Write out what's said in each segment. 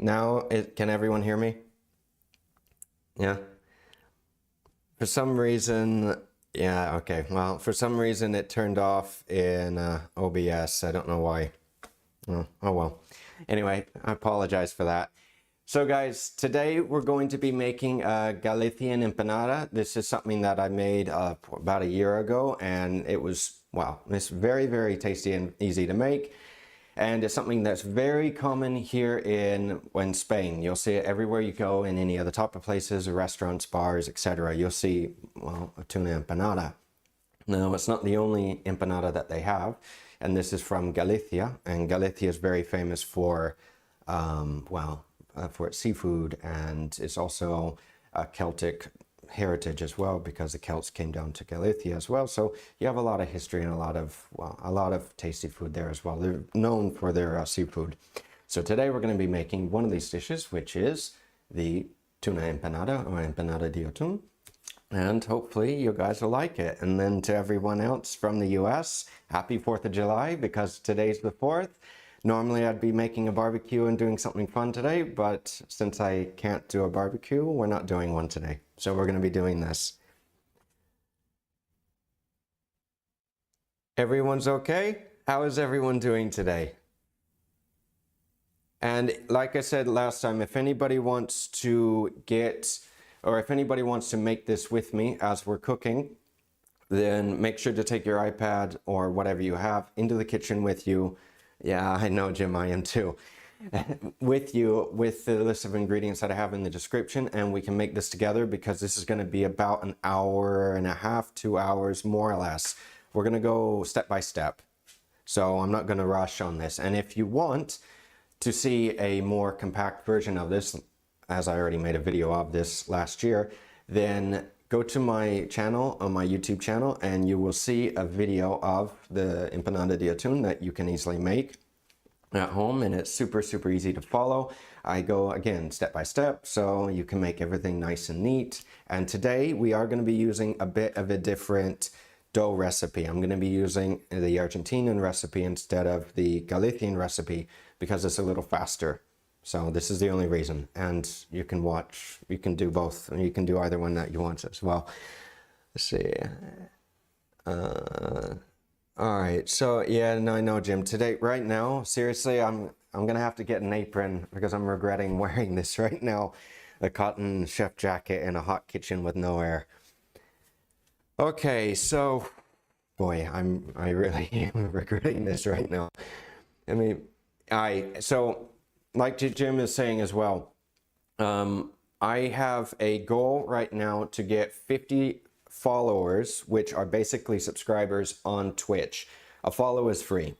Now, can everyone hear me? Yeah. For some reason, yeah, okay. Well, for some reason it turned off in OBS. I don't know why. Oh well. Anyway, I apologize for that. So guys, today we're going to be making a Galician empanada. This is something that I made about a year ago, and it was, wow, it's very, very tasty and easy to make. And it's something that's very common here in Spain. You'll see it everywhere you go, in any of the top of places, restaurants, bars, etc. You'll see, well, a tuna empanada. Now, it's not the only empanada that they have, and this is from Galicia, and Galicia is very famous for, for its seafood, and it's also a Celtic heritage as well, because the Celts came down to Galicia as well. So you have a lot of history and a lot of tasty food there as well. They're known for their seafood. So today we're going to be making one of these dishes, which is the tuna empanada, or empanada de atún. And hopefully you guys will like it. And then to everyone else from the US, happy 4th of July, because today's the 4th. Normally I'd be making a barbecue and doing something fun today, but since I can't do a barbecue, we're not doing one today. So we're going to be doing this. Everyone's okay? How is everyone doing today? And like I said last time, if anybody wants to if anybody wants to make this with me as we're cooking, then make sure to take your iPad or whatever you have into the kitchen with you. Yeah, I know, Jim, I am too. With you, with the list of ingredients that I have in the description, and we can make this together, because this is going to be about an hour and a half, 2 hours, more or less. We're going to go step by step. So I'm not going to rush on this. And if you want to see a more compact version of this, as I already made a video of this last year, then go to my channel, on my YouTube channel, and you will see a video of the empanada de atún that you can easily make at home, and it's super, super easy to follow. I go, again, step by step, so you can make everything nice and neat. And today we are going to be using a bit of a different dough recipe. I'm going to be using the Argentinian recipe instead of the Galician recipe, because it's a little faster. So this is the only reason. And you can do both, and you can do either one that you want as well. Let's see. All right, so yeah, no, I know, Jim. Today, right now, seriously, I'm gonna have to get an apron, because I'm regretting wearing this right now. A cotton chef jacket in a hot kitchen with no air. Okay, so, boy, I really am regretting this right now. I mean, so, like Jim is saying as well, I have a goal right now to get 50 followers, which are basically subscribers on Twitch. A follow is free,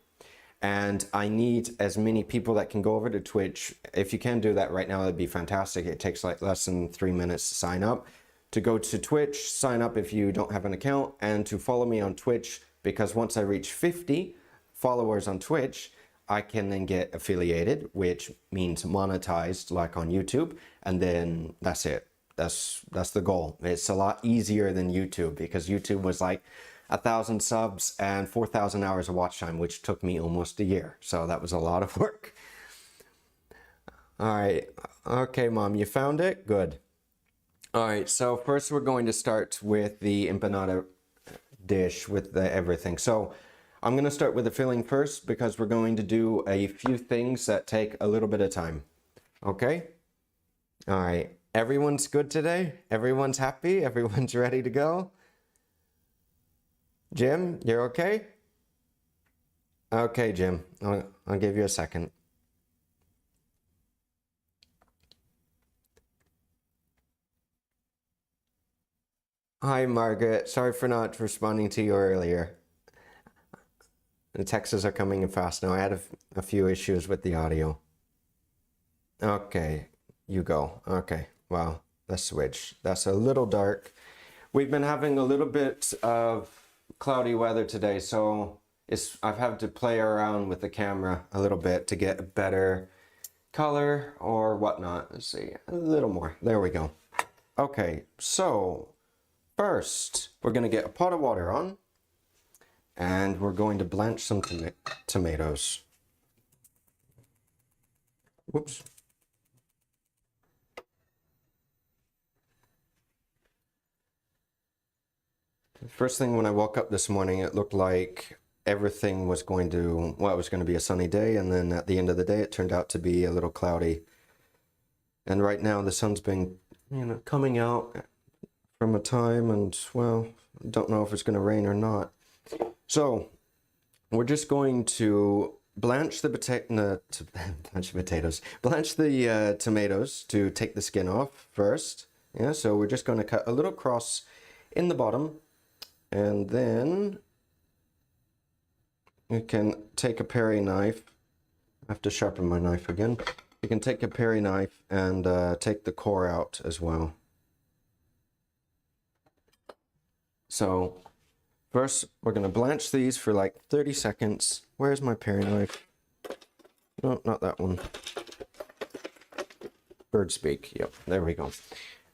and I need as many people that can go over to Twitch. If you can do that right now, that'd be fantastic. It takes like less than 3 minutes to sign up. To go to Twitch, sign up if you don't have an account, and to follow me on Twitch, because once I reach 50 followers on Twitch, I can then get affiliated, which means monetized like on YouTube, and then that's it. That's the goal. It's a lot easier than YouTube, because YouTube was like 1,000 subs and 4,000 hours of watch time, which took me almost a year. So that was a lot of work. All right. Okay, Mom, you found it? Good. All right. So first we're going to start with the empanada dish with everything. So I'm going to start with the filling first, because we're going to do a few things that take a little bit of time. Okay? All right. Everyone's good today? Everyone's happy? Everyone's ready to go? Jim, you're okay? Okay, Jim. I'll give you a second. Hi, Margaret. Sorry for not responding to you earlier. The texts are coming in fast now. I had a few issues with the audio. Okay, you go. Okay. Wow, let's switch. That's a little dark. We've been having a little bit of cloudy weather today, so I've had to play around with the camera a little bit to get a better color or whatnot. Let's see, a little more. There we go. Okay, so first we're gonna get a pot of water on, and we're going to blanch some tomatoes. Whoops. First thing when I woke up this morning, it looked like everything was going to, well, it was going to be a sunny day, and then at the end of the day, it turned out to be a little cloudy. And right now, the sun's been, coming out from a time, and well, don't know if it's going to rain or not. So we're just going to blanch the tomatoes to take the skin off first. Yeah, so we're just going to cut a little cross in the bottom, and then you can take a paring knife. I have to sharpen my knife again. You can take a paring knife and take the core out as well. So first, we're going to blanch these for like 30 seconds. Where's my paring knife? No, not that one. Bird speak. Yep, there we go.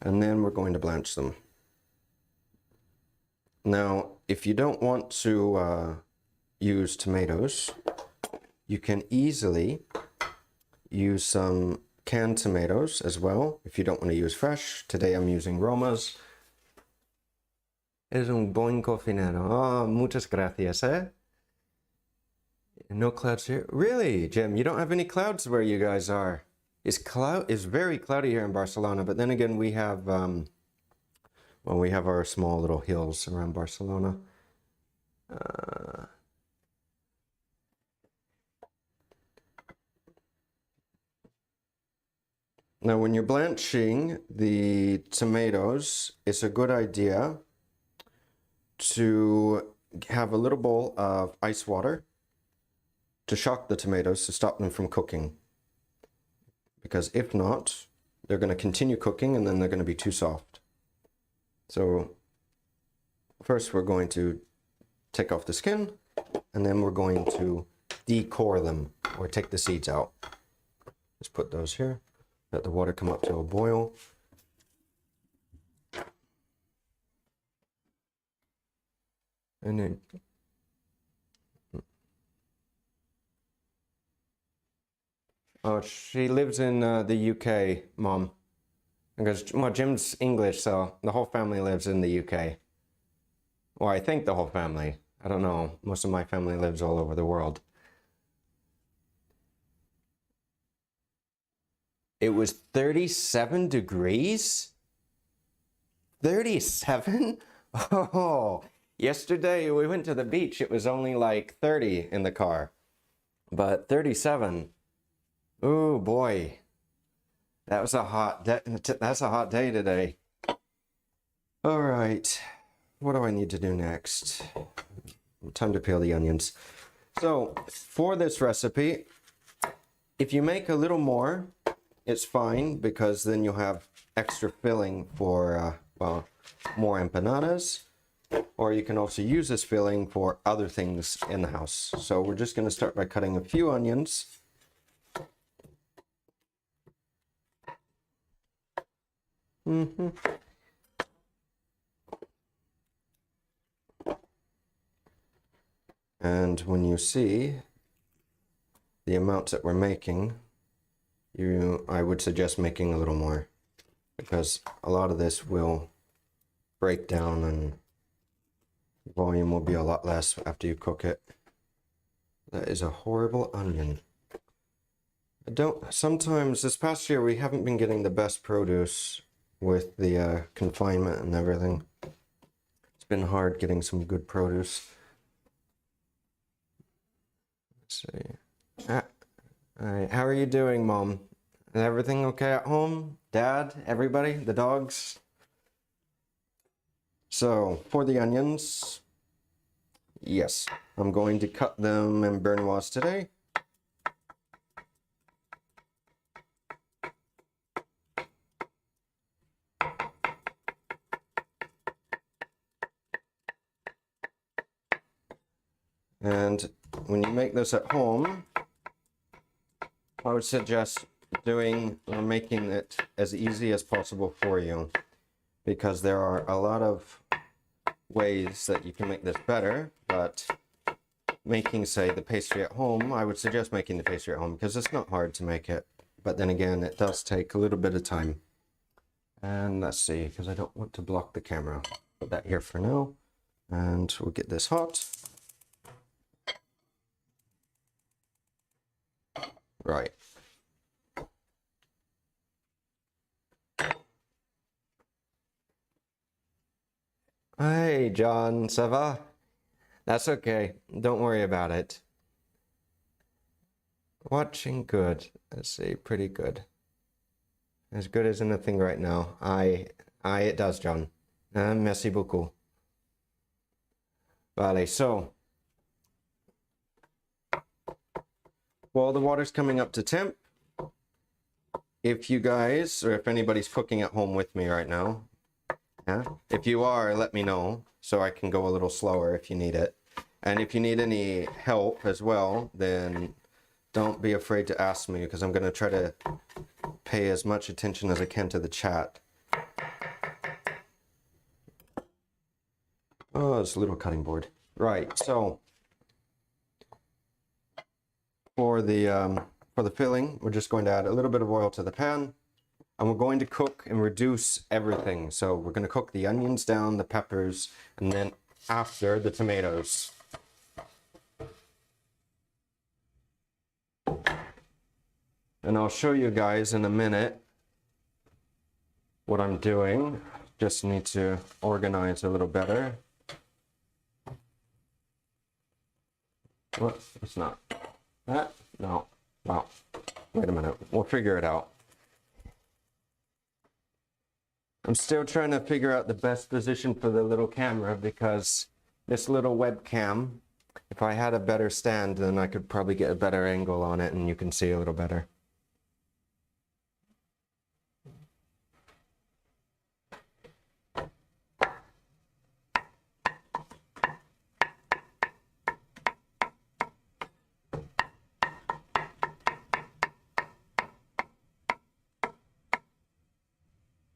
And then we're going to blanch them. Now, if you don't want to use tomatoes, you can easily use some canned tomatoes as well if you don't want to use fresh. Today I'm using Roma's. Es un buen cocinero. Oh, muchas gracias, eh? No clouds here. Really, Jim? You don't have any clouds where you guys are? It's very cloudy here in Barcelona, but then again we have we have our small little hills around Barcelona. Now, when you're blanching the tomatoes, it's a good idea to have a little bowl of ice water to shock the tomatoes to stop them from cooking. Because if not, they're going to continue cooking and then they're going to be too soft. So first we're going to take off the skin, and then we're going to decore them, or take the seeds out. Just put those here. Let the water come up to a boil. And then oh, she lives in the UK, Mom. Because, well, Jim's English, so the whole family lives in the UK. Well, I think the whole family. I don't know. Most of my family lives all over the world. It was 37 degrees? 37? Oh, yesterday we went to the beach. It was only like 30 in the car. But 37. Oh boy. That was a hot day. That's a hot day today. All right. What do I need to do next? Time to peel the onions. So, for this recipe, if you make a little more, it's fine, because then you'll have extra filling for, well, more empanadas. Or you can also use this filling for other things in the house. So we're just going to start by cutting a few onions. And when you see the amounts that we're making, I would suggest making a little more, because a lot of this will break down and volume will be a lot less after you cook it. That is a horrible onion. Sometimes this past year we haven't been getting the best produce with the confinement and everything. It's been hard getting some good produce. Let's see. All right, how are you doing, Mom? Is everything okay at home? Dad, everybody, the dogs? So, for the onions, yes, I'm going to cut them in Bernoise today. And when you make this at home, I would suggest making it as easy as possible for you, because there are a lot of ways that you can make this better, but making, say, the pastry at home, I would suggest making the pastry at home because it's not hard to make it, but then again, it does take a little bit of time. And let's see, because I don't want to block the camera. Put that here for now. And we'll get this hot. Right. Hey, John, ça va? That's okay. Don't worry about it. Watching good. Let's see, pretty good. As good as anything right now. It does, John. Merci beaucoup. Vale, so while the water's coming up to temp, if you guys, or if anybody's cooking at home with me right now, yeah, if you are, let me know so I can go a little slower if you need it. And if you need any help as well, then don't be afraid to ask me, because I'm going to try to pay as much attention as I can to the chat. Oh, it's a little cutting board. Right, so for the filling, we're just going to add a little bit of oil to the pan, and we're going to cook and reduce everything. So we're going to cook the onions down, the peppers, and then after the tomatoes. And I'll show you guys in a minute what I'm doing. Just need to organize a little better. What? It's not. That? No. Wow. Wait a minute. We'll figure it out. I'm still trying to figure out the best position for the little camera, because this little webcam, if I had a better stand, then I could probably get a better angle on it and you can see a little better.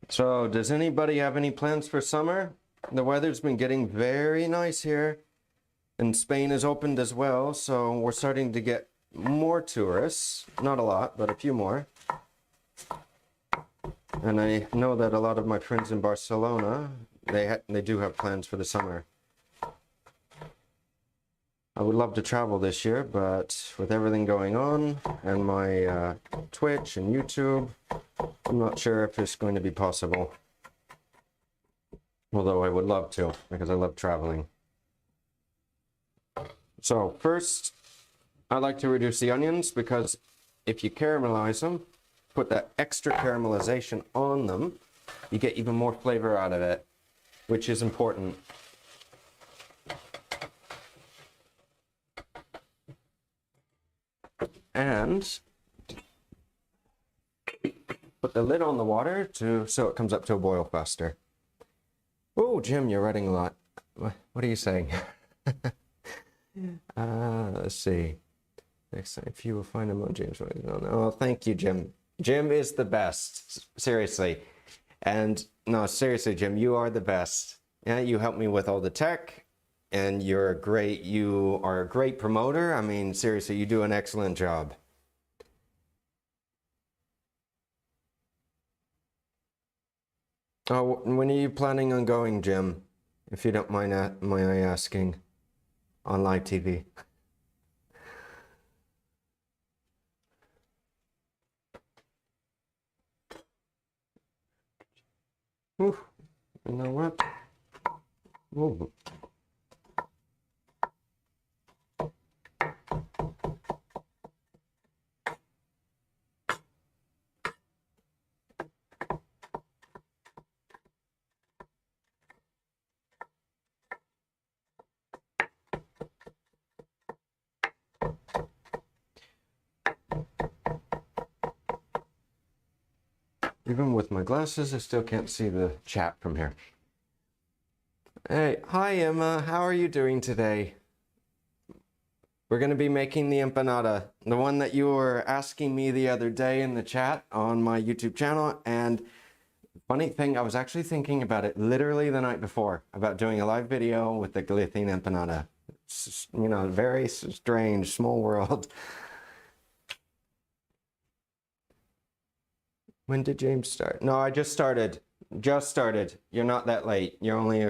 So, does anybody have any plans for summer? The weather's been getting very nice here, and Spain has opened as well, so we're starting to get more tourists. Not a lot, but a few more. And I know that a lot of my friends in Barcelona, they do have plans for the summer. I would love to travel this year, but with everything going on and my Twitch and YouTube, I'm not sure if it's going to be possible. Although I would love to, because I love traveling. So first, I like to reduce the onions, because if you caramelize them, put that extra caramelization on them, you get even more flavor out of it, which is important. And put the lid on the water so it comes up to a boil faster. Oh, Jim, you're writing a lot. What are you saying? Let's see. Next time, if you will find him on James. Oh, thank you, Jim. Jim is the best. Seriously. And no, seriously, Jim, you are the best. Yeah, you help me with all the tech, and you are a great promoter. I mean, seriously, you do an excellent job. Oh, when are you planning on going, Jim? If you don't mind my asking, on live TV. Ooh, you know what? Ooh. Even with my glasses, I still can't see the chat from here. Hey, hi Emma, how are you doing today? We're going to be making the empanada, the one that you were asking me the other day in the chat on my YouTube channel. And funny thing, I was actually thinking about it literally the night before, about doing a live video with the Galician empanada. It's, you know, very strange, small world. When did James start? No, I just started. Just started. You're not that late. You're only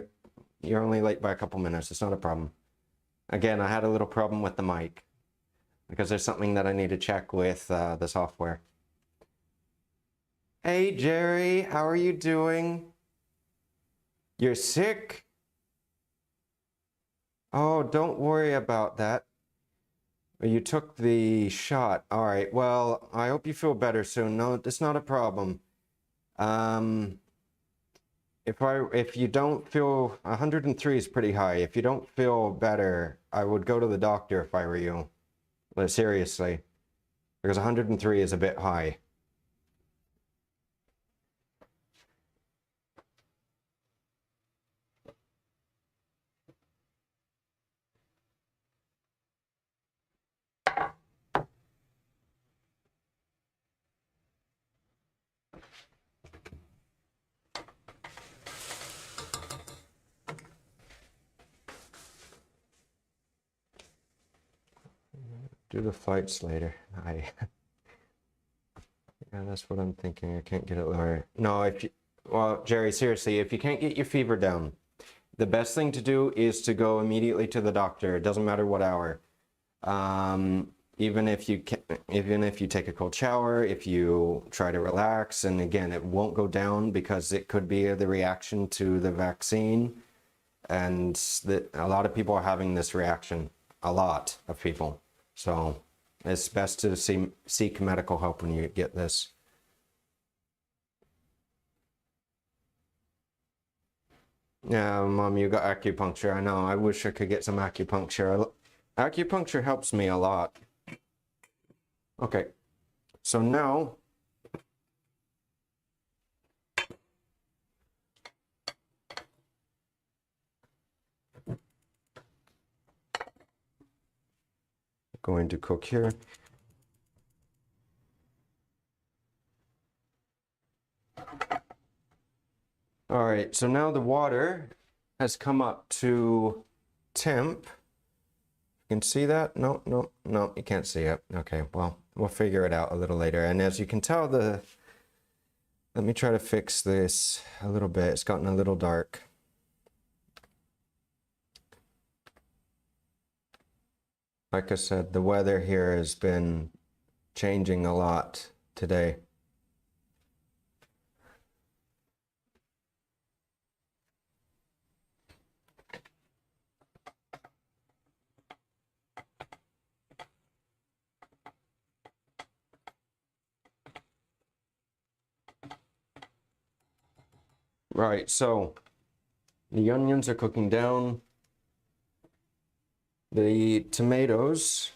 You're only late by a couple minutes. It's not a problem. Again, I had a little problem with the mic because there's something that I need to check with the software. Hey, Jerry, how are you doing? You're sick? Oh, don't worry about that. You took the shot. All right. Well, I hope you feel better soon. No, it's not a problem. If you don't feel 103 is pretty high. If you don't feel better, I would go to the doctor if I were you. But seriously, because 103 is a bit high. Do the flights later. Yeah, that's what I'm thinking. I can't get it lower. No, well, Jerry, seriously, if you can't get your fever down, the best thing to do is to go immediately to the doctor. It doesn't matter what hour. Even if you take a cold shower, if you try to relax, and again, it won't go down because it could be the reaction to the vaccine, and a lot of people are having this reaction. A lot of people. So it's best to seek medical help when you get this. Yeah, Mom, you got acupuncture. I know. I wish I could get some acupuncture. Acupuncture helps me a lot. Okay. So now going to cook here. All right, so now the water has come up to temp. You can see that? No, you can't see it. Okay, well, we'll figure it out a little later. And as you can tell, let me try to fix this a little bit. It's gotten a little dark. Like I said, the weather here has been changing a lot today. Right, so the onions are cooking down. The tomatoes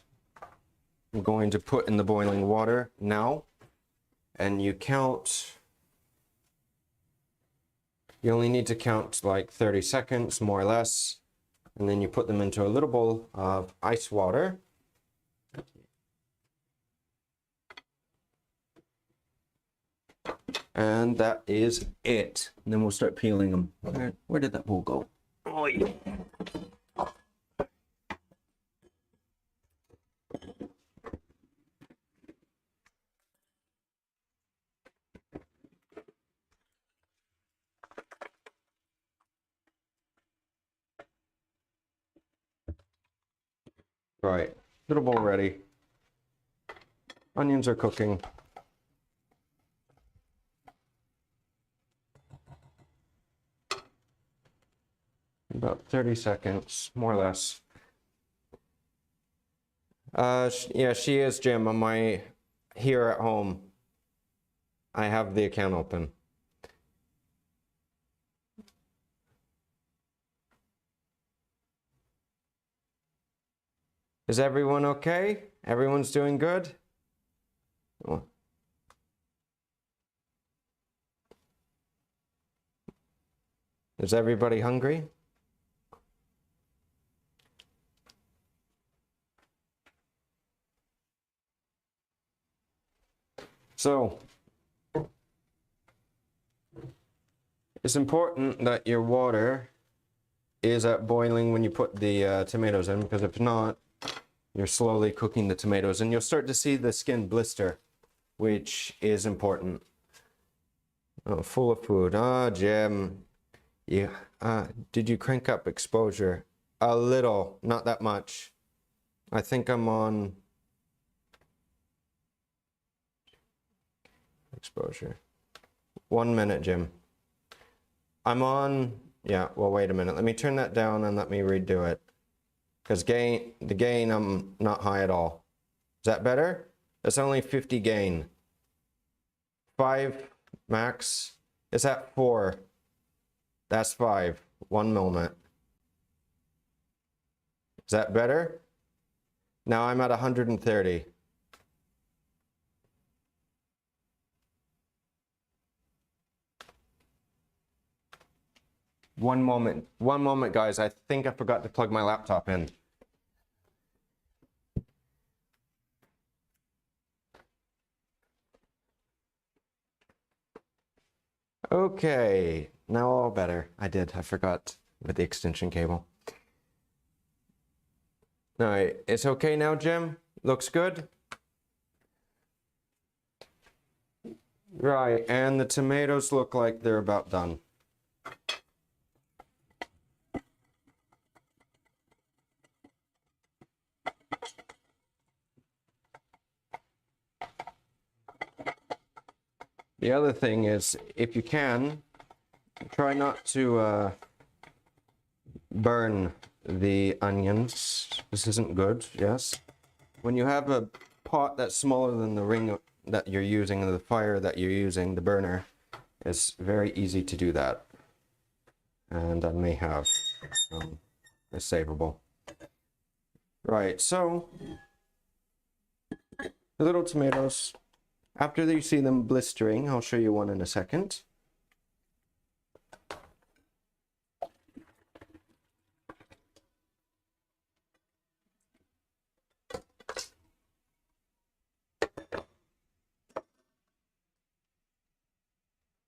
I'm going to put in the boiling water now, and you only need to count like 30 seconds, more or less, and then you put them into a little bowl of ice water. And that is it. And then we'll start peeling them. Where did that bowl go? Oh, yeah. Right, little bowl ready. Onions are cooking. About 30 seconds, more or less. Yeah, she is, Jim. On here at home, I have the account open. Is everyone okay? Everyone's doing good? Oh. Is everybody hungry? So, it's important that your water is at boiling when you put the tomatoes in, because if not, you're slowly cooking the tomatoes and you'll start to see the skin blister, which is important. Oh, full of food. Ah, Jim, did you crank up exposure? A little, not that much. I think I'm on exposure. 1 minute, Jim. I'm on, yeah, well, wait a minute. Let me turn that down and let me redo it. Because the gain, I'm not high at all. Is that better? That's only 50 gain. 5 max. It's at 4. That's 5. 1 moment. Is that better? Now I'm at 130. One moment, guys. I think I forgot to plug my laptop in. Okay, now all better. I forgot with the extension cable. All right, it's okay now, Jim? Looks good? Right, and the tomatoes look like they're about done. The other thing is, if you can, try not to burn the onions. This isn't good, yes? When you have a pot that's smaller than the ring that you're using, and the fire that you're using, the burner, it's very easy to do that. And I may have a savable. Right, so the little tomatoes. After you see them blistering, I'll show you one in a second.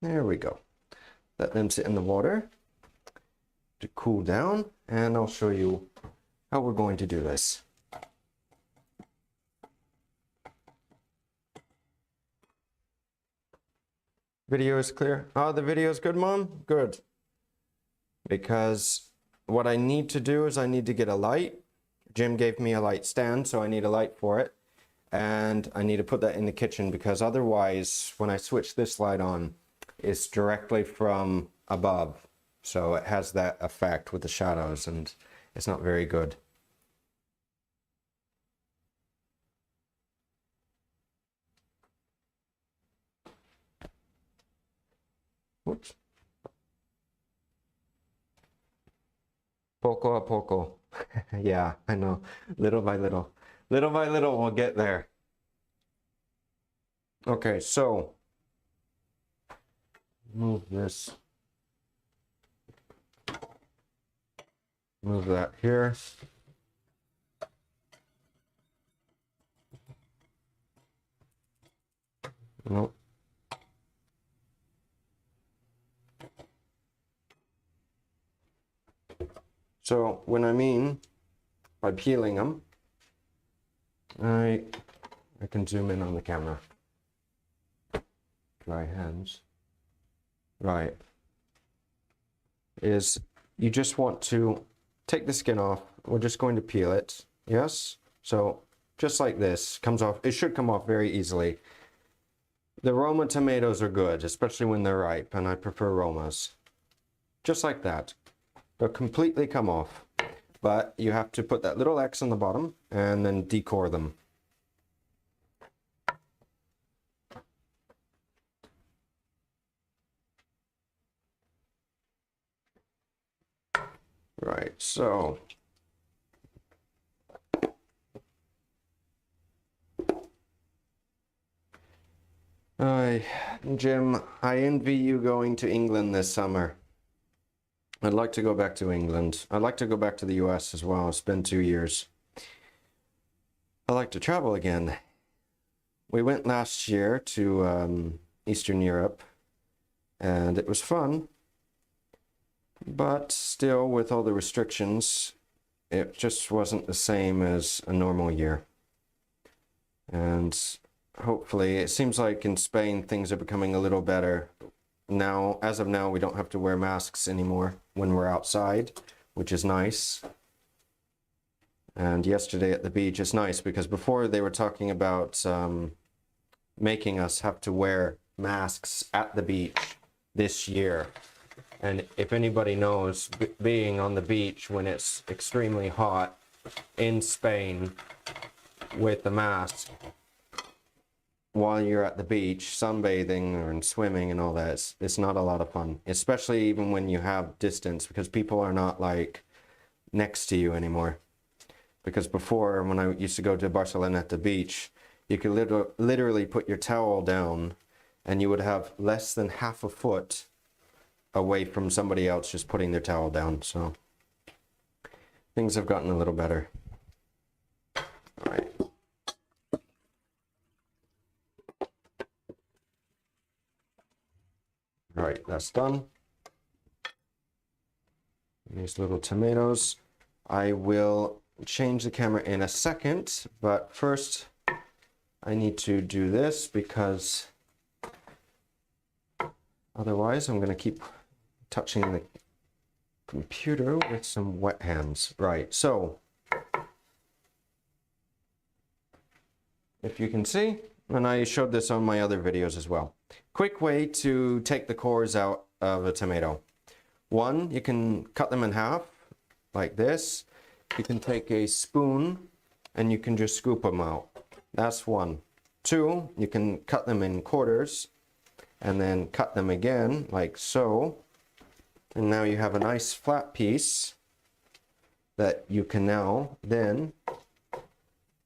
There we go. Let them sit in the water to cool down, and I'll show you how we're going to do this. Video is clear. Oh, the video is good, Mom? Good. Because what I need to do is I need to get a light. Jim gave me a light stand, so I need a light for it. And I need to put that in the kitchen, because otherwise, when I switch this light on, it's directly from above. So it has that effect with the shadows, and it's not very good. Whoops. Poco a poco. Yeah, I know. Little by little. Little by little, we'll get there. Okay, so move this. Move that here. Nope. So when I mean by peeling them, I can zoom in on the camera. Dry hands. Right. Is you just want to take the skin off. We're just going to peel it. Yes? So just like this, comes off. It should come off very easily. The Roma tomatoes are good, especially when they're ripe, and I prefer Romas. Just like that. They'll completely come off. But you have to put that little X on the bottom and then decore them. Right, so Jim, I envy you going to England this summer. I'd like to go back to England. I'd like to go back to the US as well. It's been 2 years. I like to travel again. We went last year to Eastern Europe, and it was fun. But still, with all the restrictions, it just wasn't the same as a normal year. And hopefully, it seems like in Spain things are becoming a little better now, as of now, we don't have to wear masks anymore when we're outside, which is nice. And yesterday at the beach is nice because before they were talking about making us have to wear masks at the beach this year. And if anybody knows, being on the beach when it's extremely hot in Spain with the mask while you're at the beach sunbathing and swimming and all that, it's not a lot of fun, especially even when you have distance, because people are not like next to you anymore. Because before, when I used to go to Barcelona at the beach, you could literally put your towel down and you would have less than half a foot away from somebody else just putting their towel down. So things have gotten a little better. All right. All right, that's done. These little tomatoes. I will change the camera in a second, but first I need to do this because otherwise I'm going to keep touching the computer with some wet hands. Right, so if you can see, and I showed this on my other videos as well. Quick way to take the cores out of a tomato. One, you can cut them in half like this. You can take a spoon and you can just scoop them out. That's one. Two, you can cut them in quarters and then cut them again like so. And now you have a nice flat piece that you can now then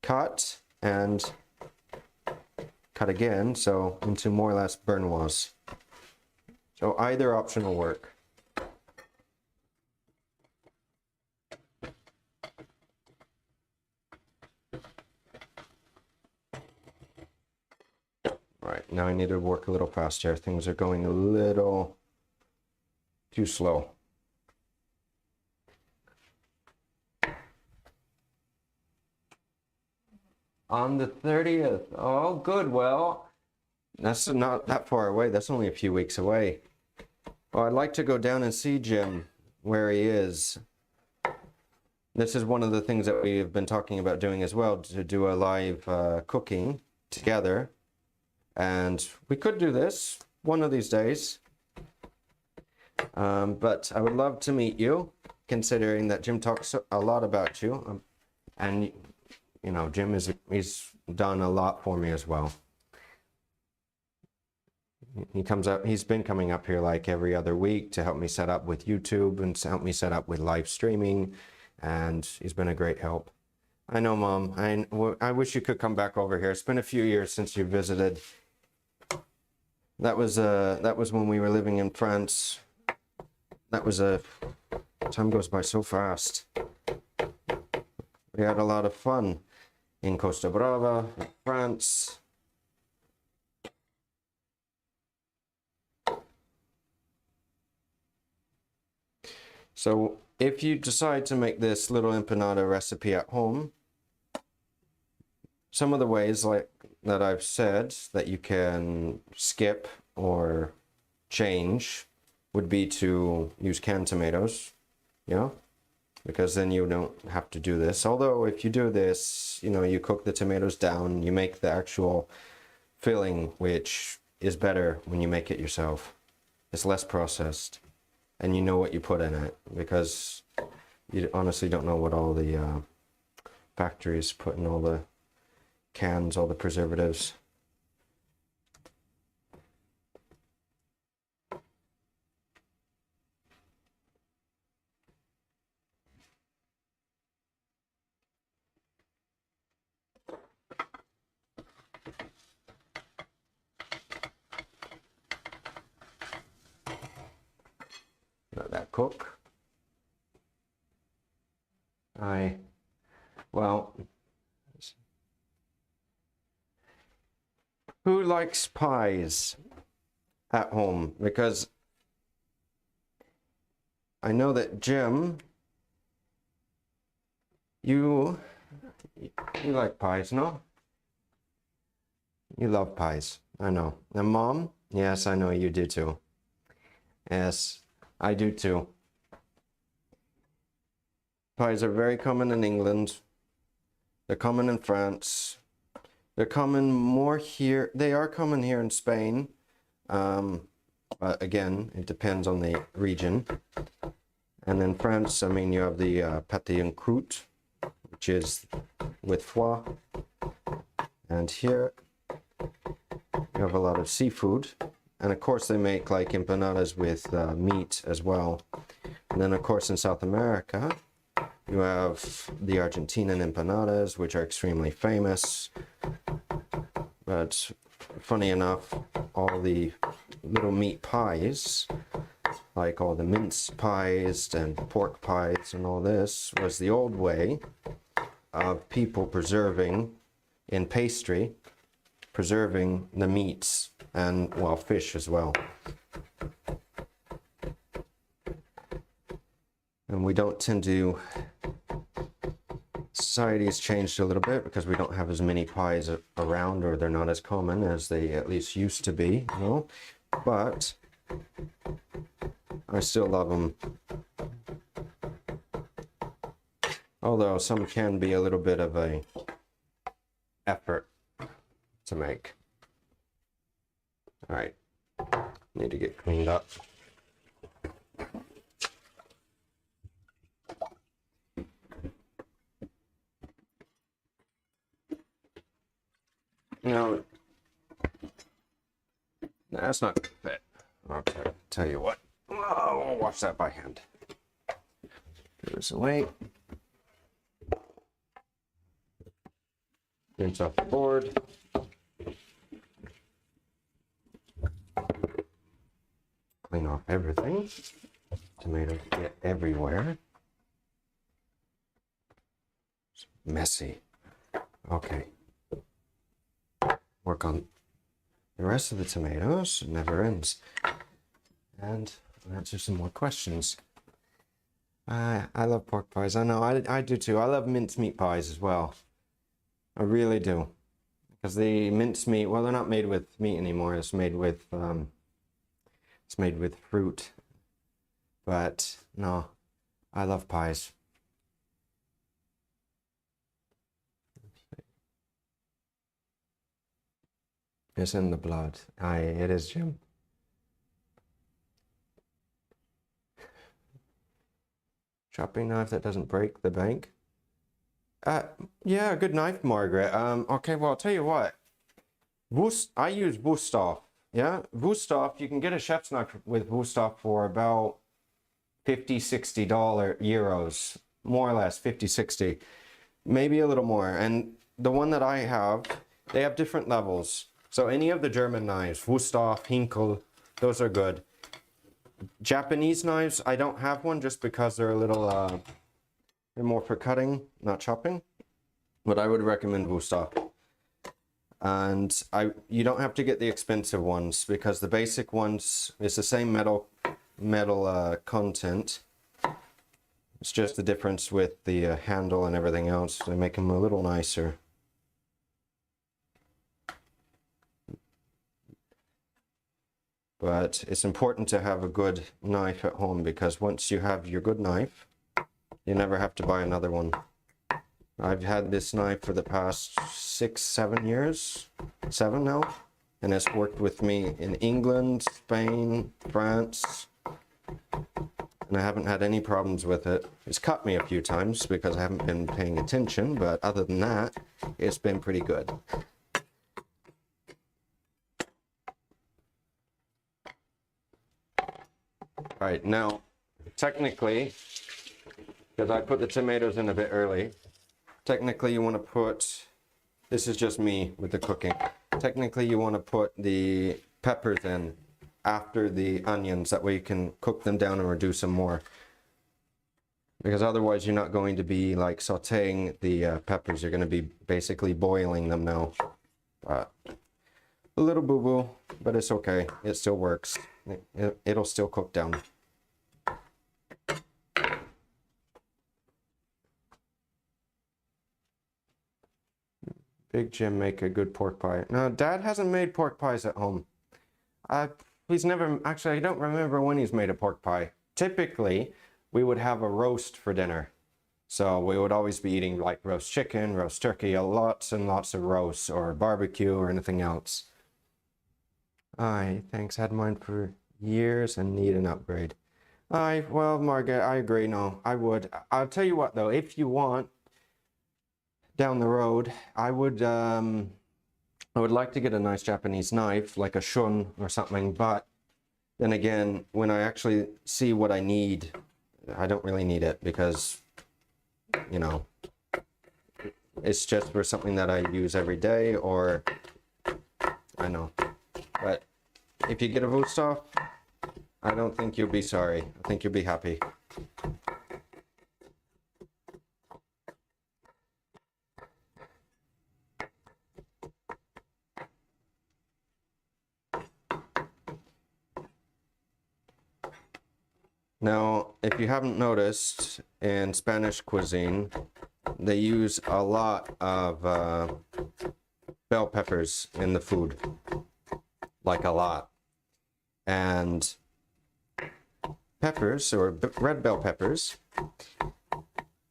cut and cut again, so into more or less Bernoise. So either option will work. Right, now I need to work a little faster. Things are going a little too slow. On the 30th. Oh, good. Well, that's not that far away. That's only a few weeks away. Well, I'd like to go down and see Jim where he is. This is one of the things that we have been talking about doing as well, to do a live cooking together. And we could do this one of these days. But I would love to meet you, considering that Jim talks a lot about you. And you know, Jim he's done a lot for me as well. He comes up, he's been coming up here like every other week to help me set up with YouTube and to help me set up with live streaming, and he's been a great help. I know, Mom, I wish you could come back over here. It's been a few years since you visited. That was when we were living in France. Time goes by so fast. We had a lot of fun in Costa Brava, France. So if you decide to make this little empanada recipe at home, some of the ways like that I've said that you can skip or change would be to use canned tomatoes, you know, because then you don't have to do this. Although if you do this, you know, you cook the tomatoes down, you make the actual filling, which is better when you make it yourself. It's less processed and you know what you put in it, because you honestly don't know what all the factories put in all the cans, all the preservatives. Let that cook. Well, who likes pies at home? Because I know that Jim, you like pies, no? You love pies, I know. And Mom, yes, I know you do too. Yes, I do too. Pies are very common in England. They're common in France. They're common more here. They are common here in Spain. Again, it depends on the region. And in France, I mean, you have the pâté en croûte, which is with foie. And here, you have a lot of seafood. And of course, they make like empanadas with meat as well. And then, of course, in South America, you have the Argentinian empanadas, which are extremely famous. But funny enough, all the little meat pies, like all the mince pies and pork pies and all this, was the old way of people preserving in pastry, preserving the meats and, well, fish as well. And we don't tend to, society has changed a little bit because we don't have as many pies around, or they're not as common as they at least used to be, you know, but I still love them. Although some can be a little bit of a effort to make. All right, need to get cleaned up. No, that's not gonna fit. I'll tell you what. Oh, I'll wash that by hand. Give this away. Rinse off the board. Clean off everything. Tomatoes get everywhere. It's messy. Okay. Work on the rest of the tomatoes. It never ends. And answer some more questions. I love pork pies. I know, I do too. I love mincemeat pies as well. I really do. Because the mincemeat, well, they're not made with meat anymore. It's made with fruit. But no, I love pies. It's in the blood. It is, Jim. Chopping knife that doesn't break the bank. Yeah, good knife, Margaret. Okay, well, I'll tell you what. I use Wusthof. Yeah, Wusthof, you can get a chef's knife with Wusthof for about $50, €60, more or less, 50, 60, maybe a little more. And the one that I have, they have different levels. So any of the German knives, Wusthof, Hinkel, those are good. Japanese knives, I don't have one just because they're a little, they're more for cutting, not chopping. But I would recommend Wusthof. And you don't have to get the expensive ones because the basic ones, it's the same metal content. It's just the difference with the handle and everything else. They make them a little nicer. But it's important to have a good knife at home because once you have your good knife, you never have to buy another one. I've had this knife for the past 6, 7 years, 7 now, and it's worked with me in England, Spain, France, and I haven't had any problems with it. It's cut me a few times because I haven't been paying attention, but other than that, it's been pretty good. All right, now, technically, because I put the tomatoes in a bit early, technically you want to put, this is just me with the cooking, technically you want to put the peppers in after the onions, that way you can cook them down and reduce them more. Because otherwise you're not going to be like sauteing the peppers, you're going to be basically boiling them now. A little boo-boo, but it's okay, it still works. It'll still cook down. Big Jim make a good pork pie. No, Dad hasn't made pork pies at home. he's never, actually, I don't remember when he's made a pork pie. Typically, we would have a roast for dinner. So we would always be eating like roast chicken, roast turkey, lots and lots of roasts or barbecue or anything else. Thanks, had mine for years and need an upgrade. Well, Margaret, I agree, no, I would. I'll tell you what though, if you want, down the road, I would like to get a nice Japanese knife, like a shun or something, but then again, when I actually see what I need, I don't really need it because, you know, it's just for something that I use every day, or I know. But if you get a Wusthof, I don't think you'll be sorry. I think you'll be happy. Now, if you haven't noticed, in Spanish cuisine, they use a lot of bell peppers in the food, like a lot. And peppers, or red bell peppers,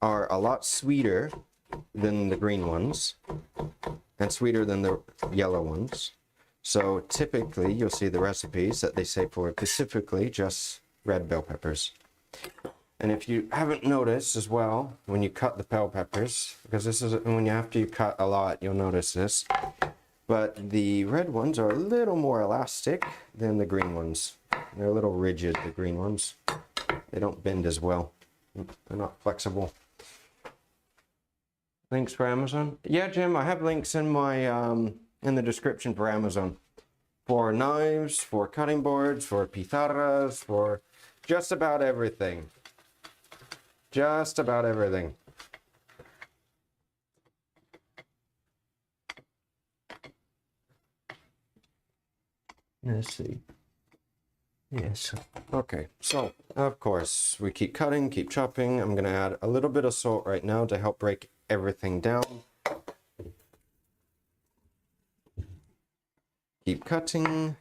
are a lot sweeter than the green ones, and sweeter than the yellow ones. So typically, you'll see the recipes that they say for specifically just red bell peppers. And if you haven't noticed as well, when you cut the bell peppers, because this is when after you cut a lot, you'll notice this, but the red ones are a little more elastic than the green ones. They're a little rigid, the green ones. They don't bend as well. They're not flexible. Links for Amazon? Yeah, Jim, I have links in my in the description for Amazon. For knives, for cutting boards, for pizarras, for just about everything. Just about everything. Let's see. Yes. Okay, so of course we keep cutting, keep chopping. I'm gonna add a little bit of salt right now to help break everything down. Keep cutting.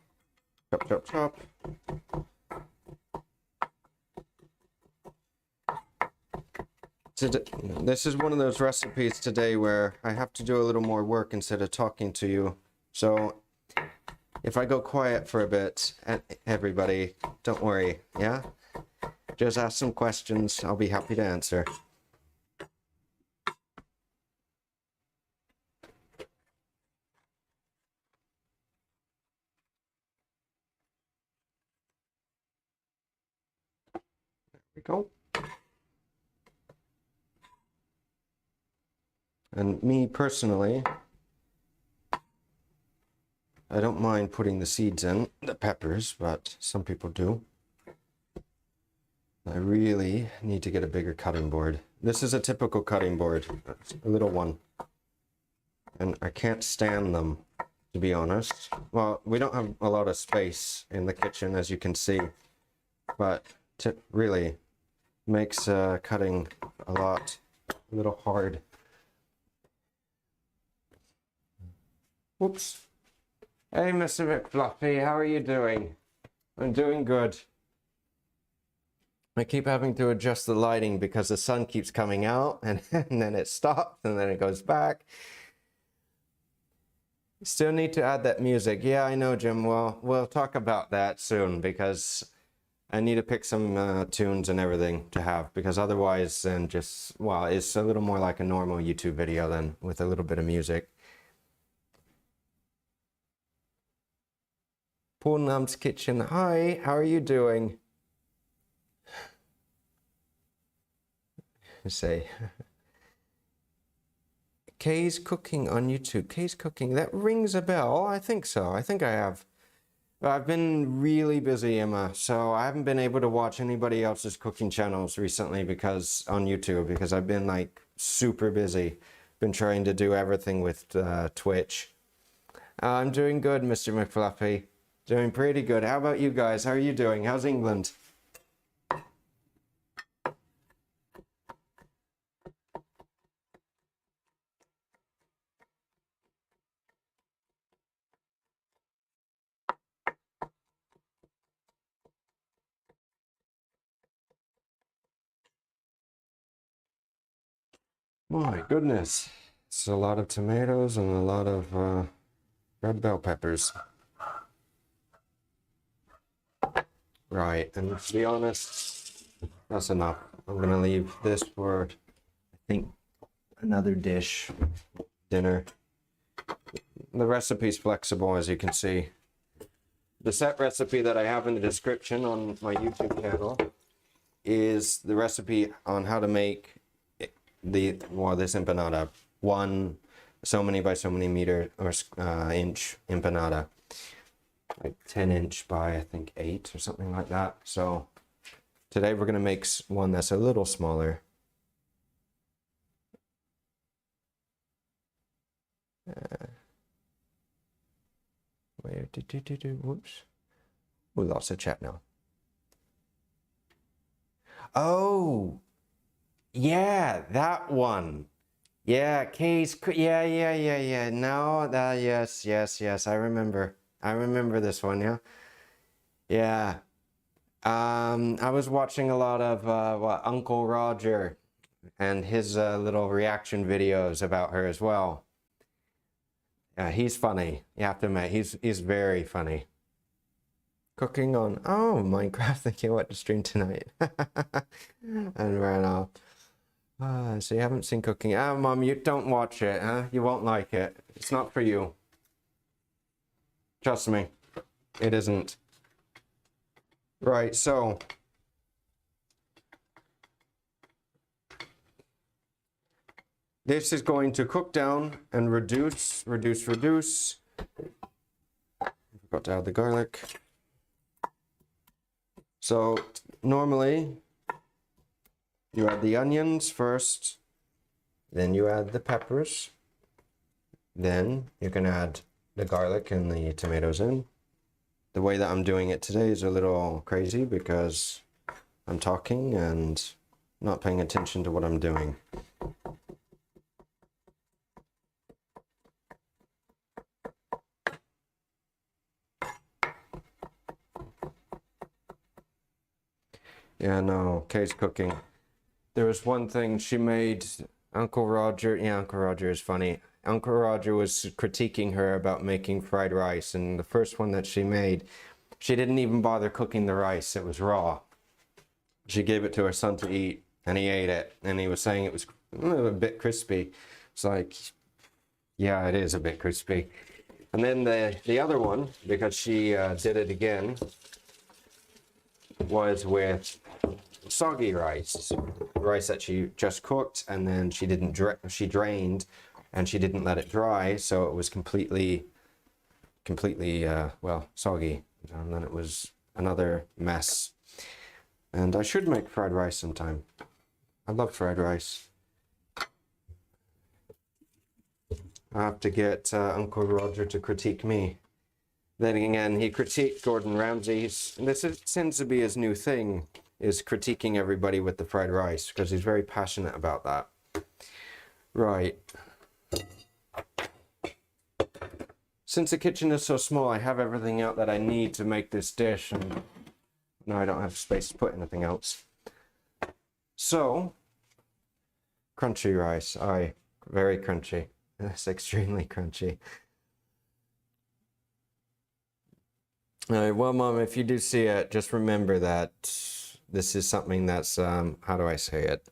Chop, chop, chop. This is one of those recipes today where I have to do a little more work instead of talking to you. So if I go quiet for a bit, everybody, don't worry, yeah? Just ask some questions. I'll be happy to answer. There we go. And me personally, I don't mind putting the seeds in, the peppers, but some people do. I really need to get a bigger cutting board. This is a typical cutting board, a little one. And I can't stand them, to be honest. Well, we don't have a lot of space in the kitchen, as you can see, but really makes cutting a little hard. Whoops. Hey, Mr. McFluffy, how are you doing? I'm doing good. I keep having to adjust the lighting because the sun keeps coming out and then it stops and then it goes back. Still need to add that music. Yeah, I know, Jim. Well, we'll talk about that soon because I need to pick some tunes and everything to have, because otherwise then just, well, it's a little more like a normal YouTube video then with a little bit of music. Poonam's Kitchen. Hi, how are you doing? Say Kay's Cooking on YouTube. Kay's Cooking, that rings a bell. I think so. I think I have. I've been really busy, Emma, so I haven't been able to watch anybody else's cooking channels recently because on YouTube, because I've been like super busy. Been trying to do everything with Twitch. I'm doing good, Mr. McFluffy. Doing pretty good. How about you guys? How are you doing? How's England? My goodness. It's a lot of tomatoes and a lot of red bell peppers. Right, and to be honest, that's enough. I'm gonna leave this for, I think, another dish, dinner. The recipe's flexible, as you can see. The set recipe that I have in the description on my YouTube channel is the recipe on how to make this empanada. One so many by so many meter or inch empanada. Like 10-inch by I think 8 or something like that. So today we're gonna make one that's a little smaller. Where whoops. We lost the chat now. Oh, yeah, that one. Yeah, case. Yeah. No, that yes. I remember. I remember this one. Yeah. Yeah. I was watching a lot of Uncle Roger and his little reaction videos about her as well. He's funny. You have to admit, he's very funny. Cooking on Minecraft. Thinking what to stream tonight, and ran off. So you haven't seen cooking? Mom, you don't watch it, huh? You won't like it. It's not for you. Trust me, it isn't. Right. So. This is going to cook down and reduce. Forgot to add the garlic. So normally you add the onions first, then you add the peppers, then you can add the garlic and the tomatoes in. The way that I'm doing it today is a little crazy because I'm talking and not paying attention to what I'm doing. Yeah, no, Kay's cooking. There was one thing she made, Uncle Roger is funny. Uncle Roger was critiquing her about making fried rice, and the first one that she made, she didn't even bother cooking the rice, it was raw. She gave it to her son to eat, and he ate it, and he was saying it was a bit crispy. It's like, yeah, it is a bit crispy. And then the other one, because she did it again, was with soggy rice that she just cooked, and then she drained and she didn't let it dry, so it was completely well, soggy, and then it was another mess. And I should make fried rice sometime. I love fried rice. I have to get Uncle Roger to critique me. Then again, he critiqued Gordon Ramsay. This tends to be his new thing, is critiquing everybody with the fried rice, because he's very passionate about that. Right. Since the kitchen is so small, I have everything out that I need to make this dish, and now I don't have space to put anything else. So, crunchy rice. Aye, very crunchy. It's extremely crunchy. Well, Mom, if you do see it, just remember that this is something that's, how do I say it?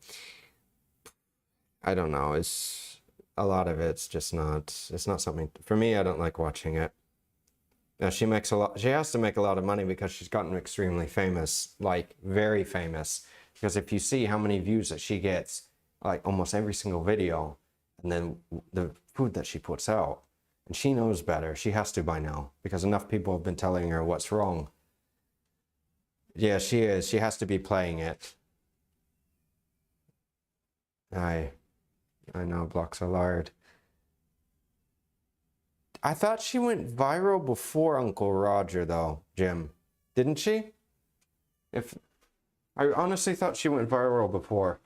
I don't know. It's a lot of it's just not, it's not something, for me, I don't like watching it. Now, she has to make a lot of money because she's gotten extremely famous, like very famous. Because if you see how many views that she gets, like almost every single video, and then the food that she puts out, and she knows better. She has to by now, because enough people have been telling her what's wrong. Yeah, she is. She has to be playing it. I know, blocks are lard. I thought she went viral before Uncle Roger, though, Jim. Didn't she? I honestly thought she went viral before.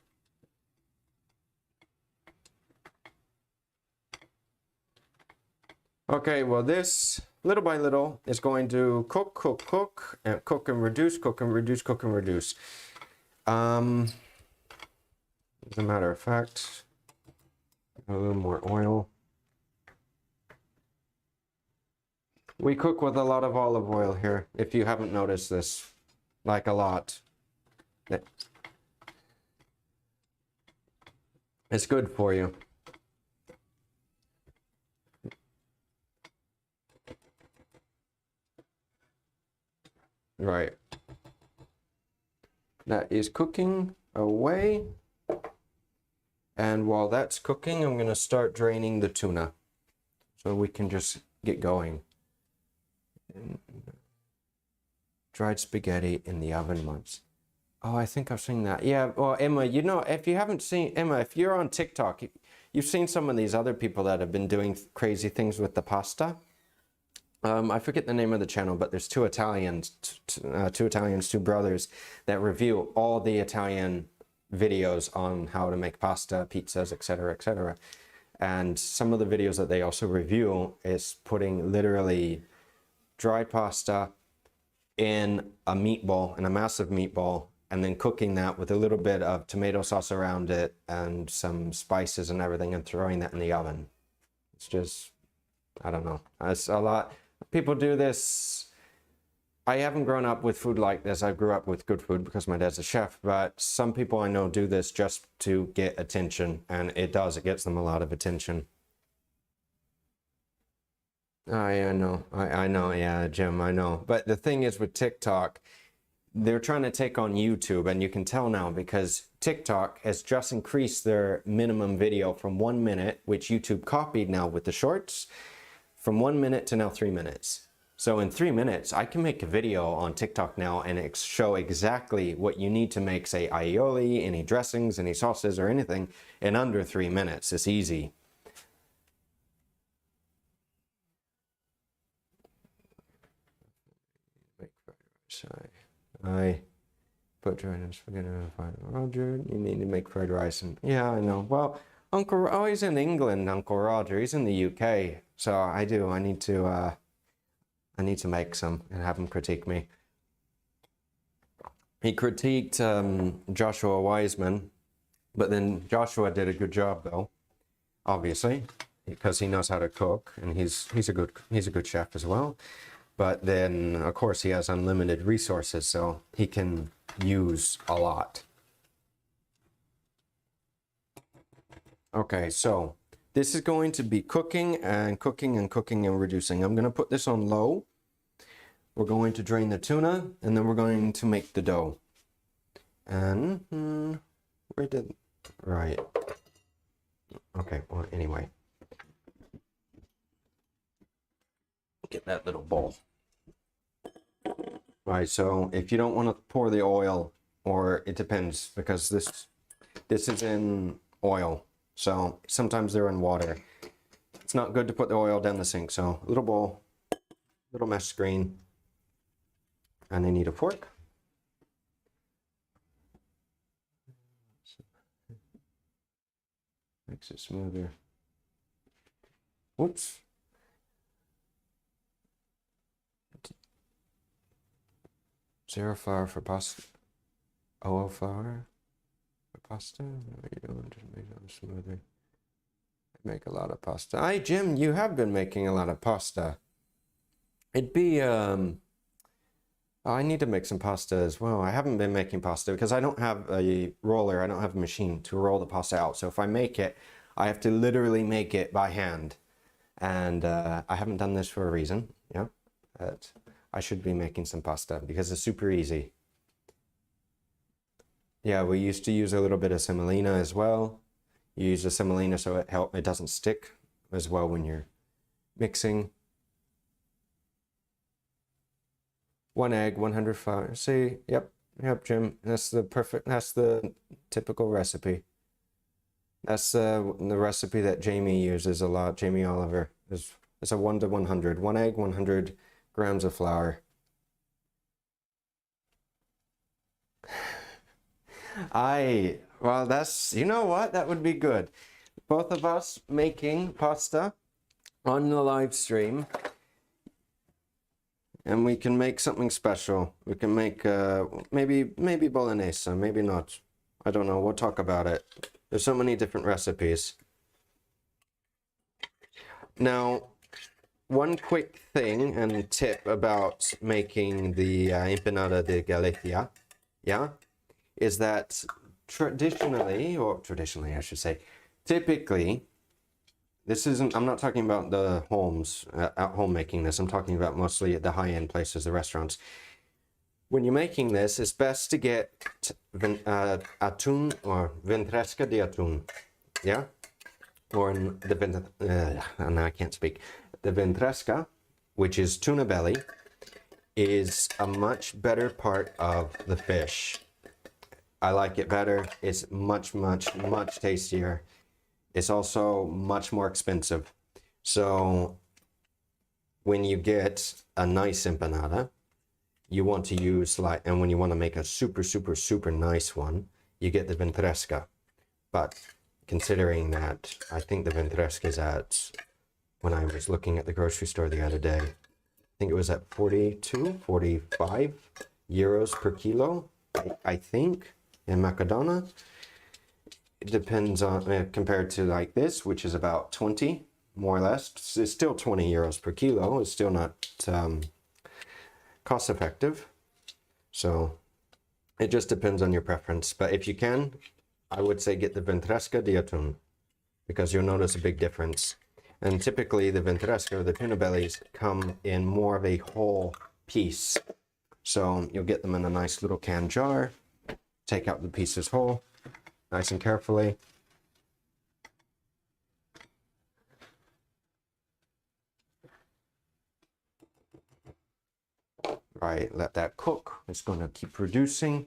Okay, well, this little by little is going to cook, and cook and reduce. As a matter of fact, A little more oil. We cook with a lot of olive oil here, if you haven't noticed this. Like a lot. It's good for you. Right. That is cooking away. And while that's cooking, I'm going to start draining the tuna. So we can just get going. Dried spaghetti in the oven once. Oh, I think I've seen that. Yeah, well, Emma, you know, if you haven't seen, Emma, if you're on TikTok, you've seen some of these other people that have been doing crazy things with the pasta. I forget the name of the channel, but there's two Italians, two brothers that review all the Italian videos on how to make pasta, pizzas, etc., etc. And some of the videos that they also review is putting literally dried pasta in a meatball, in a massive meatball, and then cooking that with a little bit of tomato sauce around it and some spices and everything and throwing that in the oven. It's just, I don't know. It's a lot. People do this. I haven't grown up with food like this. I grew up with good food because my dad's a chef, but some people I know do this just to get attention, and it does. It gets them a lot of attention. I know, I know, yeah, Jim, I know. But the thing is with TikTok, they're trying to take on YouTube, and you can tell now because TikTok has just increased their minimum video from 1 minute, which YouTube copied now with the shorts, from 1 minute to now 3 minutes. So in 3 minutes, I can make a video on TikTok now and show exactly what you need to make, say, aioli, any dressings, any sauces, or anything in under 3 minutes. It's easy. I put dried spaghetti in a fire. Roger, you need to make fried rice. And yeah, I know. Well, he's in England, Uncle Roger. He's in the UK. So I need to make some and have him critique me. He critiqued Joshua Wiseman, but then Joshua did a good job though, obviously, because he knows how to cook and he's a good chef as well. But then, of course, he has unlimited resources, so he can use a lot. Okay, so this is going to be cooking and cooking and cooking and reducing. I'm going to put this on low. We're going to drain the tuna, and then we're going to make the dough. And, right. Okay, well, anyway. Get that little bowl. Right, so if you don't want to pour the oil, or it depends, because this is in oil, so sometimes they're in water. It's not good to put the oil down the sink, so little bowl, little mesh screen, and I need a fork. Makes it smoother. Whoops. Zero flour for pasta. OO flour for pasta. What are you doing to make it smoother? I make a lot of pasta. Hi, Jim. You have been making a lot of pasta. It'd be I need to make some pasta as well. I haven't been making pasta because I don't have a roller. I don't have a machine to roll the pasta out. So if I make it, I have to literally make it by hand. And I haven't done this for a reason. Yeah. I should be making some pasta because it's super easy. Yeah, we used to use a little bit of semolina as well. You use the semolina so it doesn't stick as well when you're mixing. 1 egg, 100 flour. See, yep, Jim. That's the typical recipe. That's the recipe that Jamie uses a lot. Jamie Oliver it's a 1 to 100. 1 egg, 100 grams of flour. Well, you know what? That would be good. Both of us making pasta on the live stream. And we can make something special. We can make maybe bolognese, maybe not. I don't know. We'll talk about it. There's so many different recipes. Now, one quick thing and tip about making the empanada de Galicia, yeah, is that traditionally, I should say, typically, this isn't, I'm not talking about the homes, at home making this, I'm talking about mostly the high-end places, the restaurants. When you're making this, it's best to get atún or ventresca de atún, yeah? Or in the, now I can't speak. The ventresca, which is tuna belly, is a much better part of the fish. I like it better. It's much, much, much tastier. It's also much more expensive. So when you get a nice empanada, you want to use like, and when you want to make a super, super, super nice one, you get the ventresca. But considering that, I think the ventresca is at, when I was looking at the grocery store the other day, I think it was at 42, 45 euros per kilo, I think, in Mercadona. It depends on, compared to like this, which is about 20, more or less. It's still 20 euros per kilo. It's still not cost effective. So it just depends on your preference. But if you can, I would say get the ventresca de atún, because you'll notice a big difference. And typically the ventresca or the tuna bellies come in more of a whole piece. So you'll get them in a nice little can jar, take out the pieces whole, nice and carefully. Right, let that cook. It's going to keep reducing.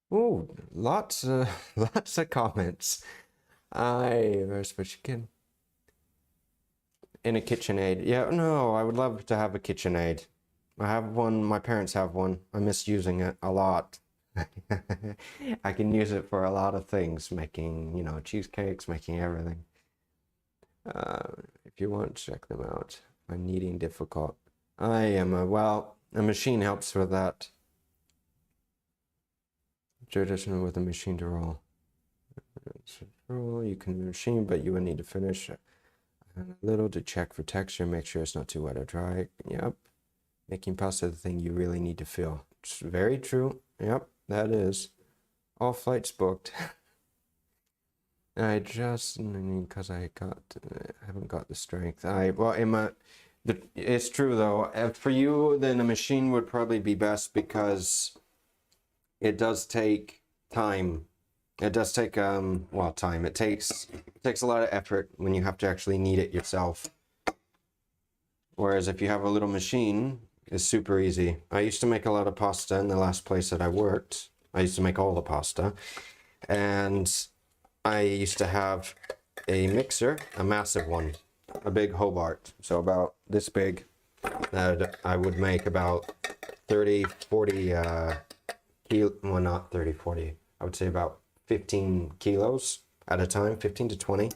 Oh, lots of comments. Where's the chicken? In a KitchenAid. Yeah, no, I would love to have a KitchenAid. I have one, my parents have one. I miss using it a lot. I can use it for a lot of things, making, you know, cheesecakes, making everything. If you want, check them out. My kneading difficult. I am well, a machine helps with that. Traditional with a machine to roll. You can machine, but you will need to finish and a little to check for texture, make sure it's not too wet or dry. Yep. Making pasta the thing you really need to feel. It's very true. Yep, that is. All flights booked. I just, because I haven't got the strength. It's true though. For you, then a machine would probably be best because it does take time. It does take time. It takes a lot of effort when you have to actually knead it yourself. Whereas if you have a little machine, it's super easy. I used to make a lot of pasta in the last place that I worked. I used to make all the pasta, and I used to have a mixer, a massive one, a big Hobart, so about this big, that I would make about 30, 40 well, not 30, 40, I would say about 15 kilos at a time, 15 to 20.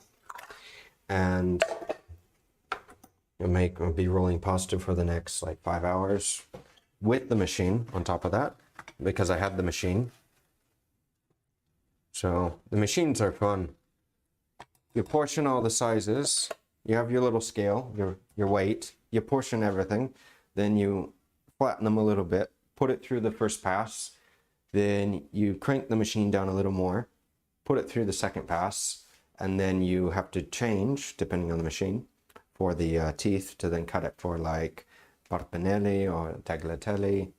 And I'll be rolling pasta for the next like 5 hours with the machine on top of that, because I had the machine. So the machines are fun. You portion all the sizes. You have your little scale, your weight. You portion everything. Then you flatten them a little bit. Put it through the first pass. Then you crank the machine down a little more. Put it through the second pass. And then you have to change, depending on the machine, for the teeth to then cut it for like parpinelli or tagliatelle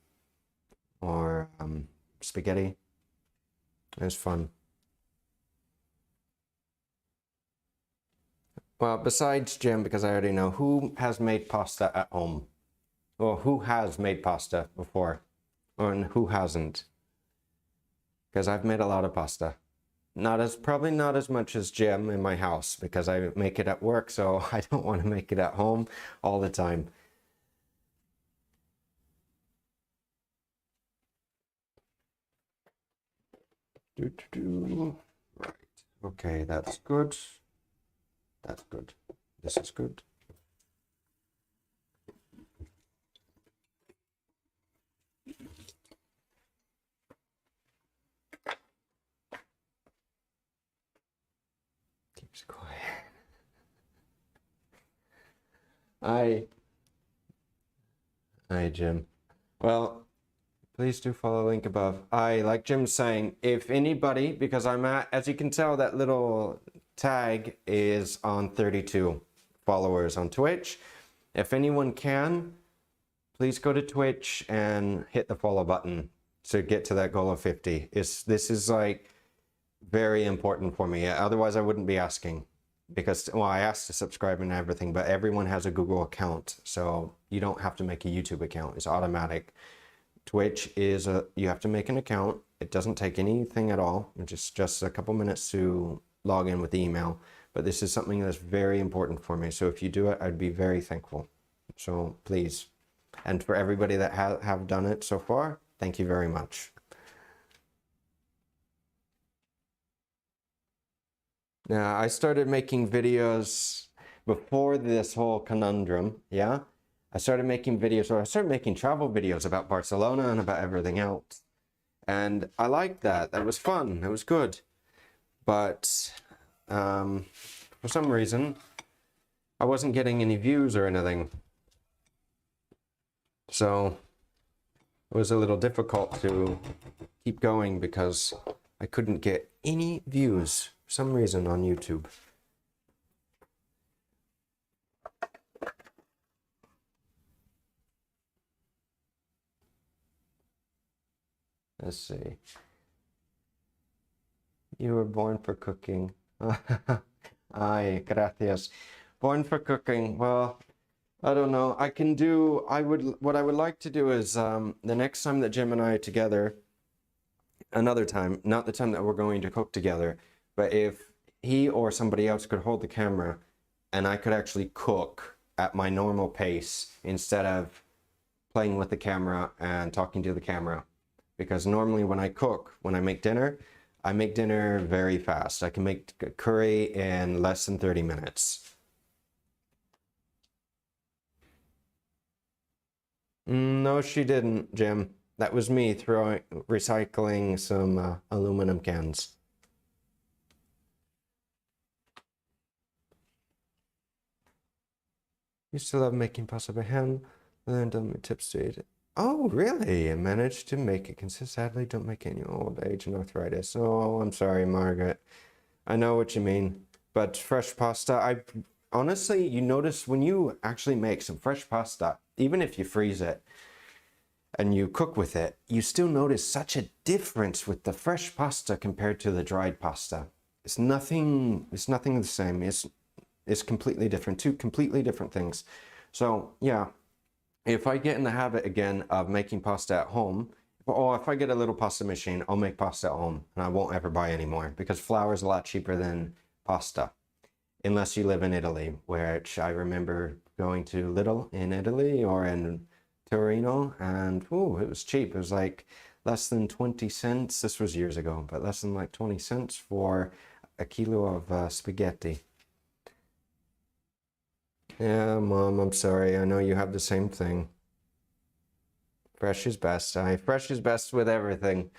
or spaghetti. It's fun. Well, besides Jim, because I already know, who has made pasta at home? Or who has made pasta before? Or who hasn't? Because I've made a lot of pasta. Probably not as much as Jim in my house, because I make it at work, so I don't want to make it at home all the time. Right. Okay, that's good. That's good. This is good. Hi. Hi, Jim. Well, please do follow the link above. Like Jim's saying, if anybody, because I'm at, as you can tell, that little tag is on 32 followers on Twitch. If anyone can, please go to Twitch and hit the follow button to get to that goal of 50. This is like very important for me. Otherwise, I wouldn't be asking. Because, well, I asked to subscribe and everything, but everyone has a Google account, so you don't have to make a YouTube account. It's automatic. Twitch is you have to make an account. It doesn't take anything at all. It's just a couple minutes to log in with the email. But this is something that's very important for me. So if you do it, I'd be very thankful. So please. And for everybody that have done it so far, thank you very much. Now, I started making videos before this whole conundrum, yeah? I started making videos, or I started making travel videos about Barcelona and about everything else. And I liked that. That was fun. It was good. But for some reason, I wasn't getting any views or anything. So it was a little difficult to keep going because I couldn't get any views for some reason on YouTube. Let's see. You were born for cooking. Ay, gracias. Born for cooking. Well, I don't know. What I would like to do is the next time that Jim and I are together, another time, not the time that we're going to cook together, but if he or somebody else could hold the camera and I could actually cook at my normal pace instead of playing with the camera and talking to the camera. Because normally when I cook, when I make dinner very fast. I can make curry in less than 30 minutes. No, she didn't, Jim. That was me recycling some aluminum cans. Used to love making pasta by hand, learned on my tips to eat it. Oh, really? I managed to make it consist. Sadly, don't make any old age and arthritis. Oh, I'm sorry, Margaret. I know what you mean. But fresh pasta, honestly, you notice when you actually make some fresh pasta, even if you freeze it and you cook with it, you still notice such a difference with the fresh pasta compared to the dried pasta. It's nothing the same. It's completely different, two completely different things. So yeah, if I get in the habit again of making pasta at home, or if I get a little pasta machine, I'll make pasta at home and I won't ever buy anymore because flour is a lot cheaper than pasta. Unless you live in Italy, which I remember going to Lidl in Italy or in Torino, and ooh, it was cheap. It was like less than 20 cents. This was years ago, but less than like 20 cents for a kilo of spaghetti. Yeah, Mom, I'm sorry. I know you have the same thing. Fresh is best. Fresh is best with everything.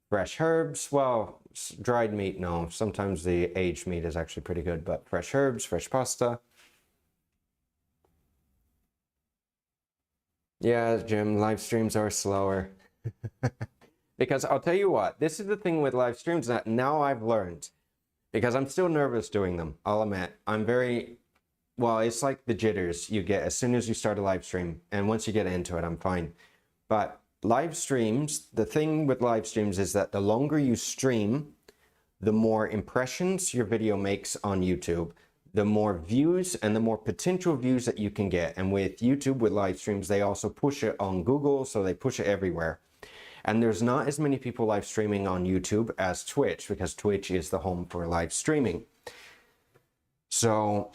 Fresh herbs, well, dried meat, no. Sometimes the aged meat is actually pretty good, but fresh herbs, fresh pasta. Yeah, Jim, live streams are slower. Because I'll tell you what, this is the thing with live streams that now I've learned. Because I'm still nervous doing them, I'll admit. Well, it's like the jitters you get as soon as you start a live stream. And once you get into it, I'm fine. But live streams, the thing with live streams is that the longer you stream, the more impressions your video makes on YouTube, the more views and the more potential views that you can get. And with YouTube, with live streams, they also push it on Google, so they push it everywhere. And there's not as many people live streaming on YouTube as Twitch, because Twitch is the home for live streaming. So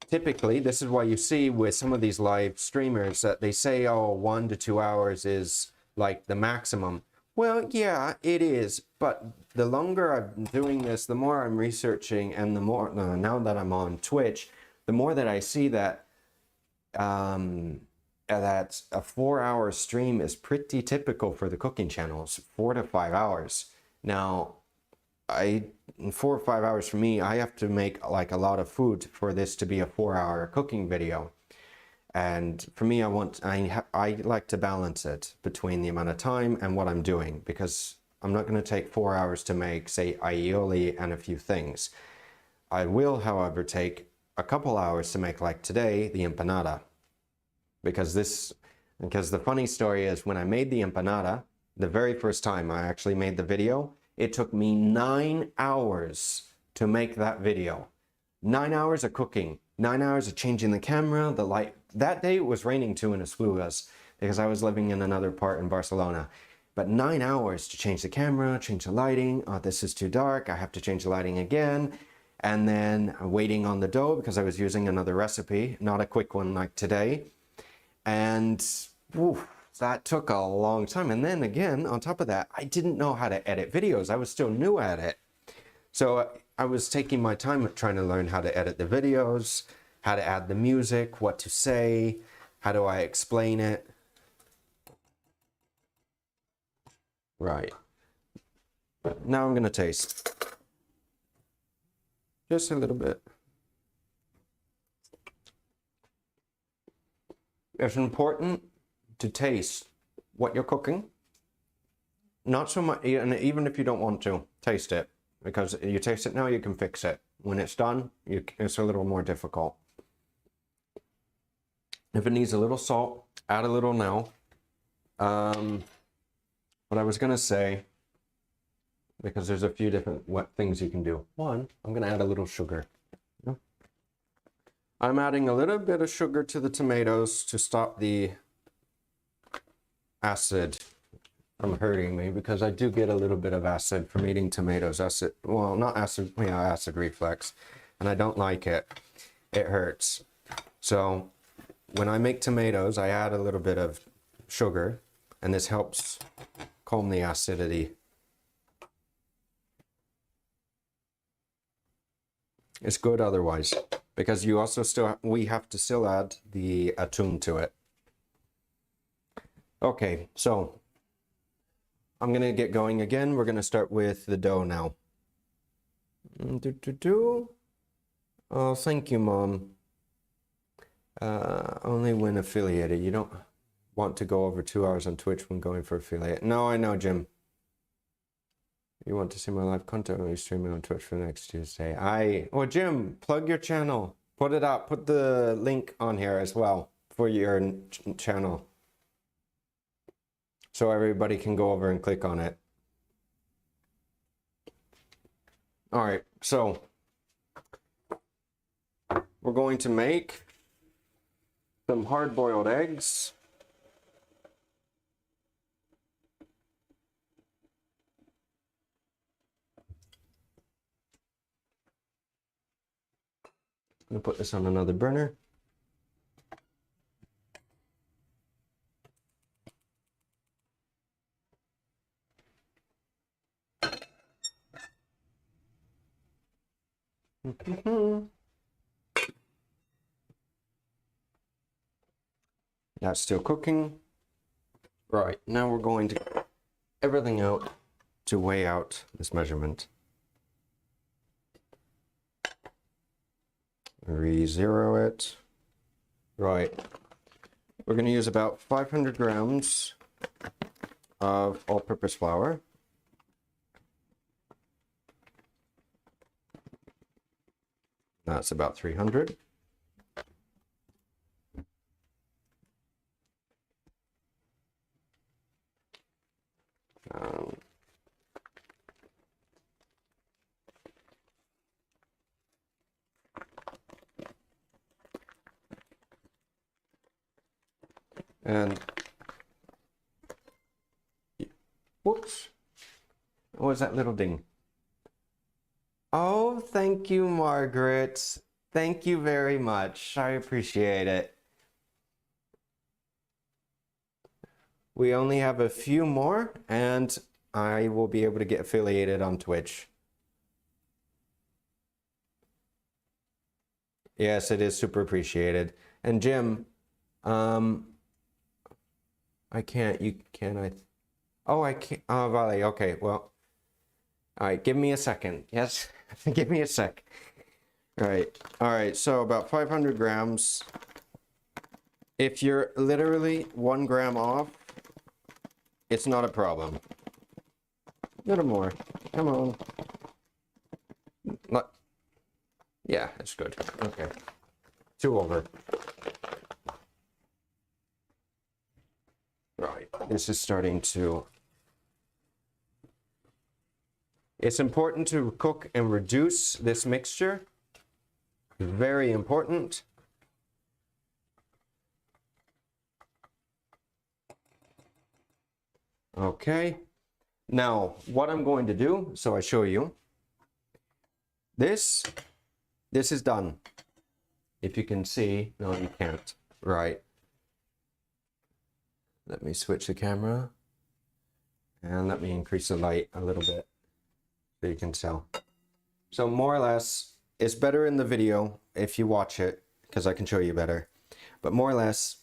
typically, this is why you see with some of these live streamers that they say, oh, 1 to 2 hours is like the maximum. Well, yeah, it is. But the longer I'm doing this, the more I'm researching, and the more, now that I'm on Twitch, the more that I see that that a 4-hour stream is pretty typical for the cooking channels, 4 to 5 hours. Now, in 4 or 5 hours for me, I have to make like a lot of food for this to be a 4-hour cooking video. And for me, I like to balance it between the amount of time and what I'm doing, because I'm not going to take 4 hours to make, say, aioli and a few things. I will, however, take a couple hours to make, like today, the empanada. Because the funny story is, when I made the empanada, the very first time I actually made the video, it took me 9 hours to make that video. 9 hours of cooking, 9 hours of changing the camera, the light. That day it was raining too in Esplugas because I was living in another part in Barcelona. But 9 hours to change the camera, change the lighting. Oh, this is too dark. I have to change the lighting again. And then waiting on the dough because I was using another recipe, not a quick one like today. And that took a long time. And then again, on top of that, I didn't know how to edit videos. I was still new at it. So I was taking my time trying to learn how to edit the videos, how to add the music, what to say, how do I explain it. Right. Now I'm going to taste. Just a little bit. It's important to taste what you're cooking. Not so much, and even if you don't want to, taste it. Because you taste it now, you can fix it. When it's done, it's a little more difficult. If it needs a little salt, add a little now. What I was going to say, because there's a few different things you can do. One, I'm going to add a little sugar. I'm adding a little bit of sugar to the tomatoes to stop the acid from hurting me, because I do get a little bit of acid from eating tomatoes. Acid, well, not acid, yeah, acid reflux, and I don't like it. It hurts. So when I make tomatoes, I add a little bit of sugar, and this helps calm the acidity. It's good otherwise, because you also we have to still add the atún to it. Okay, so I'm gonna get going again. We're gonna start with the dough now. Oh, thank you, Mom. Only when affiliated. You don't want to go over 2 hours on Twitch when going for affiliate. No, I know, Jim. You want to see my live content when you stream it on Twitch for next Tuesday? Oh, Jim, plug your channel. Put it up. Put the link on here as well for your channel, so everybody can go over and click on it. All right, so we're going to make some hard-boiled eggs. I'm going to put this on another burner. That's still cooking. Right, now we're going to get everything out to weigh out this measurement. Re-zero it. Right, we're going to use about 500 grams of all-purpose flour. That's about 300. And whoops, what was that little ding? Oh, thank you, Margaret. Thank you very much. I appreciate it. We only have a few more, and I will be able to get affiliated on Twitch. Yes, it is super appreciated. And Jim, I can't, oh, I can't, oh, Vale, okay, well, All right, give me a second. Yes, give me a sec. All right, so about 500 grams. If you're literally 1 gram off, it's not a problem. A little more. Come on. Yeah, that's good. Okay. 2 over. Right. This is starting to... It's important to cook and reduce this mixture. Very important. Okay. Now, what I'm going to do, so I show you. This is done. If you can see, no, you can't. Right. Let me switch the camera. And let me increase the light a little bit so you can tell. So more or less, it's better in the video if you watch it, because I can show you better. But more or less,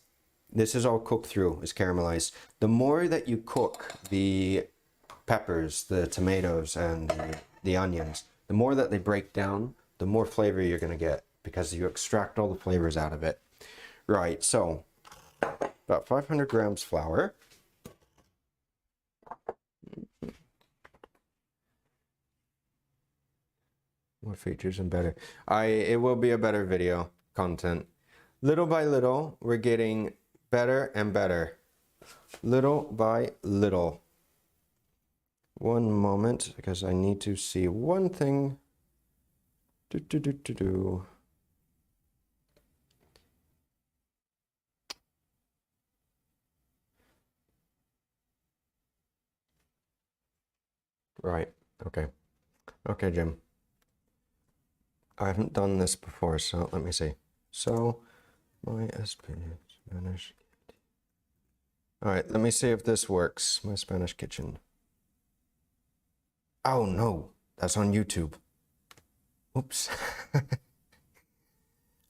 this is all cooked through, it's caramelized. The more that you cook the peppers, the tomatoes, and the onions, the more that they break down, the more flavor you're going to get, because you extract all the flavors out of it. Right, so about 500 grams flour. More features and better. It will be a better video content. Little by little, we're getting better and better. Little by little. One moment, because I need to see one thing. Right, okay. Okay, Jim. I haven't done this before, so let me see. So, my Spanish. All right, let me see if this works. My Spanish kitchen. Oh no, that's on YouTube. Oops.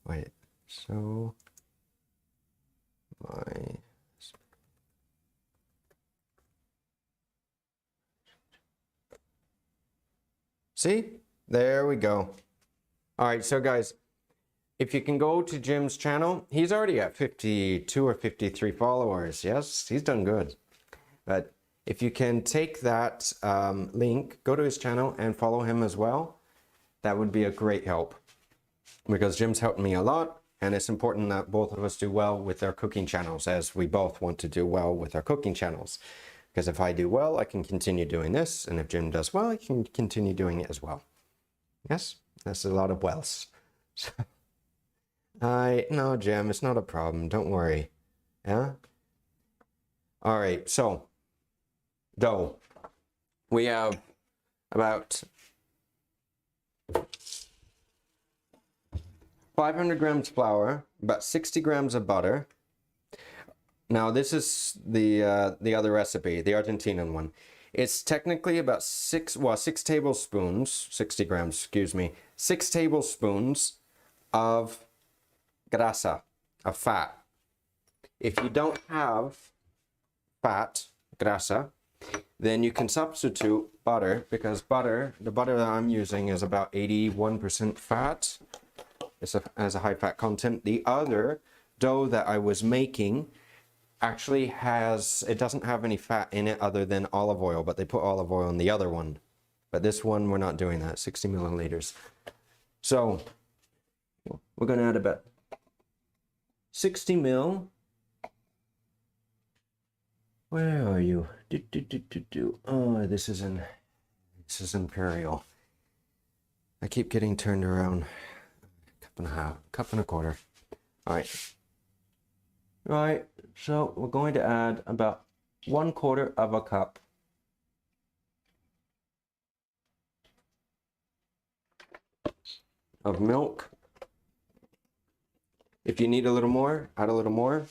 Wait, so my... See? There we go. All right, so guys, if you can go to Jim's channel, he's already at 52 or 53 followers. Yes, he's done good. But if you can take that link, go to his channel and follow him as well, that would be a great help. Because Jim's helped me a lot, and it's important that both of us do well with our cooking channels, as we both want to do well with our cooking channels. Because if I do well, I can continue doing this, and if Jim does well, I can continue doing it as well. Yes, that's a lot of wells. No, Jim, it's not a problem. Don't worry. Yeah? All right, so dough. We have about 500 grams flour, about 60 grams of butter. Now this is the other recipe, the Argentinian one. It's technically about 6 tablespoons, 60 grams, excuse me, 6 tablespoons of grasa, of fat. If you don't have fat, grasa, then you can substitute butter, because the butter that I'm using is about 81% fat. It has a high fat content. The other dough that I was making actually it doesn't have any fat in it other than olive oil, but they put olive oil in the other one. But this one, we're not doing that, 60 milliliters. So we're going to add about 60 mil. Where are you? Oh, this is imperial. I keep getting turned around. Cup and a quarter. All right. Right, so we're going to add about 1/4 of a cup of milk. If you need a little more, add a little more.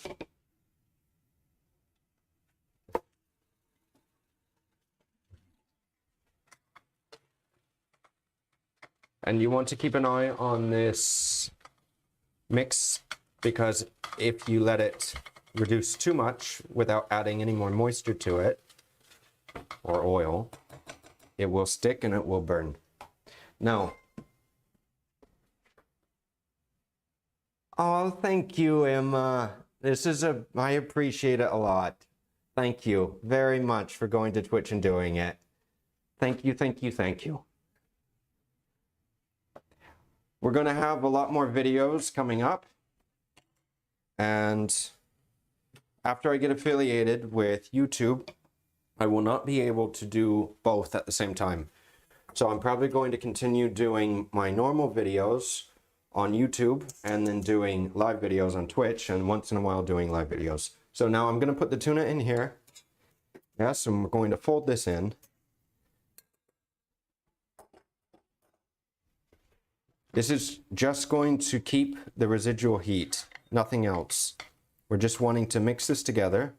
And you want to keep an eye on this mix, because if you let it reduce too much without adding any more moisture to it, or oil, it will stick and it will burn. Now, oh, thank you, Emma. I appreciate it a lot. Thank you very much for going to Twitch and doing it. Thank you, thank you, thank you. We're going to have a lot more videos coming up. And after I get affiliated with YouTube, I will not be able to do both at the same time. So I'm probably going to continue doing my normal videos on YouTube and then doing live videos on Twitch, and once in a while doing live videos. So now I'm going to put the tuna in here. Yes, and we're going to fold this in. This is just going to keep the residual heat, nothing else. We're just wanting to mix this together,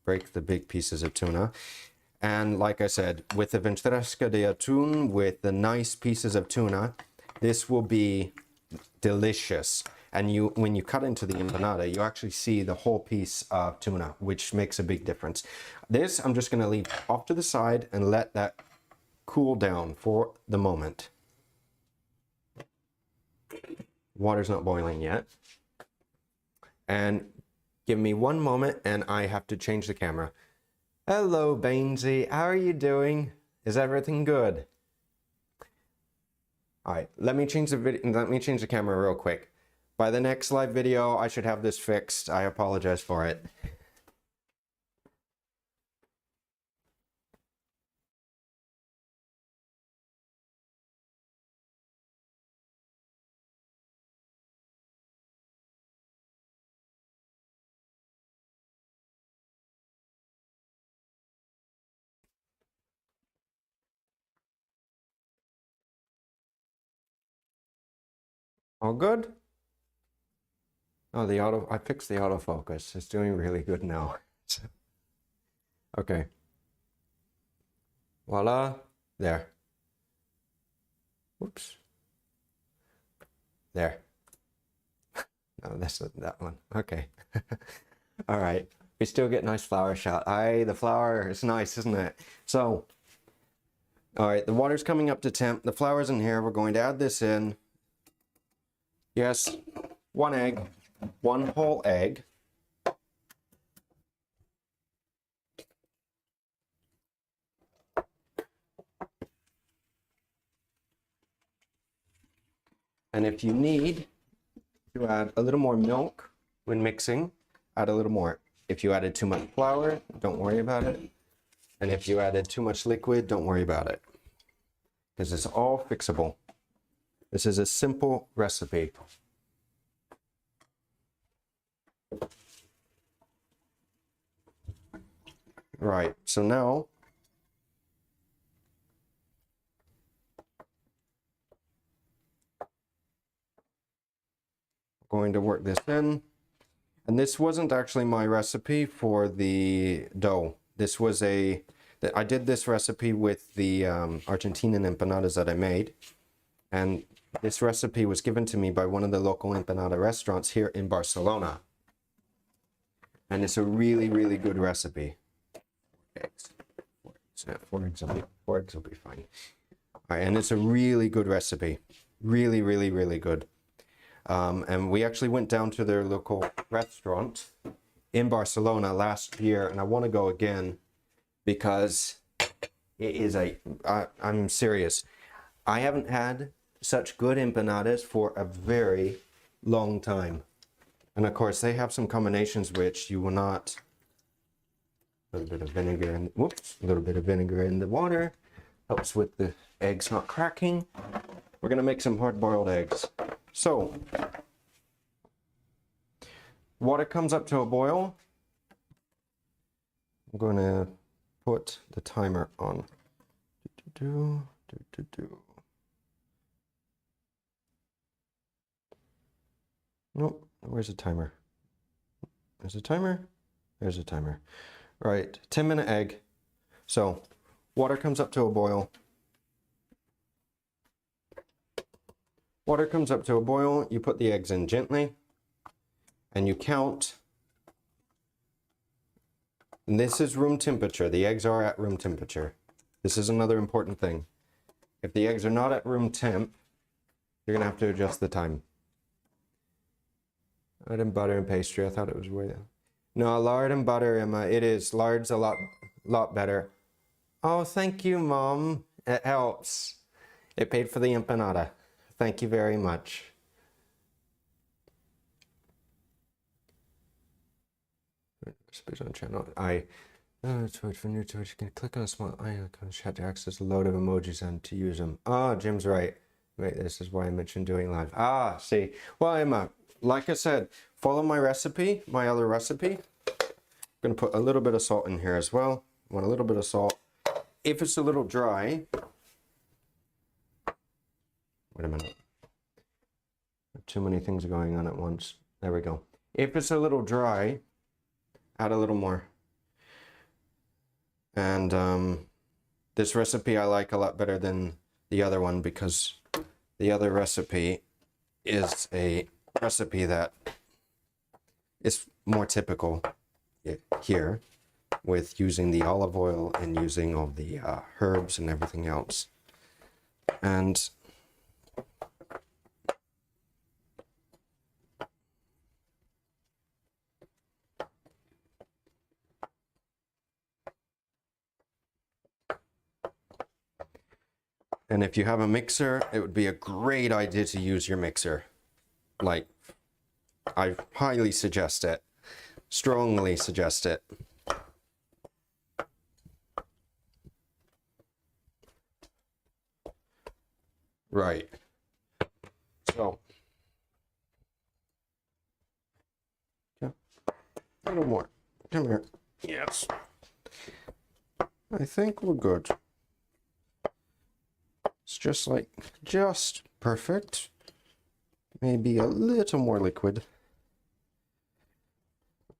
break the big pieces of tuna. And like I said, with the ventresca de atún, with the nice pieces of tuna, this will be delicious. And when you cut into the empanada, you actually see the whole piece of tuna, which makes a big difference. This, I'm just going to leave off to the side and let that cool down for the moment. Water's not boiling yet. And give me one moment and I have to change the camera. Hello, Bainsy. How are you doing? Is everything good? All right, let me change the camera real quick. By the next live video, I should have this fixed. I apologize for it. All good? Oh, I fixed the autofocus. It's doing really good now. Okay. Voila. There. Whoops. There. No, that's that one. Okay. All right. We still get nice flower shot. The flower is nice, isn't it? So, all right, the water's coming up to temp. The flour's in here. We're going to add this in. Yes, one egg, one whole egg. And if you need to add a little more milk when mixing, add a little more. If you added too much flour, don't worry about it. And if you added too much liquid, don't worry about it. Because it's all fixable. This is a simple recipe. Right, so now I'm going to work this in. And this wasn't actually my recipe for the dough. This was I did this recipe with the Argentinian empanadas that I made. And this recipe was given to me by one of the local empanada restaurants here in Barcelona. And it's a really, really good recipe. Four eggs will be fine. All right, and it's a really good recipe. Really, really, really good. And we actually went down to their local restaurant in Barcelona last year, and I want to go again because it is I'm serious. I haven't had such good empanadas for a very long time. And of course, they have some combinations which you will not. A little bit of vinegar and a little bit of vinegar in the water helps with the eggs not cracking. We're gonna make some hard-boiled eggs. So, water comes up to a boil. I'm gonna put the timer on. Nope, where's the timer? There's a timer. There's a timer. Right, 10-minute egg. So, water comes up to a boil. Water comes up to a boil, you put the eggs in gently, and you count. And this is room temperature. The eggs are at room temperature. This is another important thing. If the eggs are not at room temp, you're gonna have to adjust the time. Lard and butter and pastry. I thought it was way. No, lard and butter, Emma. It is. Lard's a lot better. Oh, thank you, Mom. It helps. It paid for the empanada. Thank you very much. Recipes on channel. Twitch for new Twitch. You can click on a small icon on chat to access a load of emojis and to use them. Ah, Jim's right. Wait, this is why I mentioned doing live. Ah, see. Well, Emma, like I said, follow my recipe, my other recipe. I'm going to put a little bit of salt in here as well. I want a little bit of salt. If it's a little dry, wait a minute. Too many things going on at once. There we go. If it's a little dry, add a little more. And this recipe I like a lot better than the other one because the other recipe is a recipe that is more typical here with using the olive oil and using all the herbs and everything else. And if you have a mixer, it would be a great idea to use your mixer. Like, I highly suggest it. Strongly suggest it. Right. So, yeah, a little more. Come here. Yes. I think we're good. It's just perfect. Maybe a little more liquid.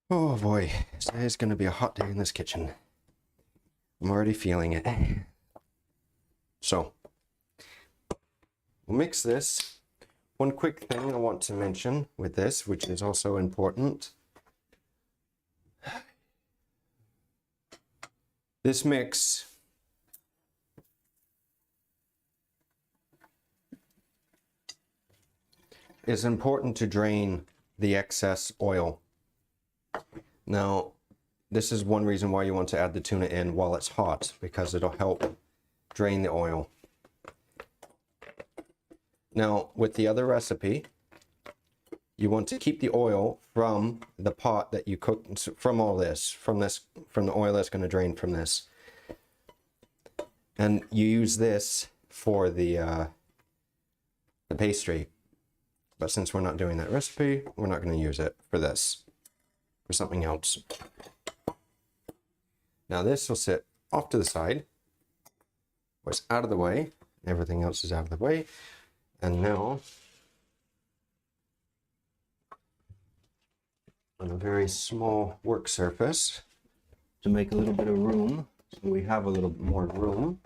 Oh boy, today's gonna be a hot day in this kitchen. I'm already feeling it. So, we'll mix this. One quick thing I want to mention with this, which is also important. This mix is important to drain the excess oil. Now, this is one reason why you want to add the tuna in while it's hot, because it'll help drain the oil. Now, with the other recipe, you want to keep the oil from the pot that you cook, from all this, from the oil that's going to drain from this. And you use this for the pastry. But since we're not doing that recipe, we're not going to use it for this, for something else. Now this will sit off to the side, where it's out of the way. Everything else is out of the way. And now, on a very small work surface, to make a little bit of room, so we have a little more room,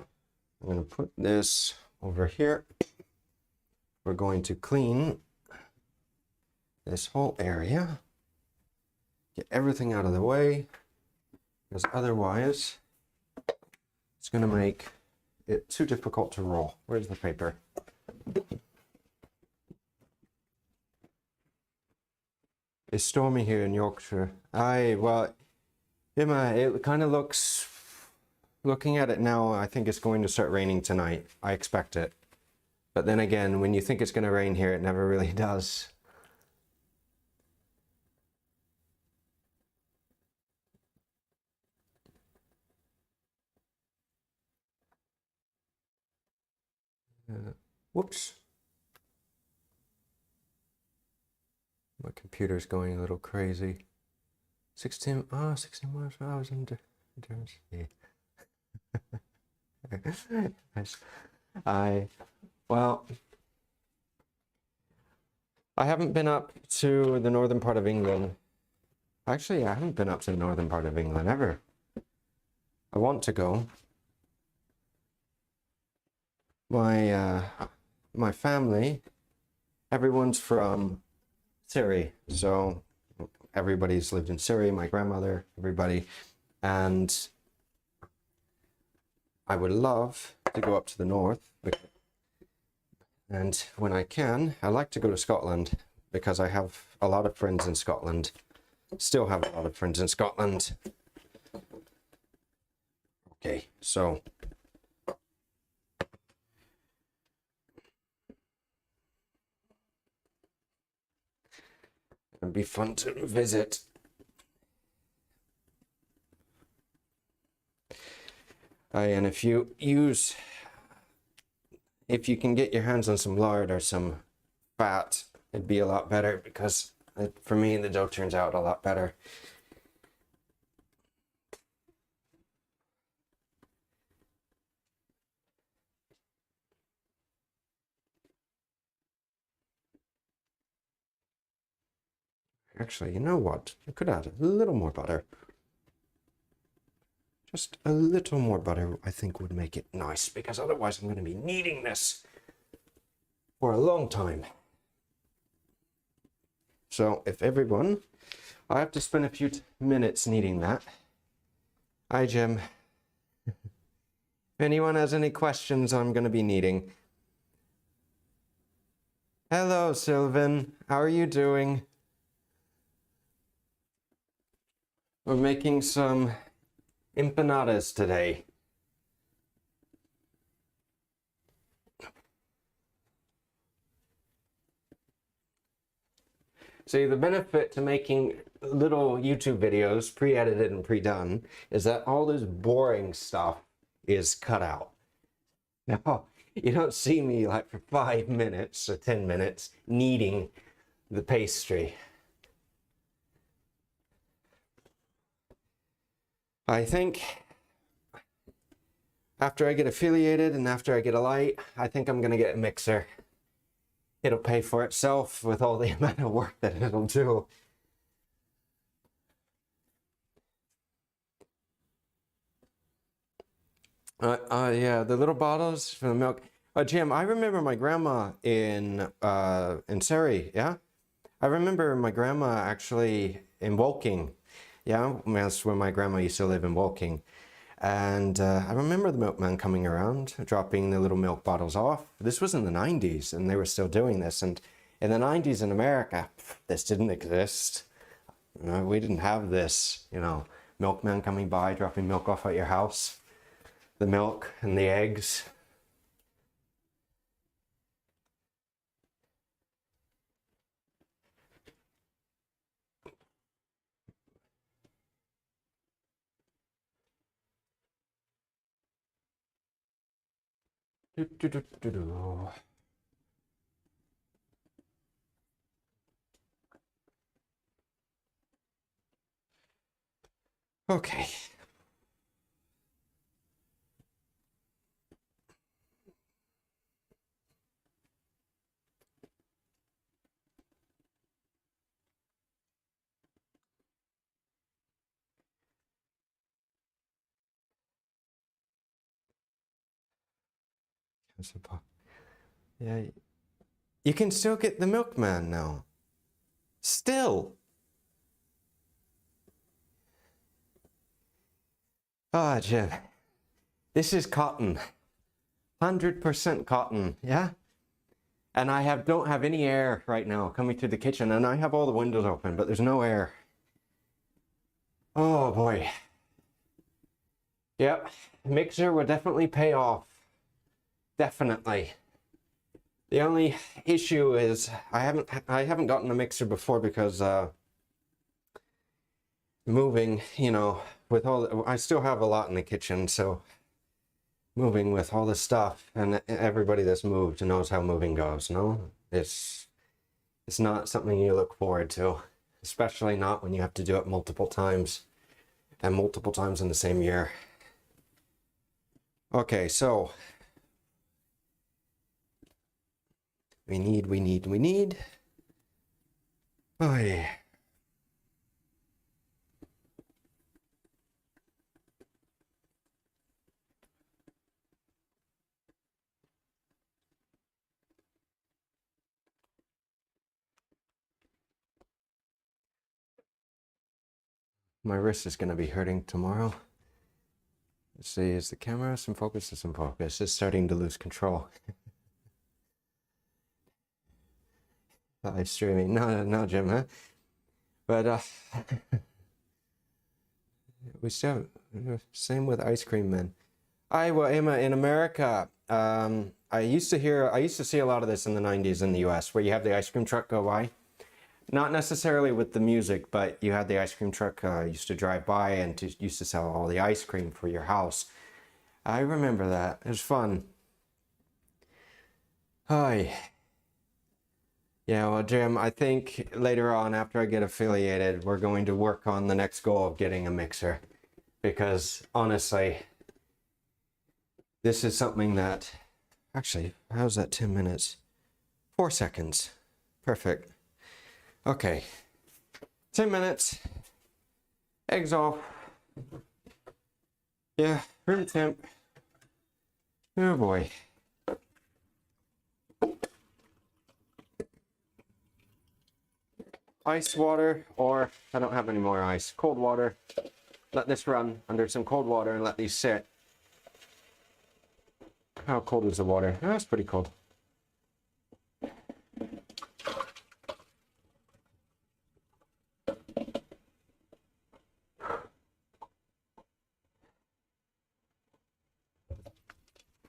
I'm going to put this over here. We're going to clean this whole area, get everything out of the way, because otherwise it's going to make it too difficult to roll. Where's the paper? It's stormy here in Yorkshire. Well, Emma, it kind of looks, looking at it now, I think it's going to start raining tonight. I expect it. But then again, when you think it's going to rain here, it never really does. Whoops. My computer's going a little crazy. 16 miles per hour in endurance. Yeah. Nice. Well, I haven't been up to the northern part of England. Actually, I haven't been up to the northern part of England ever. I want to go. My family, everyone's from Surrey, so everybody's lived in Surrey, my grandmother, everybody, and I would love to go up to the north, and when I can, I like to go to Scotland because I have a lot of friends in Scotland. Still have a lot of friends in Scotland. Okay, so it'd be fun to visit. And if you can get your hands on some lard or some fat, it'd be a lot better because for me the dough turns out a lot better. Actually, you know what? I could add a little more butter. Just a little more butter, I think, would make it nice, because otherwise I'm going to be needing this for a long time. So if everyone, I have to spend a few minutes kneading that. Hi, Jim. If anyone has any questions, I'm going to be kneading. Hello, Sylvan. How are you doing? We're making some empanadas today. See, the benefit to making little YouTube videos, pre-edited and pre-done, is that all this boring stuff is cut out. Now, you don't see me like for 5 minutes or 10 minutes kneading the pastry. I think after I get affiliated and after I get a light, I think I'm gonna get a mixer. It'll pay for itself with all the amount of work that it'll do. Yeah, the little bottles for the milk. Jim, I remember my grandma in Surrey, yeah? I remember my grandma actually in Woking. Yeah, that's where my grandma used to live, in Woking. And I remember the milkman coming around, dropping the little milk bottles off. This was in the 90s, and they were still doing this. And in the 90s in America, this didn't exist. You know, we didn't have this, you know, milkman coming by, dropping milk off at your house. The milk and the eggs. Do, do, do, do, do. Okay. Yeah, you can still get the milkman now. Still. Ah, Jim. This is cotton. 100% cotton, yeah? And I don't have any air right now coming through the kitchen, and I have all the windows open, but there's no air. Oh boy. Yep, mixer would definitely pay off. Definitely. The only issue is I haven't gotten a mixer before because moving, you know, with I still have a lot in the kitchen, so moving with all this stuff, and everybody that's moved knows how moving goes, no? It's not something you look forward to, especially not when you have to do it multiple times, and multiple times in the same year. Okay, so we need. Oh yeah. My wrist is going to be hurting tomorrow. Let's see, is the camera some focus? Is some focus? It's starting to lose control. Live streaming. No, Jim, huh? But we still same with Ice Cream Men. Well, Emma, in America, I used to see a lot of this in the 90s in the US, where you have the ice cream truck go by. Not necessarily with the music, but you had the ice cream truck used to drive by and used to sell all the ice cream for your house. I remember that. It was fun. Hi. Yeah, well, Jim, I think later on, after I get affiliated, we're going to work on the next goal of getting a mixer. Because, honestly, this is something that... Actually, how's that 10 minutes? 4 seconds. Perfect. Okay. 10 minutes. Eggs off. Yeah, room temp. Oh boy. Ice water, or I don't have any more ice. Cold water. Let this run under some cold water and let these sit. How cold is the water? Oh, it's pretty cold.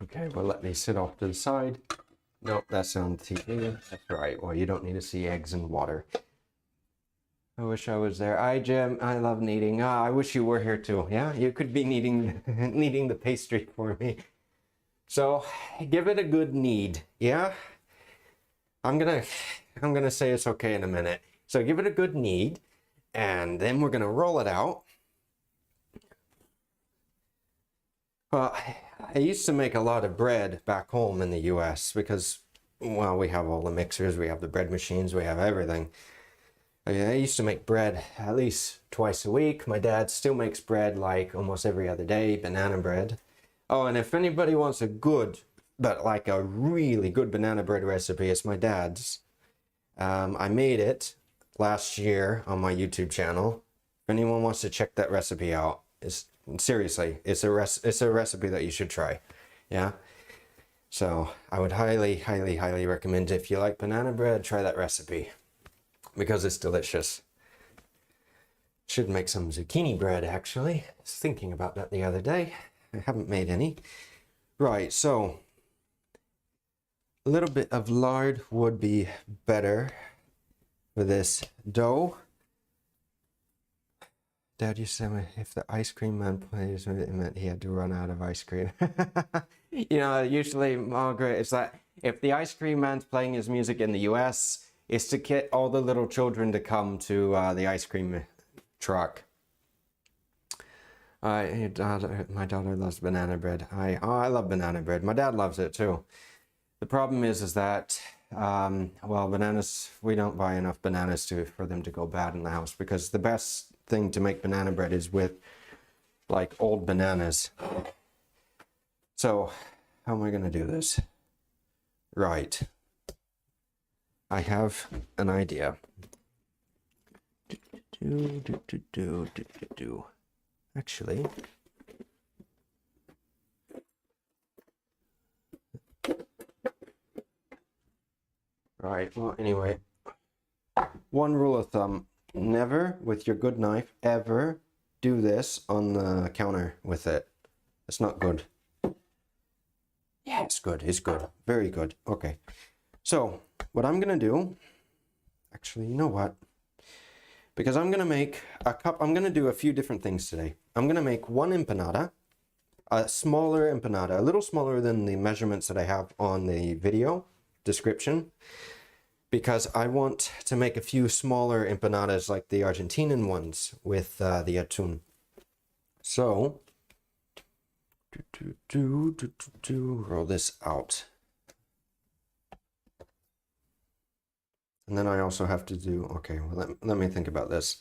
Okay, well, let these sit off to the side. Nope, that's on TV. That's right. Well, you don't need to see eggs and water. I wish I was there. Hi, Jim. I love kneading. I wish you were here too. Yeah, you could be kneading, kneading the pastry for me. So, give it a good knead. Yeah, I'm gonna say it's okay in a minute. So give it a good knead, and then we're gonna roll it out. Well, I used to make a lot of bread back home in the US because, well, we have all the mixers, we have the bread machines, we have everything. I used to make bread at least twice a week. My dad still makes bread like almost every other day, banana bread. Oh, and if anybody wants a good, but like a really good banana bread recipe, it's my dad's. I made it last year on my YouTube channel. If anyone wants to check that recipe out, seriously, it's a recipe that you should try. Yeah. So I would highly, highly, highly recommend, if you like banana bread, try that recipe because it's delicious. Should make some zucchini bread, actually. I was thinking about that the other day. I haven't made any. Right, so a little bit of lard would be better for this dough. Dad used to say if the ice cream man plays, it meant he had to run out of ice cream. You know, usually, Margaret, it's like if the ice cream man's playing his music in the US, it's to get all the little children to come to the ice cream truck. My daughter loves banana bread. I love banana bread. My dad loves it too. The problem is that, well, bananas, we don't buy enough bananas for them to go bad in the house, because the best thing to make banana bread is with like old bananas. So how am I going to do this? Right. I have an idea. Actually, right, well, anyway, one rule of thumb: never, with your good knife, ever do this on the counter with it. It's not good. Yeah, it's good. It's good. Very good. Okay. So what I'm going to do, actually, you know what? Because I'm going to make I'm going to do a few different things today. I'm going to make one empanada, a smaller empanada, a little smaller than the measurements that I have on the video description, because I want to make a few smaller empanadas like the Argentinian ones with the atún. So, roll this out. And then I also have to do, okay, well, let me think about this.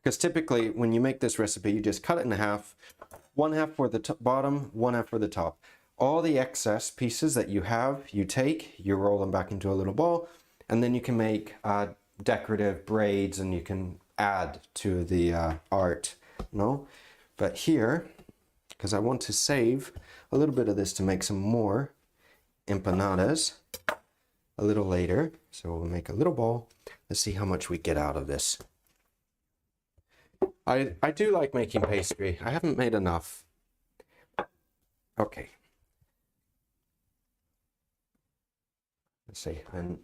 Because typically when you make this recipe, you just cut it in half, one half for the bottom, one half for the top. All the excess pieces that you have, you take, you roll them back into a little ball, and then you can make decorative braids, and you can add to the art, no? But here, because I want to save a little bit of this to make some more empanadas a little later. So we'll make a little ball. Let's see how much we get out of this. I do like making pastry. I haven't made enough. Okay. Let's see. And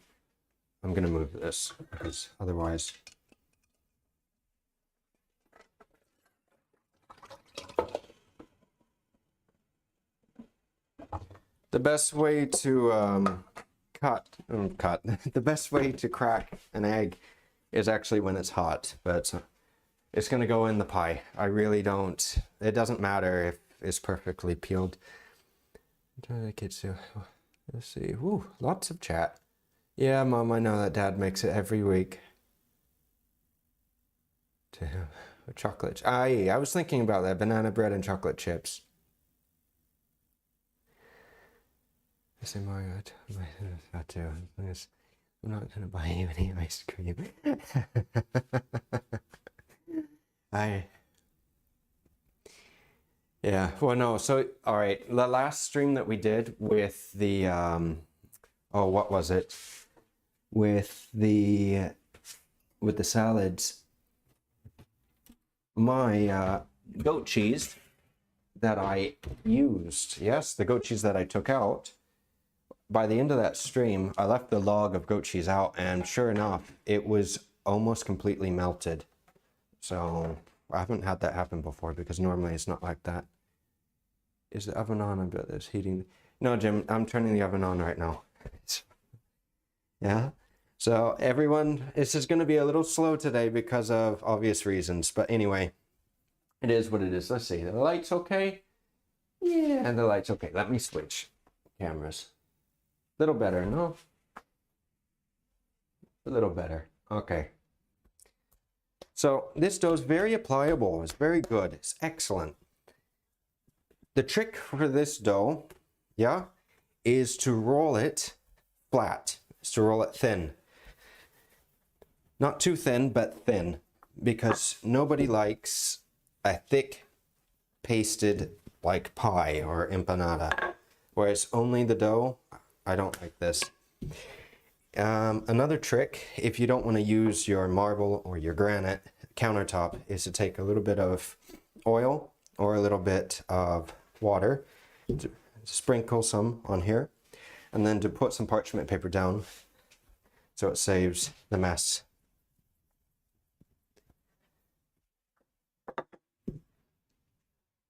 I'm going to move this because otherwise... The best way to the best way to crack an egg is actually when it's hot, but it's going to go in the pie. I really don't, it doesn't matter if it's perfectly peeled. Let's see, woo, lots of chat. Yeah, Mom, I know that Dad makes it every week. Chocolate, I was thinking about that, banana bread and chocolate chips. I say, Mario, I'm not going to buy you any ice cream. Yeah, well, no, so, all right, the last stream that we did with the, what was it? With the salads, my goat cheese that I used, yes, the goat cheese that I took out, by the end of that stream, I left the log of goat cheese out, and sure enough, it was almost completely melted. So I haven't had that happen before because normally it's not like that. Is the oven on? I bet it's heating. No, Jim, I'm turning the oven on right now. Yeah. So everyone, this is going to be a little slow today because of obvious reasons. But anyway, it is what it is. Let's see. The light's okay? Yeah, the light's okay. Let me switch cameras. Little better, no? A little better. Okay. So this dough is very pliable. It's very good. It's excellent. The trick for this dough, yeah, is to roll it flat. Is to roll it thin. Not too thin, but thin. Because nobody likes a thick, pasted, like pie or empanada. Whereas only the dough... I don't like this. Another trick, if you don't want to use your marble or your granite countertop, is to take a little bit of oil or a little bit of water, to sprinkle some on here, and then to put some parchment paper down so it saves the mess.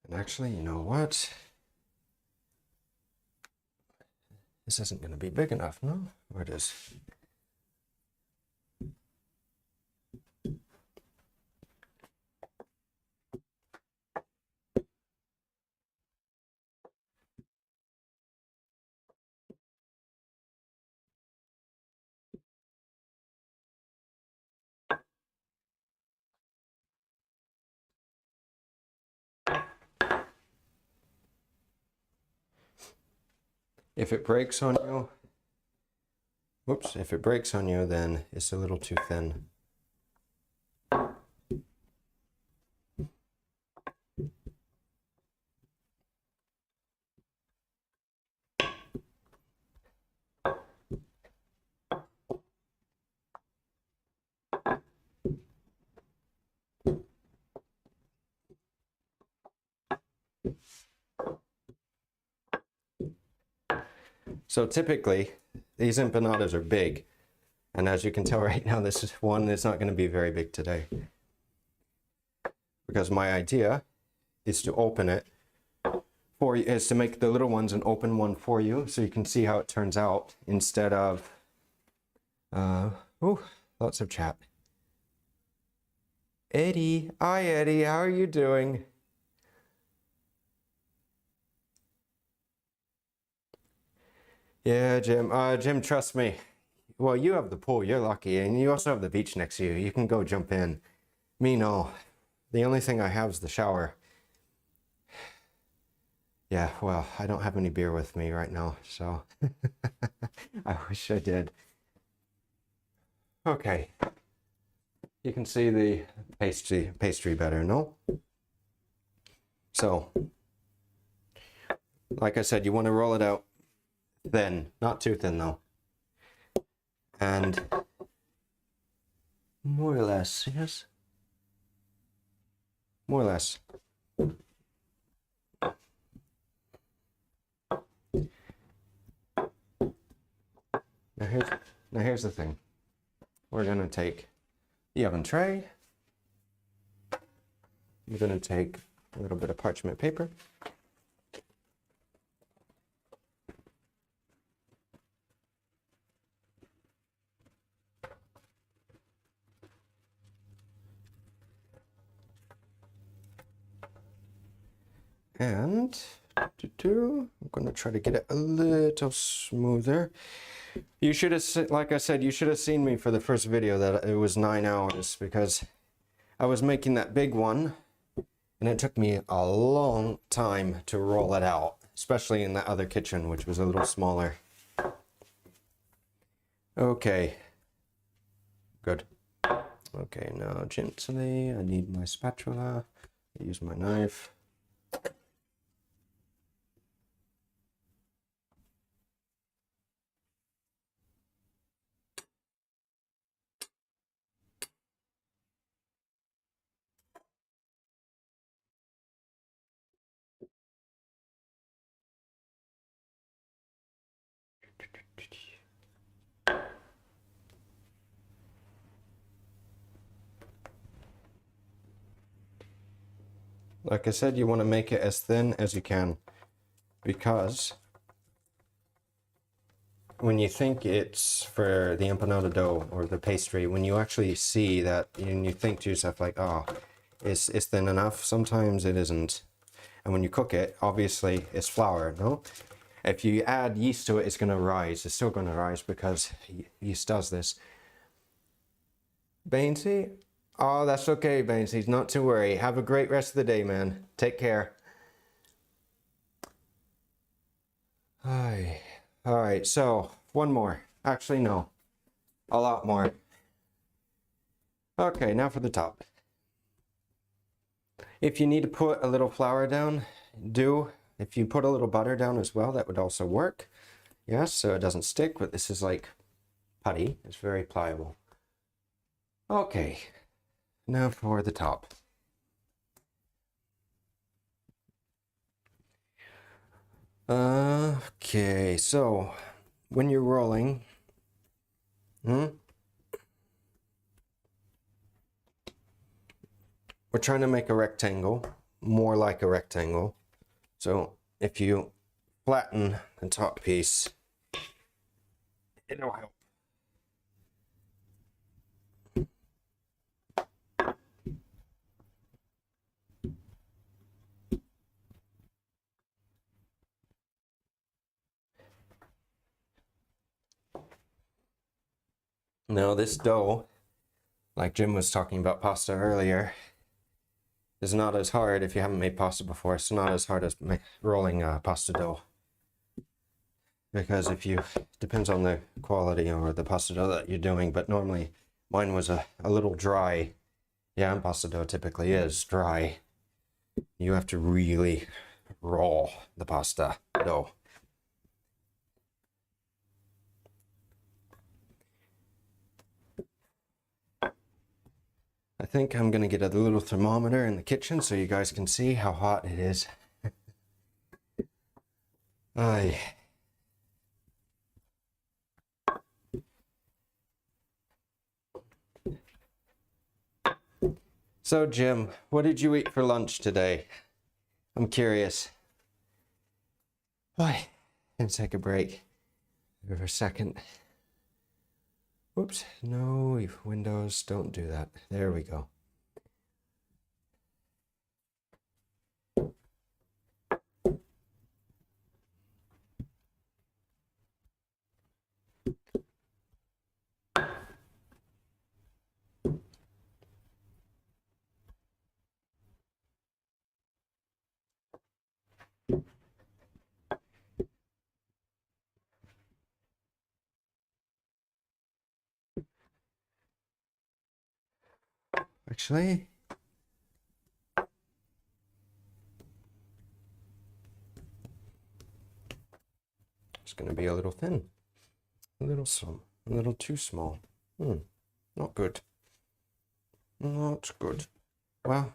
And actually, you know what? This isn't going to be big enough, no? Or it is? If it breaks on you, whoops, if it breaks on you, then it's a little too thin. So typically, these empanadas are big. And as you can tell right now, this is one that's not going to be very big today. Because my idea is to open it for you, is to make the little ones an open one for you so you can see how it turns out instead of, lots of chat. Eddie, hi Eddie, how are you doing? Yeah, Jim. Jim, trust me. Well, you have the pool. You're lucky. And you also have the beach next to you. You can go jump in. Me, no. The only thing I have is the shower. Yeah, well, I don't have any beer with me right now, so I wish I did. Okay. You can see the pastry better, no? So, like I said, you want to roll it out thin, not too thin though. And more or less, yes. More or less. Now here's the thing. We're gonna take the oven tray. We're gonna take a little bit of parchment paper. And I'm gonna try to get it a little smoother. You should have, like I said, you should have seen me for the first video that it was 9 hours, because I was making that big one and it took me a long time to roll it out, especially in the other kitchen, which was a little smaller. Okay, good. Okay, now gently, I need my spatula. I use my knife. Like I said, you want to make it as thin as you can, because when you think it's for the empanada dough or the pastry, when you actually see that and you think to yourself like, oh, it's thin enough, sometimes it isn't. And when you cook it, obviously it's flour, no? If you add yeast to it, it's going to rise. It's still going to rise because yeast does this. Bainsy? Oh, that's okay, Bainsy. Not to worry. Have a great rest of the day, man. Take care. Hi. All right, so one more. Actually, no. A lot more. Okay, now for the top. If you need to put a little flour down, do. If you put a little butter down as well, that would also work. Yes, so it doesn't stick, but this is like putty. It's very pliable. Okay, now for the top. Okay, so when you're rolling, we're trying to make a rectangle, more like a rectangle. So if you flatten the top piece, it'll help. Now this dough, like Jim was talking about pasta earlier, is not as hard if you haven't made pasta before. It's not as hard as rolling pasta dough. Because depends on the quality or the pasta dough that you're doing, but normally mine was a little dry. Yeah, and pasta dough typically is dry. You have to really roll the pasta dough. I think I'm gonna get a little thermometer in the kitchen so you guys can see how hot it is. Aye. So Jim, what did you eat for lunch today? I'm curious. Boy, let's take a break for a second. Whoops, no, Windows, don't do that. There we go. Actually, going to be a little thin. A little too small. Not good. Not good. Well,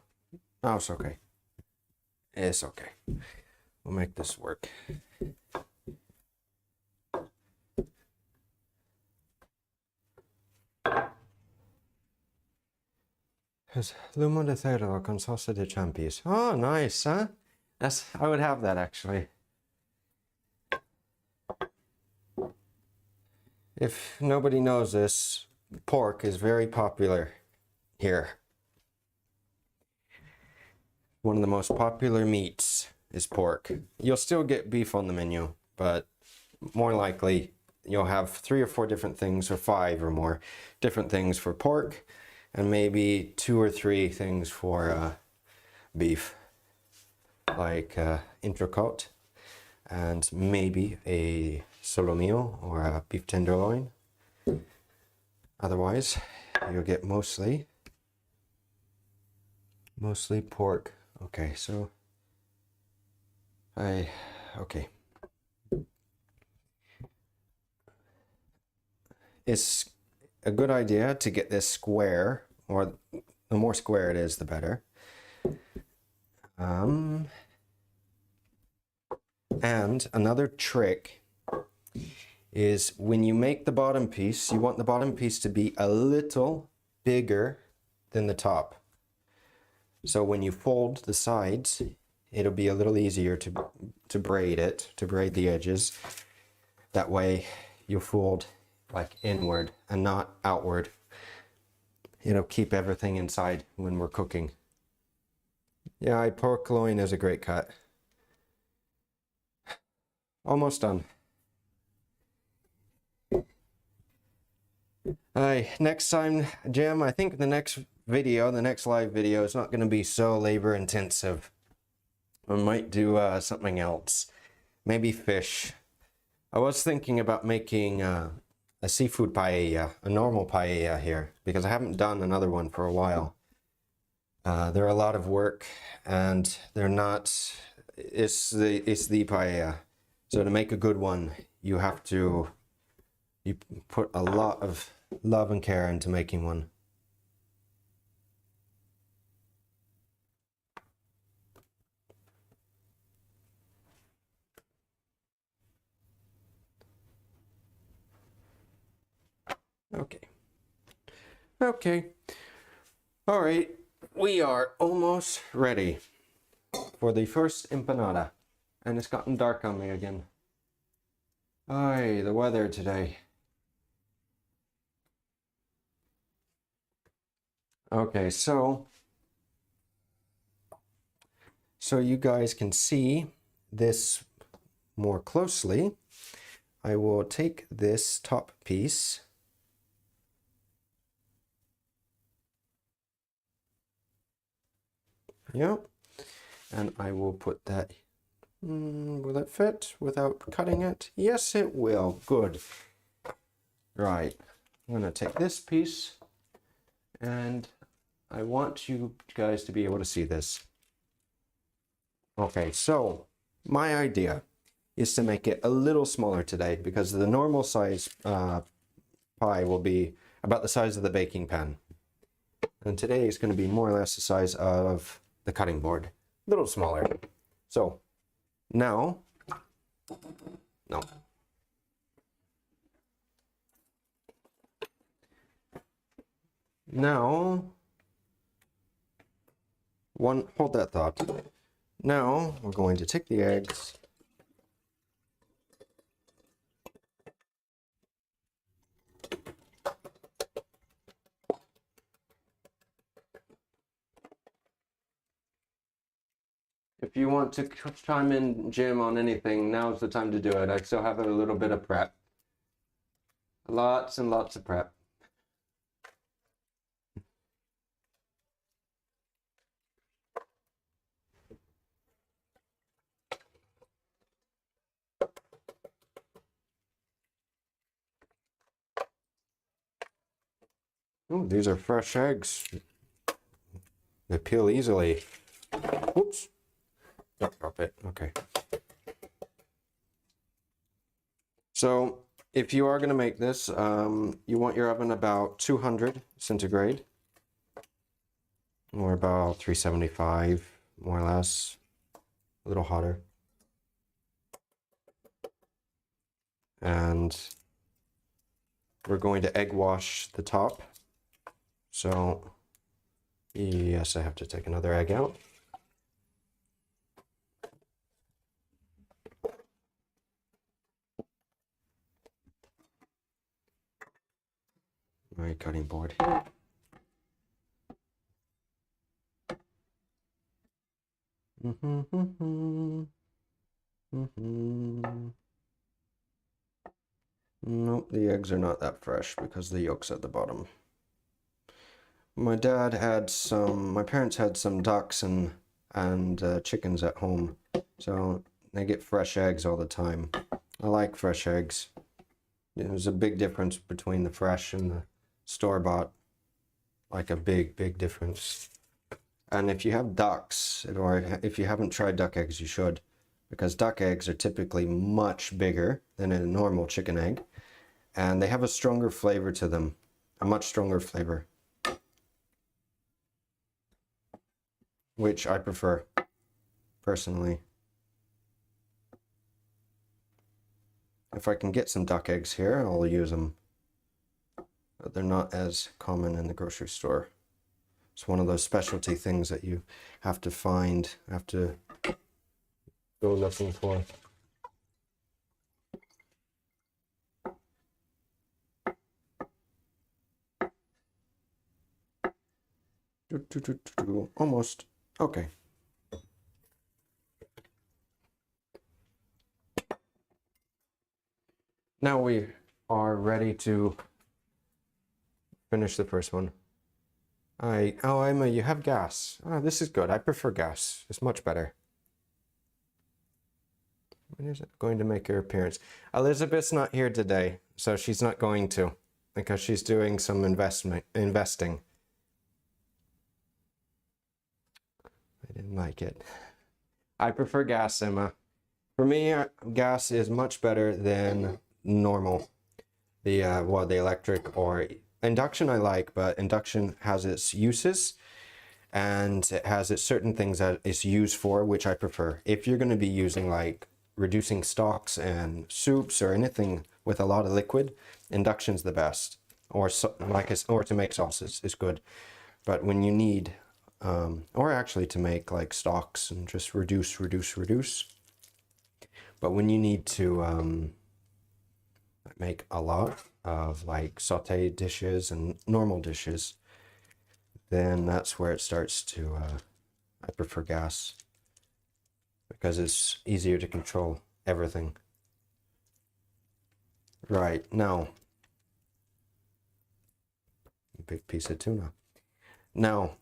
no, it's okay. It's okay. We'll make this work. Es lomo de cerdo con salsa de champis. Oh, nice, huh? I would have that actually. If nobody knows this, pork is very popular here. One of the most popular meats is pork. You'll still get beef on the menu, but more likely you'll have 3 or 4 different things, or 5 or more different things for pork, and maybe 2 or 3 things for beef, like entrecôte, and maybe a solomillo or a beef tenderloin. Otherwise, you'll get mostly pork. Okay, so okay. It's a good idea to get this square, or the more square it is, the better. And another trick is when you make the bottom piece, you want the bottom piece to be a little bigger than the top. So when you fold the sides, it'll be a little easier to braid it, to braid the edges. That way you fold like inward and not outward. It'll keep everything inside when we're cooking. Yeah, pork loin is a great cut. Almost done. Next time, Jim, I think the next live video is not going to be so labor intensive. I might do something else. Maybe fish. I was thinking about making a seafood paella, a normal paella here, because I haven't done another one for a while. They're a lot of work, and they're not, it's the paella. So to make a good one, you put a lot of love and care into making one. Okay. All right, we are almost ready for the first empanada. And it's gotten dark on me again. Ay, the weather today. Okay, so you guys can see this more closely. I will take this top piece . Yeah, and I will put that. Will it fit without cutting it? Yes, it will. Good. Right. I'm going to take this piece, and I want you guys to be able to see this. Okay, so my idea is to make it a little smaller today, because the normal size pie will be about the size of the baking pan. And today is going to be more or less the size of the cutting board. A little smaller. So now, no. Now, hold that thought. Now we're going to take the eggs. If you want to chime in, Jim, on anything, now's the time to do it. I still have a little bit of prep. Lots and lots of prep. Oh, these are fresh eggs. They peel easily. Whoops. Don't drop it. Okay. So if you are going to make this, you want your oven about 200 centigrade, or about 375, more or less, a little hotter. And we're going to egg wash the top. So yes, I have to take another egg out. My cutting board here. Nope, the eggs are not that fresh because the yolk's at the bottom. My parents had some ducks and chickens at home, so they get fresh eggs all the time. I like fresh eggs. There's a big difference between the fresh and the store-bought, like a big difference. And if you have ducks, or if you haven't tried duck eggs, you should, because duck eggs are typically much bigger than a normal chicken egg, and they have a stronger flavor to them, a much stronger flavor, which I prefer, personally. If I can get some duck eggs here, I'll use them, but they're not as common in the grocery store. It's one of those specialty things that you have to find, have to go looking for. Almost. Okay. Now we are ready to finish the first one. Oh, Emma, you have gas. Oh, this is good. I prefer gas. It's much better. When is it going to make her appearance? Elizabeth's not here today, so she's not going to, because she's doing some investing. I didn't like it. I prefer gas, Emma. For me, gas is much better than normal. The electric or induction I like, but induction has its uses, and it has its certain things that it's used for, which I prefer. If you're going to be using like reducing stocks and soups or anything with a lot of liquid, induction's the best. Or or to make sauces is good. But when you need, or actually to make like stocks and just reduce. But when you need to make a lot of like sauteed dishes and normal dishes, then that's where it starts to, I prefer gas, because it's easier to control everything. Right, now, a big piece of tuna. Now,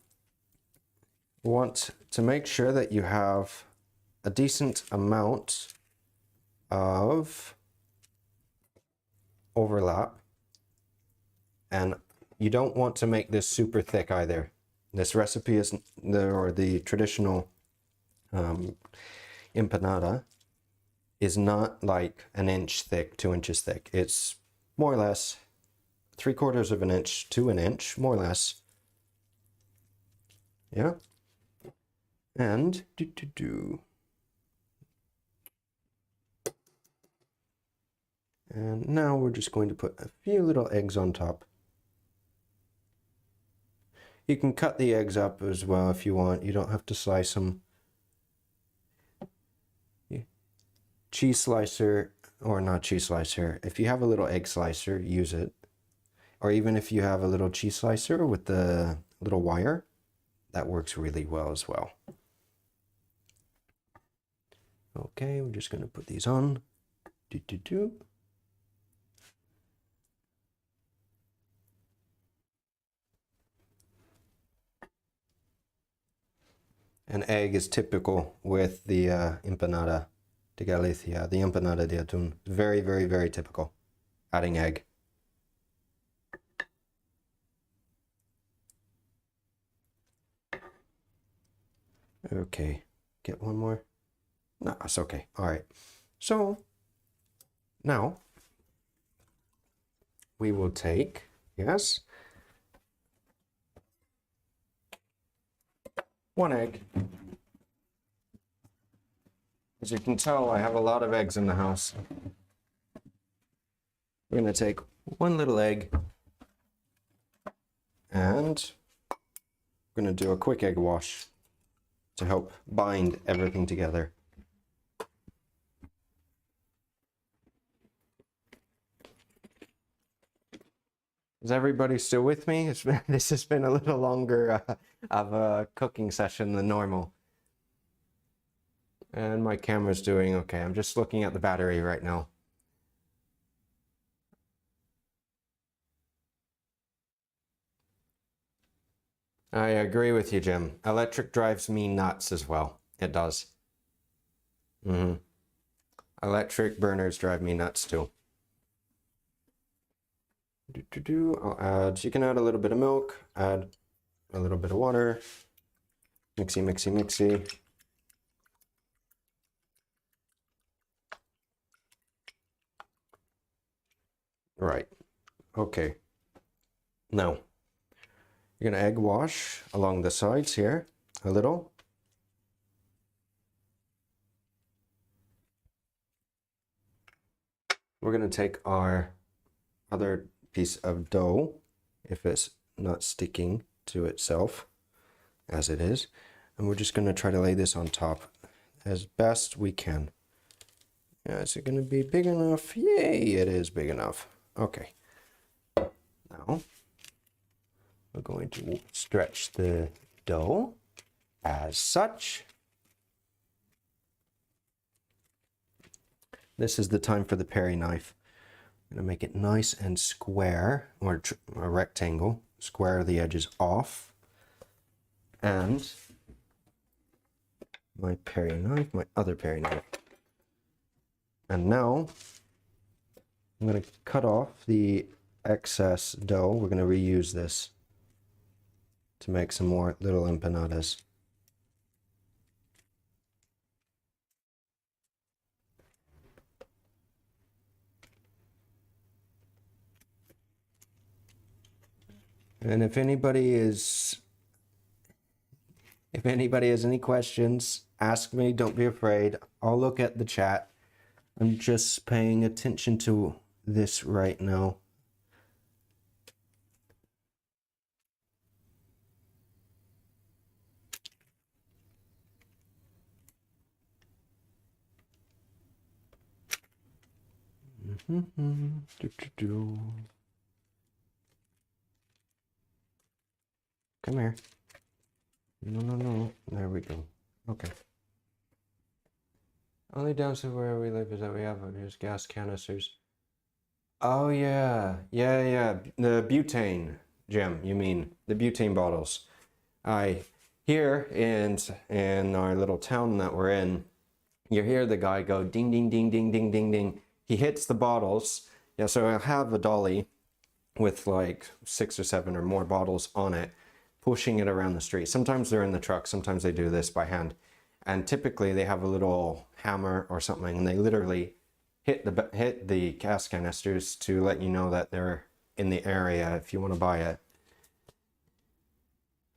want to make sure that you have a decent amount of overlap, and you don't want to make this super thick either. This recipe is the traditional empanada is not like an inch thick, 2 inches thick. It's more or less 3/4 of an inch to an inch, more or less. Yeah. And And now we're just going to put a few little eggs on top. You can cut the eggs up as well if you want. You don't have to slice them. Cheese slicer, or not cheese slicer, if you have a little egg slicer, use it. Or even if you have a little cheese slicer with the little wire, that works really well as well. Okay, we're just going to put these on. An egg is typical with the empanada de Galicia, the empanada de atún. Very typical, adding egg. Okay, one more? No, it's okay. All right. So now we will take, yes, 1 egg. As you can tell, I have a lot of eggs in the house. We're going to take 1 little egg and we're going to do a quick egg wash to help bind everything together. Is everybody still with me? This has been a little longer of a cooking session than normal. And my camera's doing okay. I'm just looking at the battery right now. I agree with you, Jim. Electric drives me nuts as well. It does. Electric burners drive me nuts too. I'll add, you can add a little bit of milk, add a little bit of water, mixy, mixy, mixy. Right, okay. Now, you're gonna egg wash along the sides here, a little. We're gonna take our other piece of dough, if it's not sticking to itself, as it is, and we're just gonna try to lay this on top as best we can. Is it gonna be big enough? Yay, it is big enough. Okay. Now, we're going to stretch the dough as such. This is the time for the Perry knife. I'm going to make it nice and square, or a rectangle. Square the edges off. And my Perry knife, my other Perry knife. And now, I'm going to cut off the excess dough. We're going to reuse this to make some more little empanadas. And if anybody has any questions, ask me, don't be afraid. I'll look at the chat. I'm just paying attention to this right now. Come here. No. There we go. Okay. Only downside where we live is that we have just gas canisters. Oh yeah. The butane, Jim, you mean the butane bottles. Here in our little town that we're in, you hear the guy go ding ding ding ding ding ding ding. He hits the bottles. Yeah, so I'll have a dolly with like 6 or 7 or more bottles on it, pushing it around the street. Sometimes they're in the truck, sometimes they do this by hand. And typically they have a little hammer or something, and they literally hit the gas canisters to let you know that they're in the area if you want to buy it.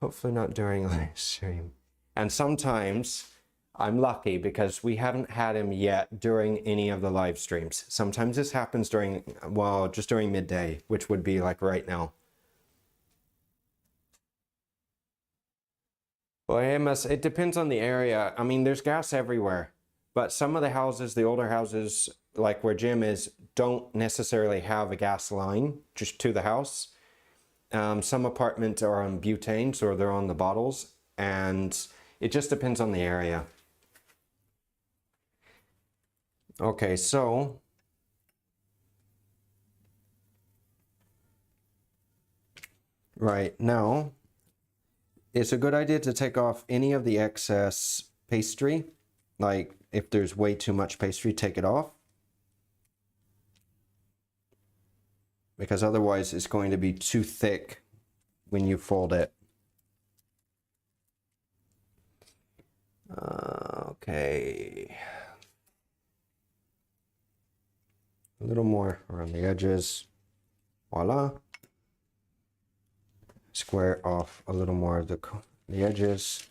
Hopefully not during live stream. And sometimes I'm lucky because we haven't had him yet during any of the live streams. Sometimes this happens during, well, just during midday, which would be like right now. Well, it depends on the area. I mean, there's gas everywhere, but some of the houses, the older houses, like where Jim is, don't necessarily have a gas line just to the house. Some apartments are on butane, so they're on the bottles, and it just depends on the area. Okay, so right now, it's a good idea to take off any of the excess pastry. Like if there's way too much pastry, take it off. Because otherwise it's going to be too thick when you fold it. Okay. A little more around the edges. Voila. Square off a little more of the edges.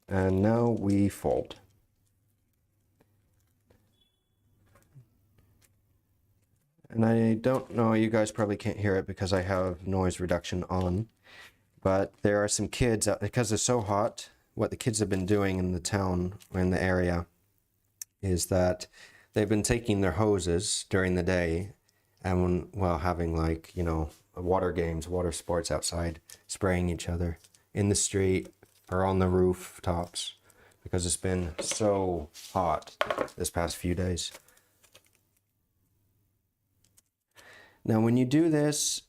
And now we fold. And I don't know, you guys probably can't hear it because I have noise reduction on, but there are some kids, because it's so hot, what the kids have been doing in the town or in the area is that they've been taking their hoses during the day and while having, like, you know, water games, water sports outside, spraying each other in the street or on the rooftops because it's been so hot this past few days. Now, when you do this,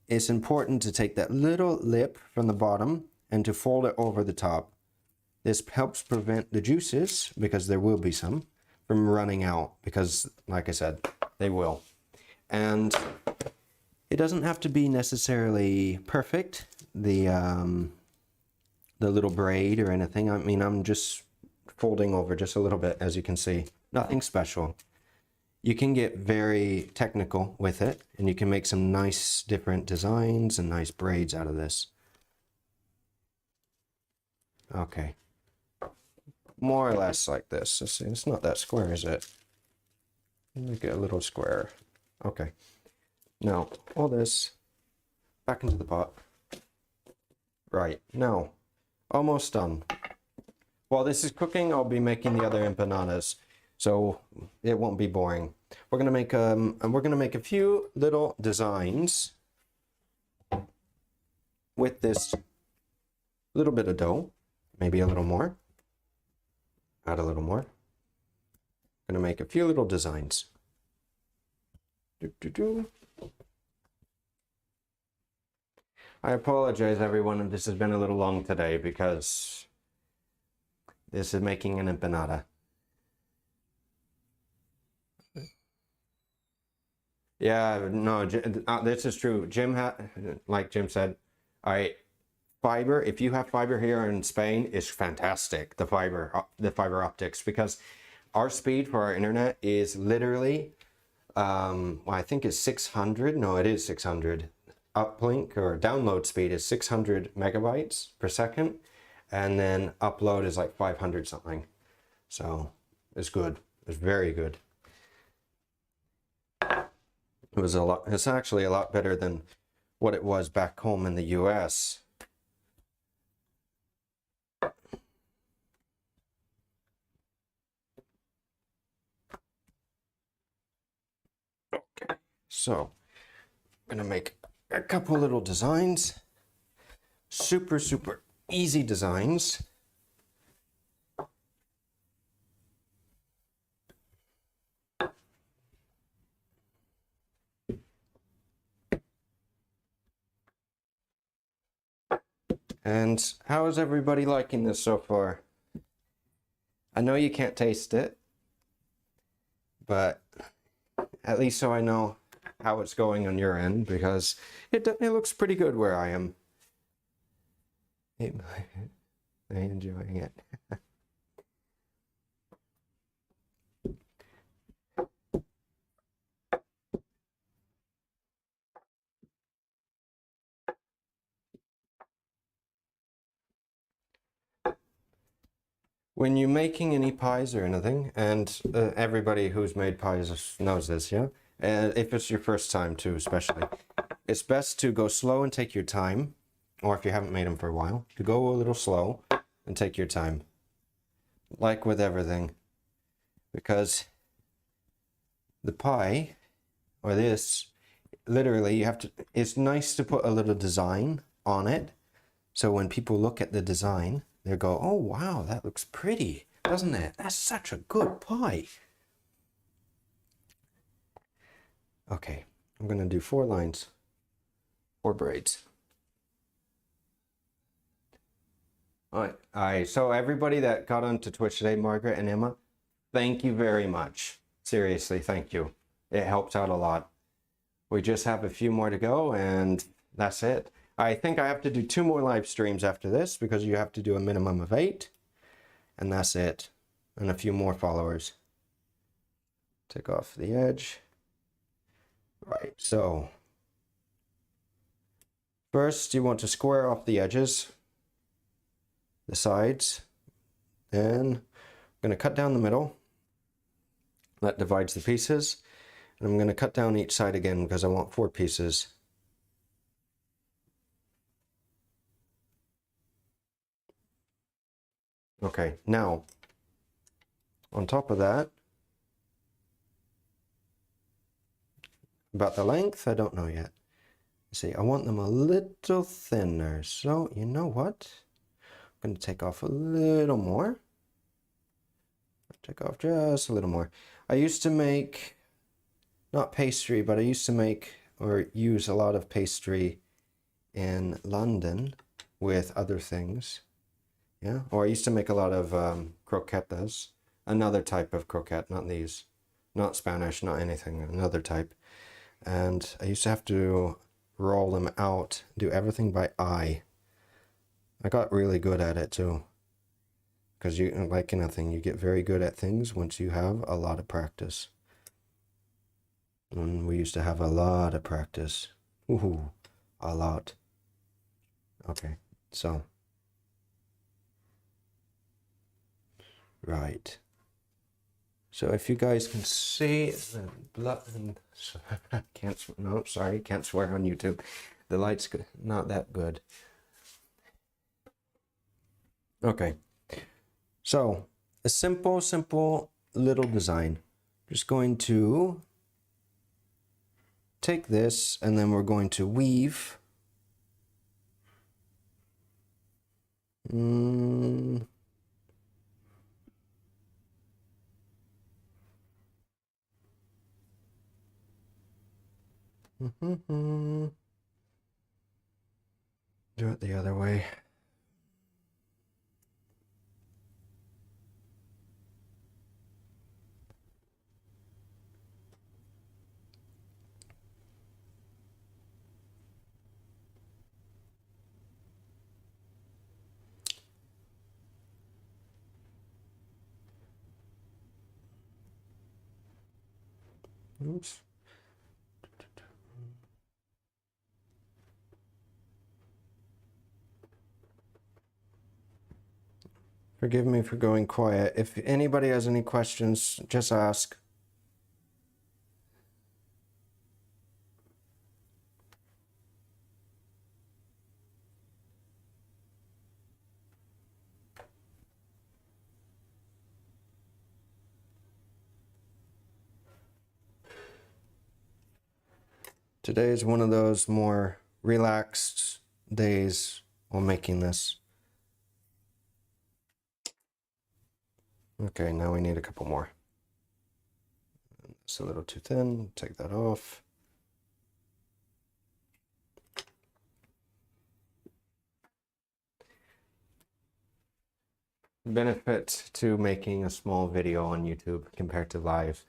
it's important to take that little lip from the bottom and to fold it over the top. This helps prevent the juices, because there will be some, from running out, because, like I said, they will. And it doesn't have to be necessarily perfect, the little braid or anything. I mean, I'm just folding over just a little bit, as you can see. Nothing special. You can get very technical with it, and you can make some nice different designs and nice braids out of this. Okay. More or less like this. Let's see, it's not that square, is it? Make it a little square. Okay. Now, all this back into the pot. Right, now, almost done. While this is cooking, I'll be making the other empanadas, so it won't be boring. We're gonna make a few little designs with this little bit of dough, maybe a little more. Add a little more. Gonna make a few little designs. I apologize, everyone, if this has been a little long today, because this is making an empanada. Yeah, no, this is true. Like Jim said, fiber, if you have fiber here in Spain, is fantastic, the fiber optics, because our speed for our internet is literally, well, I think it's 600, no, it is 600. Uplink or download speed is 600 megabytes per second, and then upload is like 500 something. So it's good. It's very good. It's actually a lot better than what it was back home in the US. Okay, so I'm gonna make a couple little designs. Super easy designs. And how is everybody liking this so far? I know you can't taste it, but at least so I know how it's going on your end, because it looks pretty good where I am. I'm enjoying it. When you're making any pies or anything, and everybody who's made pies knows this, yeah? And if it's your first time too, especially, it's best to go slow and take your time, or if you haven't made them for a while, to go a little slow and take your time. Like with everything. Because the pie, or this, literally you have to, it's nice to put a little design on it, so when people look at the design, they'll go, oh wow, that looks pretty, doesn't it? That's such a good pie. Okay, I'm gonna do 4 lines, 4 braids. All right, so everybody that got onto Twitch today, Margaret and Emma, thank you very much. Seriously, thank you. It helped out a lot. We just have a few more to go, and that's it. I think I have to do 2 more live streams after this because you have to do a minimum of 8. And that's it. And a few more followers. Take off the edge. Right, so first you want to square off the edges, the sides. Then I'm going to cut down the middle. That divides the pieces. And I'm going to cut down each side again because I want 4 pieces. Okay, now on top of that, about the length, I don't know yet. See, I want them a little thinner. So you know what? I'm going to take off a little more. Take off just a little more. I used to make, not pastry, but I used to make or use a lot of pastry in London with other things. Yeah, or I used to make a lot of croquetas, another type of croquette, not these, not Spanish, not anything, another type. And I used to have to roll them out, do everything by eye. I got really good at it too. Because you, like anything, you get very good at things once you have a lot of practice. And we used to have a lot of practice. Ooh, a lot. Okay, so. Right. So if you guys can see the blood, can't, no, sorry, can't swear on YouTube. The light's good, not that good. Okay. So a simple little design. Just going to take this and then we're going to weave. Do it the other way. Oops. Forgive me for going quiet. If anybody has any questions, just ask. Today is one of those more relaxed days while making this. Okay, now we need a couple more. It's a little too thin, take that off. Benefit to making a small video on YouTube compared to live.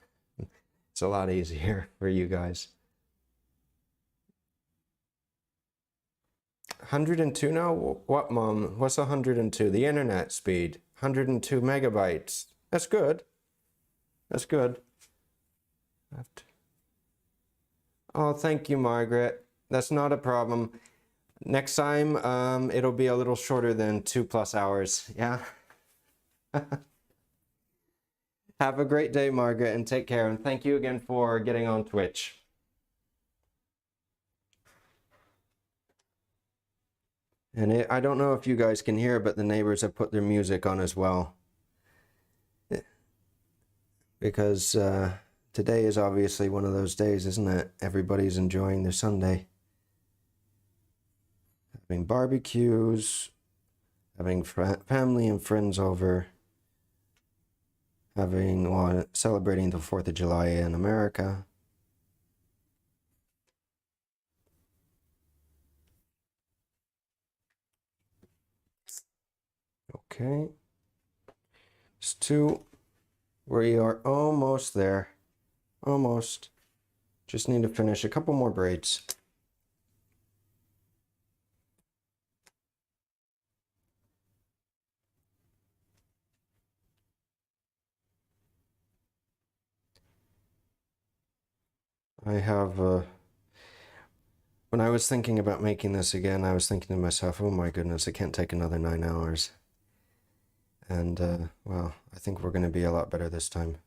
It's a lot easier for you guys. 102 now? What, Mom? What's 102? The internet speed. 102 megabytes. That's good. That's good. Oh, thank you, Margaret. That's not a problem. Next time, it'll be a little shorter than 2+ hours. Yeah. Have a great day, Margaret, and take care. And thank you again for getting on Twitch. And I don't know if you guys can hear, but the neighbors have put their music on as well. Because today is obviously one of those days, isn't it? Everybody's enjoying their Sunday. Having barbecues, having family and friends over, celebrating the 4th of July in America. Okay. It's 2. We are almost there. Almost. Just need to finish a couple more braids. I have, when I was thinking about making this again, I was thinking to myself, oh my goodness, it can't take another 9 hours. And, well, I think we're going to be a lot better this time.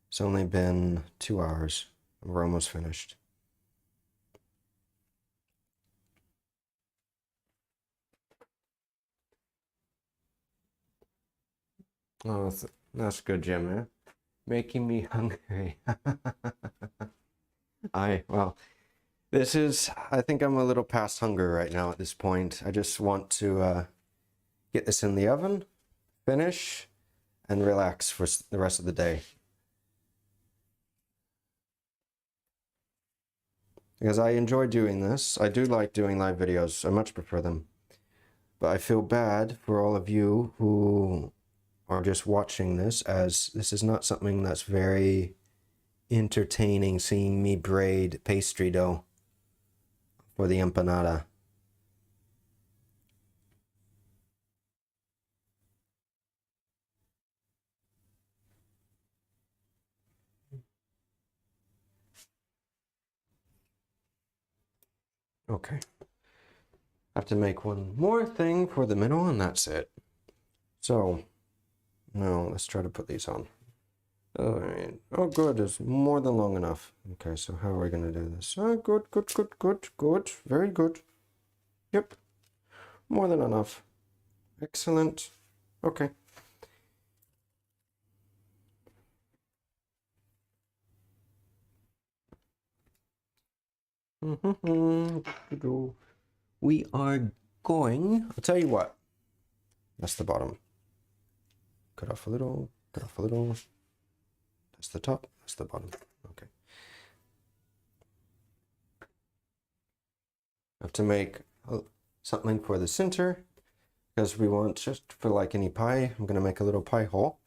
It's only been 2 hours. We're almost finished. Oh, that's good, Jim, eh? Making me hungry. Well, I think I'm a little past hunger right now at this point. I just want to get this in the oven, finish, and relax for the rest of the day. Because I enjoy doing this. I do like doing live videos. I much prefer them. But I feel bad for all of you who are just watching this, as this is not something that's very entertaining, seeing me braid pastry dough for the empanada. Okay. I have to make one more thing for the middle, and that's it. So, now let's try to put these on. All right. Oh, good. It's more than long enough. Okay, so how are we going to do this? Oh, good, good, good, good, good. Very good. Yep. More than enough. Excellent. Okay. We are going, I'll tell you what. That's the bottom. Cut off a little, cut off a little. That's the top, that's the bottom. Okay. I have to make something for the center, because we want, just for like any pie, I'm going to make a little pie hole.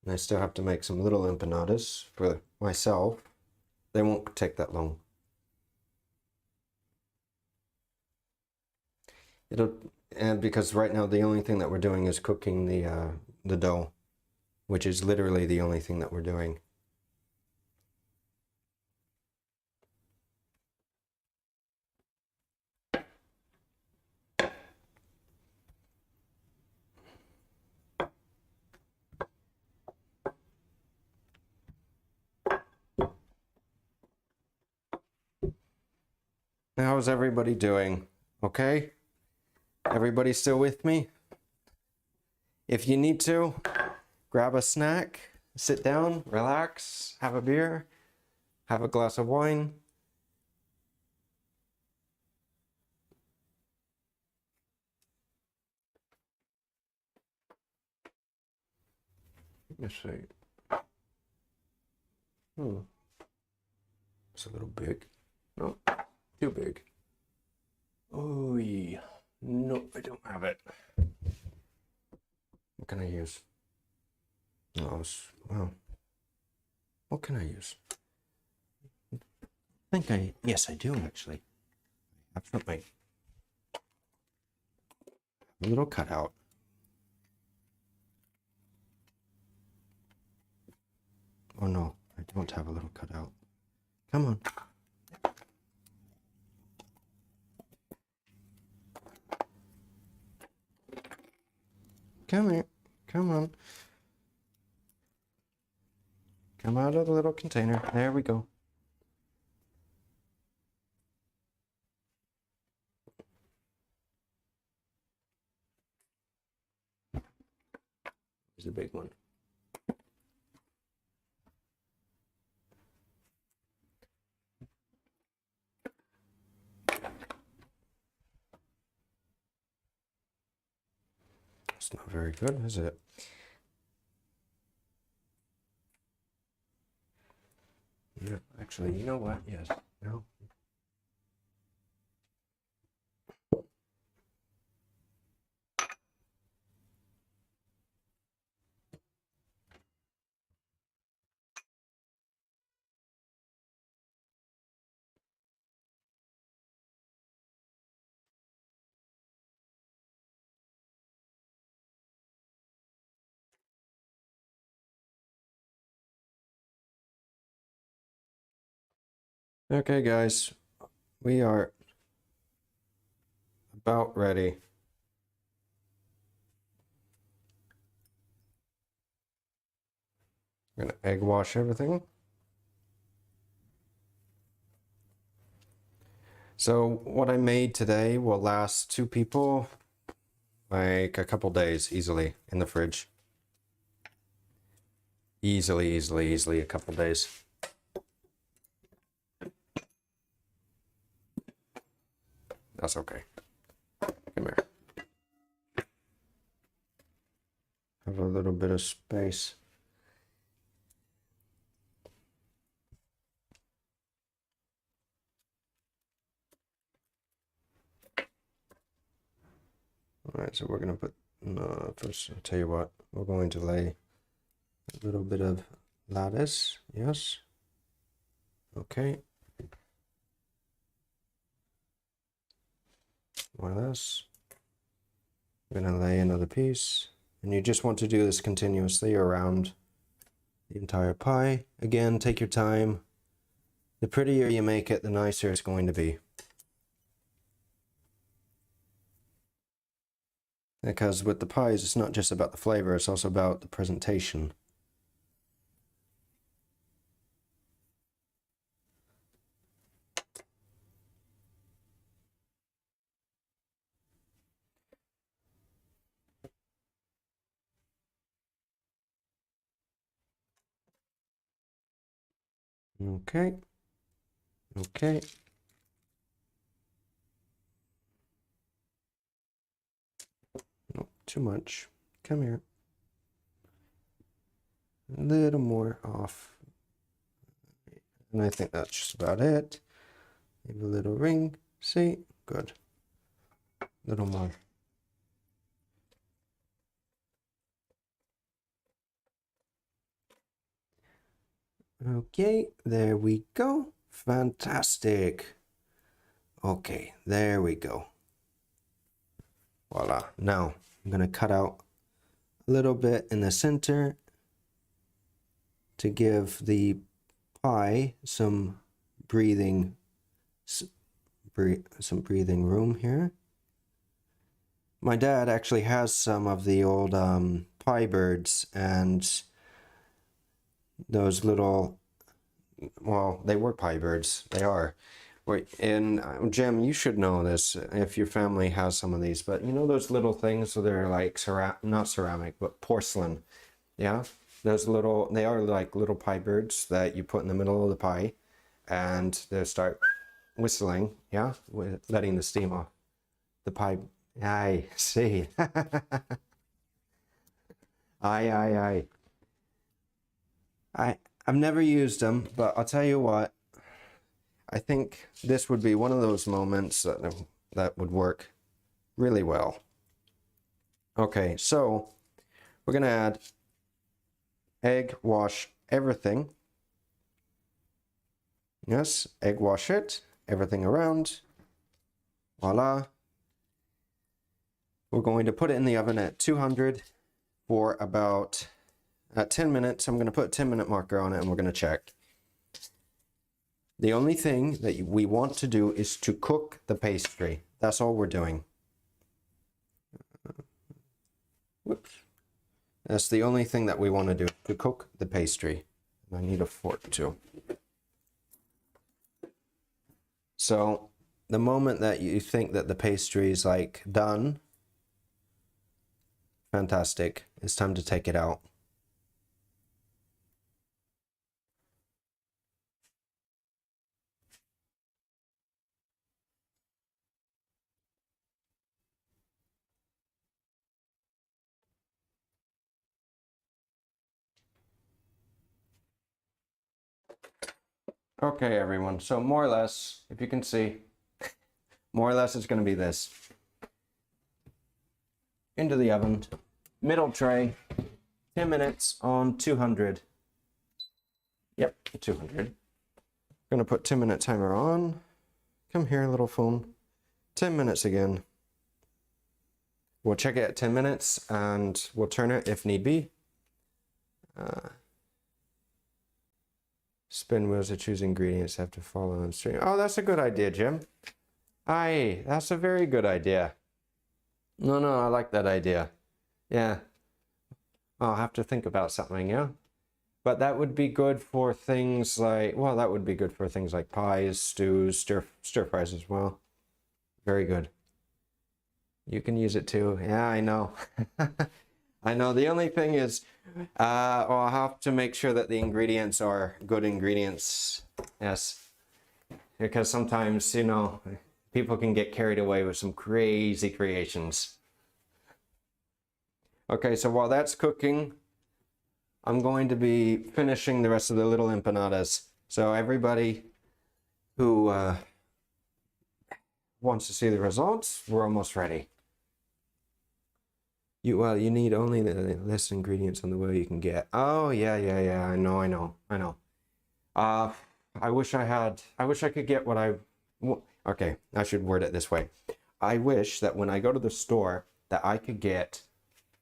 And I still have to make some little empanadas for myself. They won't take that long. And because right now the only thing that we're doing is cooking the dough, which is literally the only thing that we're doing. How's everybody doing? Okay? Everybody still with me? If you need to, grab a snack, sit down, relax, have a beer, have a glass of wine. Let's see. It's a little big. No, too big. Oh, yeah. No, I don't have it. What can I use? Oh, well, what can I use? Yes, I do actually. I have something. A little cutout. Oh no, I don't have a little cutout. Come on. Come here. Come on. Come out of the little container. There we go. Here's the big one. It's not very good, is it? Yeah, actually, you know what? Yes. No. Okay, guys, we are about ready. I'm gonna egg wash everything. So what I made today will last 2 people like a couple days easily in the fridge. Easily a couple days. That's okay. Come here. Have a little bit of space. All right, so we're gonna put, first, I'll tell you what, we're going to lay a little bit of lettuce, yes. Okay. More or less. I'm gonna lay another piece, and you just want to do this continuously around the entire pie. Again, take your time. The prettier you make it, the nicer it's going to be. Because with the pies, it's not just about the flavor, it's also about the presentation. Okay. Okay. Not too much. Come here. A little more off. And I think that's just about it. Maybe a little ring. See? Good. A little more. Okay, there we go. Fantastic. Okay, there we go. Voila. Now, I'm going to cut out a little bit in the center to give the pie some breathing room here. My dad actually has some of the old pie birds and those little, well, they were pie birds. They are. And Jim, you should know this if your family has some of these, but you know those little things, so they're like not ceramic, but porcelain. Yeah, those little, they are like little pie birds that you put in the middle of the pie, and they start whistling. Yeah, letting the steam off the pie. I see. Aye. I've never used them, but I'll tell you what. I think this would be one of those moments that would work really well. Okay, so we're gonna add egg wash everything. Yes, egg wash it, everything around. Voila. We're going to put it in the oven at 200 for about 10 minutes. I'm gonna put a 10-minute marker on it and we're gonna check. The only thing that we want to do is to cook the pastry. That's all we're doing. Whoops. That's the only thing that we want to do, to cook the pastry. I need a fork too. So the moment that you think that the pastry is like done, fantastic, it's time to take it out. Okay, everyone, so more or less, if you can see, more or less it's going to be this. Into the oven, middle tray, 10 minutes on 200. Yep, 200. Gonna put 10-minute timer on. Come here, little phone. 10 minutes again. We'll check it at 10 minutes and we'll turn it if need be. Spin wheels to choose ingredients have to follow on stream. Oh, that's a good idea, Jim. Aye, that's a very good idea. No, I like that idea. Yeah. I'll have to think about something, yeah? But that would be good for things like, well, that would be good for things like pies, stews, stir fries as well. Very good. You can use it too. Yeah, I know. I know. The only thing is, well, I'll have to make sure that the ingredients are good ingredients. Yes. Because sometimes, you know, people can get carried away with some crazy creations. Okay, so while that's cooking, I'm going to be finishing the rest of the little empanadas. So everybody who wants to see the results, we're almost ready. Well, you need only the less ingredients on the way you can get. Oh, yeah. I know. I wish I could get what okay, I should word it this way. I wish that when I go to the store that I could get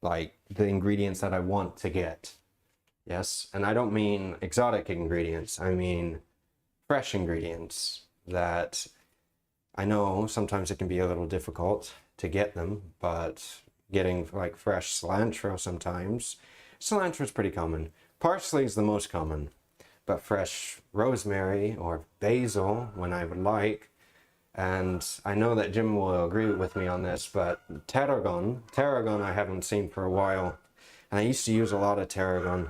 like the ingredients that I want to get. Yes, and I don't mean exotic ingredients. I mean fresh ingredients that I know sometimes it can be a little difficult to get them, but getting like fresh cilantro sometimes. Cilantro is pretty common. Parsley is the most common, but fresh rosemary or basil when I would like. And I know that Jim will agree with me on this, but tarragon I haven't seen for a while. And I used to use a lot of tarragon.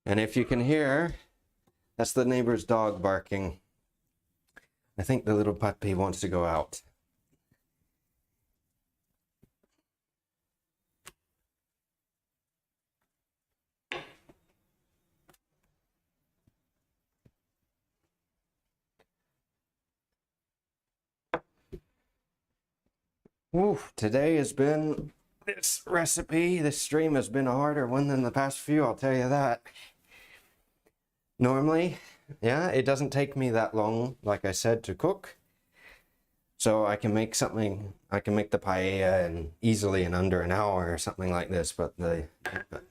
And if you can hear, that's the neighbor's dog barking. I think the little puppy wants to go out. Oof, today has been, this stream has been a harder one than the past few, I'll tell you that. Normally, yeah, it doesn't take me that long, like I said, to cook. So I can make the paella easily in under an hour or something like this, but the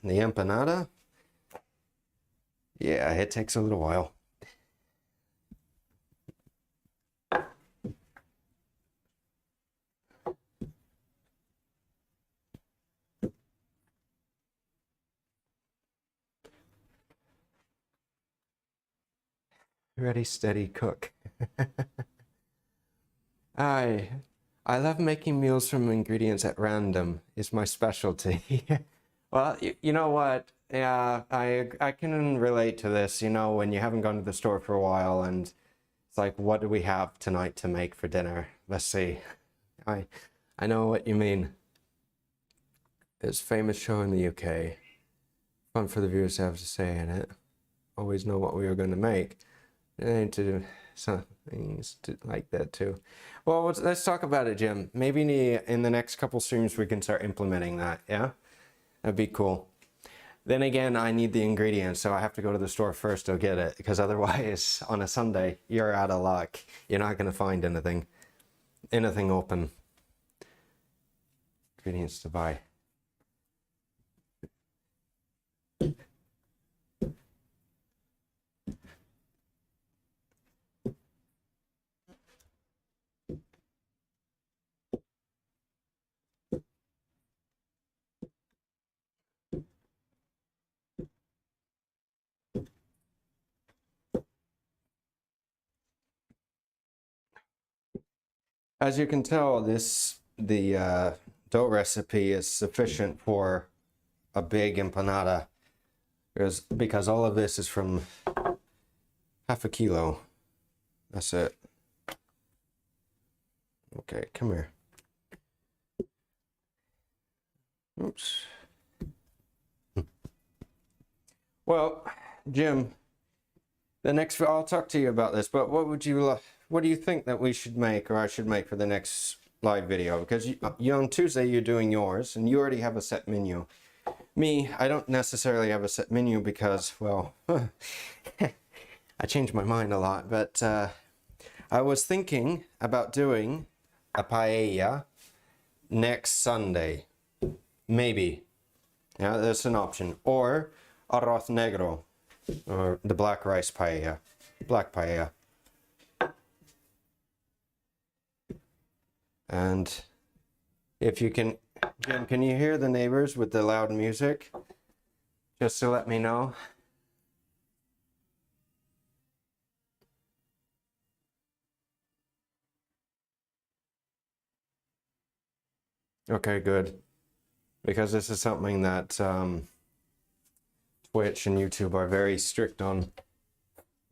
empanada, yeah, it takes a little while. Ready, steady, cook. I love making meals from ingredients at random. It's my specialty. Well, you know what? Yeah, I can relate to this. You know, when you haven't gone to the store for a while and it's like, what do we have tonight to make for dinner? Let's see. I know what you mean. It's a famous show in the UK. Fun for the viewers to have to say in it. Always know what we are going to make. And to do some things like that too. Well, let's talk about it, Jim. Maybe in the next couple streams we can start implementing that, yeah? That'd be cool. Then again, I need the ingredients, so I have to go to the store first to get it, because otherwise, on a Sunday, you're out of luck. You're not going to find anything open. Ingredients to buy. As you can tell, the dough recipe is sufficient for a big empanada, because all of this is from half a kilo. That's it. Okay, come here. Oops. Well, Jim, I'll talk to you about this, but what do you think that we should make, or I should make for the next live video? Because you on Tuesday you're doing yours, and you already have a set menu. Me, I don't necessarily have a set menu because, well, I change my mind a lot, but I was thinking about doing a paella next Sunday. Maybe. Yeah, that's an option. Or arroz negro. or the black rice paella, black paella. And if you can, Jim, can you hear the neighbors with the loud music? Just to let me know. Okay, good. Because this is something that Twitch and YouTube are very strict on,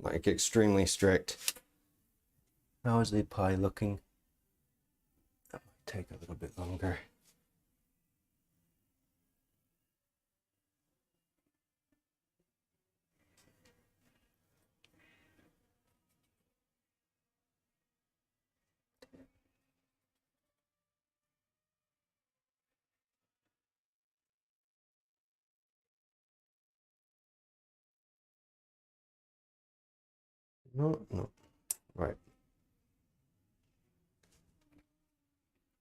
like extremely strict. How is the pie looking? That might take a little bit longer. No, right.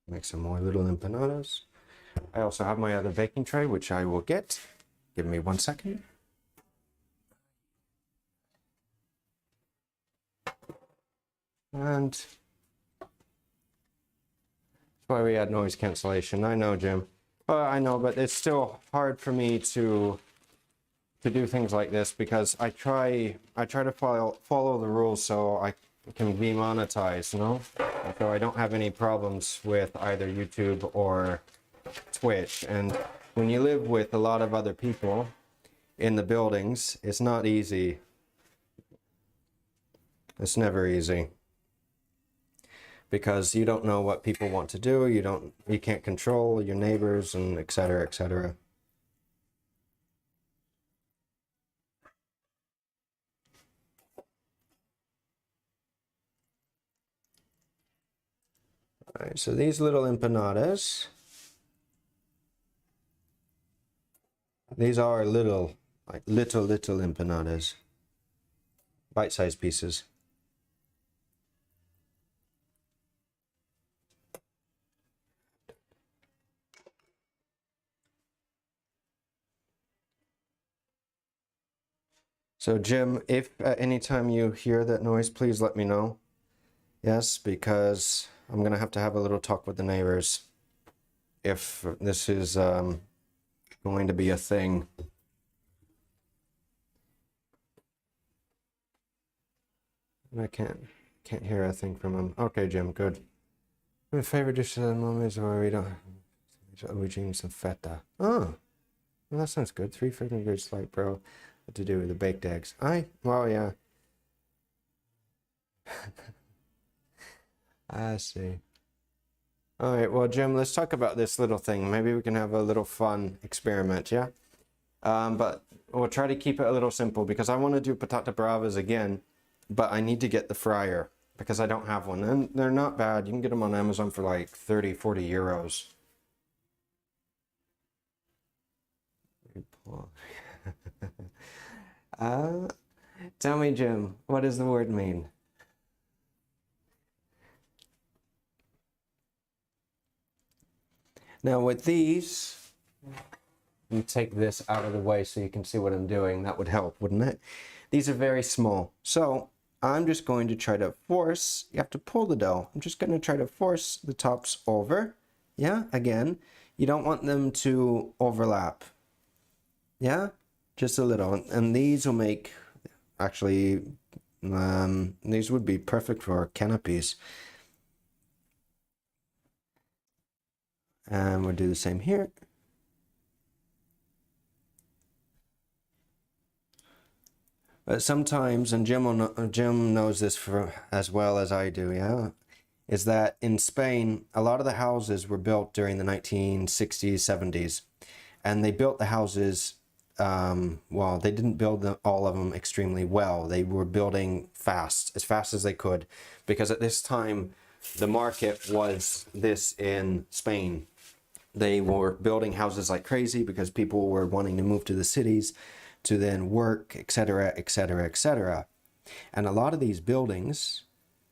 Make some more little empanadas. I also have my other baking tray, which I will get. Give me 1 second. And that's why we had noise cancellation. I know, Jim. I know, but it's still hard for me to do things like this because I try to follow the rules so I can be monetized, you know? So I don't have any problems with either YouTube or Twitch. And when you live with a lot of other people in the buildings, it's not easy. It's never easy. Because you don't know what people want to do, you can't control your neighbors, and etc., etc. All right, so these little empanadas, these are little empanadas, bite-sized pieces. So Jim, if at any time you hear that noise, please let me know. Yes, because I'm gonna have to have a little talk with the neighbors if this is going to be a thing. I can't hear a thing from him. Okay, Jim, good. My favorite dish at the moment is where we don't aubergine some feta. Oh, well, that sounds good. 3 fingers like bro. What to do with the baked eggs? Well, yeah. I see. All right, well, Jim, let's talk about this little thing. Maybe we can have a little fun experiment, yeah? But we'll try to keep it a little simple because I want to do patata bravas again, but I need to get the fryer because I don't have one. And they're not bad. You can get them on Amazon for like 30, 40 euros. Tell me, Jim, what does the word mean? Now with these, you take this out of the way so you can see what I'm doing. That would help, wouldn't it? These are very small. So I'm just going to try to force, you have to pull the dough. I'm just going to try to force the tops over. Yeah, again, you don't want them to overlap. Yeah, just a little. And these will make, actually, these would be perfect for canapes. And we'll do the same here. But sometimes, and Jim knows this as well as I do, yeah, is that in Spain, a lot of the houses were built during the 1960s, 70s. And they built the houses, well, they didn't build all of them extremely well. They were building fast as they could. Because at this time, the market was this in Spain. They were building houses like crazy because people were wanting to move to the cities to then work, etc., etc., etc. And a lot of these buildings,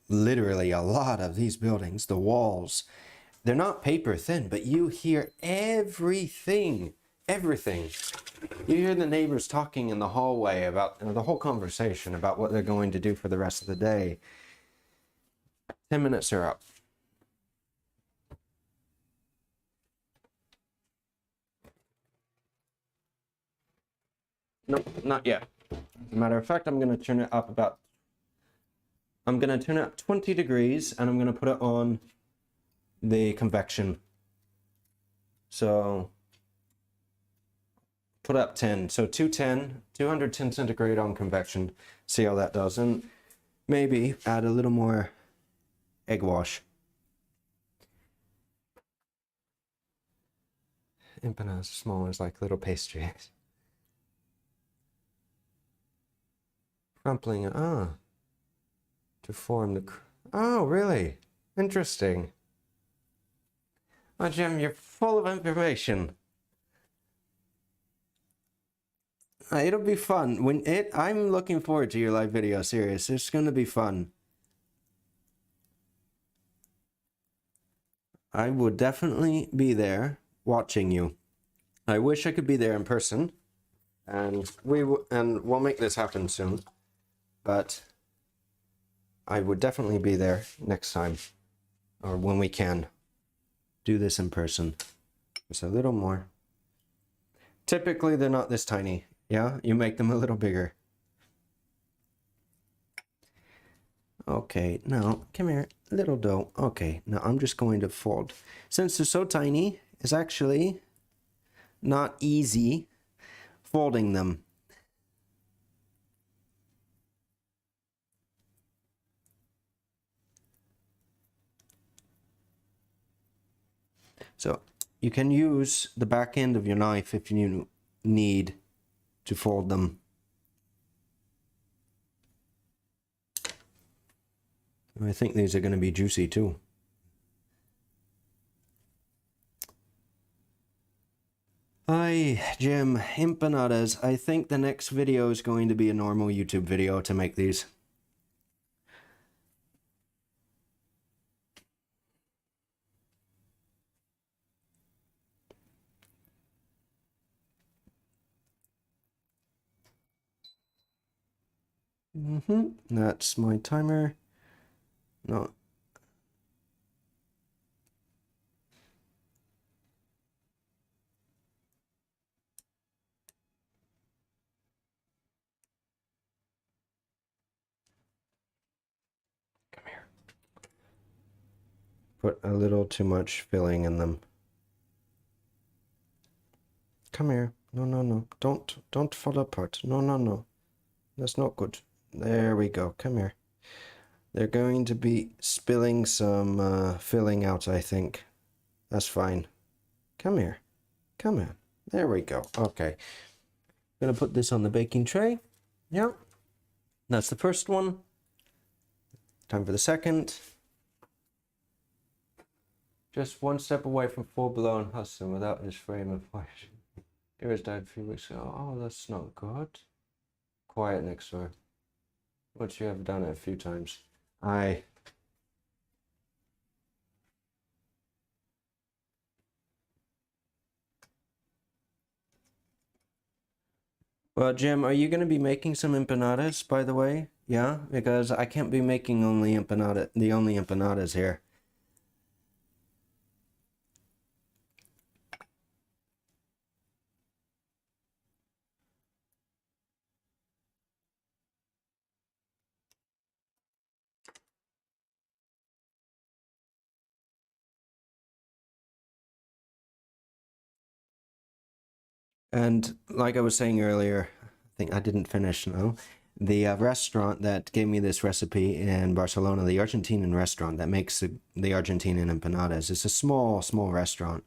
literally a lot of these buildings, the walls, they're not paper thin, but you hear everything everything. You hear the neighbors talking in the hallway about the whole conversation about what they're going to do for the rest of the day. 10 minutes are up. Nope, not yet. As a matter of fact, I'm going to turn it up 20 degrees, and I'm going to put it on the convection. So put up 10. So 210 centigrade on convection. See how that does. And maybe add a little more egg wash. Empanadas small as like little pastries. Crumpling, to form the, oh, really? Interesting. Oh, Jim, you're full of information. It'll be fun. I'm looking forward to your live video series. It's going to be fun. I would definitely be there watching you. I wish I could be there in person, and we'll make this happen soon. But I would definitely be there next time, or when we can do this in person. Just a little more. Typically, they're not this tiny. Yeah, you make them a little bigger. Okay, now, come here, little dough. Okay, now I'm just going to fold. Since they're so tiny, it's actually not easy folding them. So you can use the back end of your knife if you need to fold them. I think these are going to be juicy too. Hi, Jim. Empanadas. I think the next video is going to be a normal YouTube video to make these. That's my timer. No. Come here. Put a little too much filling in them. Come here. No, no, no. Don't fall apart. No, no, no. That's not good. There we go. Come here. They're going to be spilling some filling out, I think. That's fine. Come here. Come in. There we go. Okay. I'm going to put this on the baking tray. Yeah. That's the first one. Time for the second. Just one step away from full-blown hustle without his frame of flesh. He was died a few weeks ago. Oh, that's not good. Quiet next door. But you have done it a few times. Well, Jim, are you going to be making some empanadas, by the way? Yeah, because I can't be making the only empanadas here. And like I was saying earlier, I think I didn't finish now. The restaurant that gave me this recipe in Barcelona, the Argentinian restaurant that makes the Argentinian empanadas, it's a small restaurant.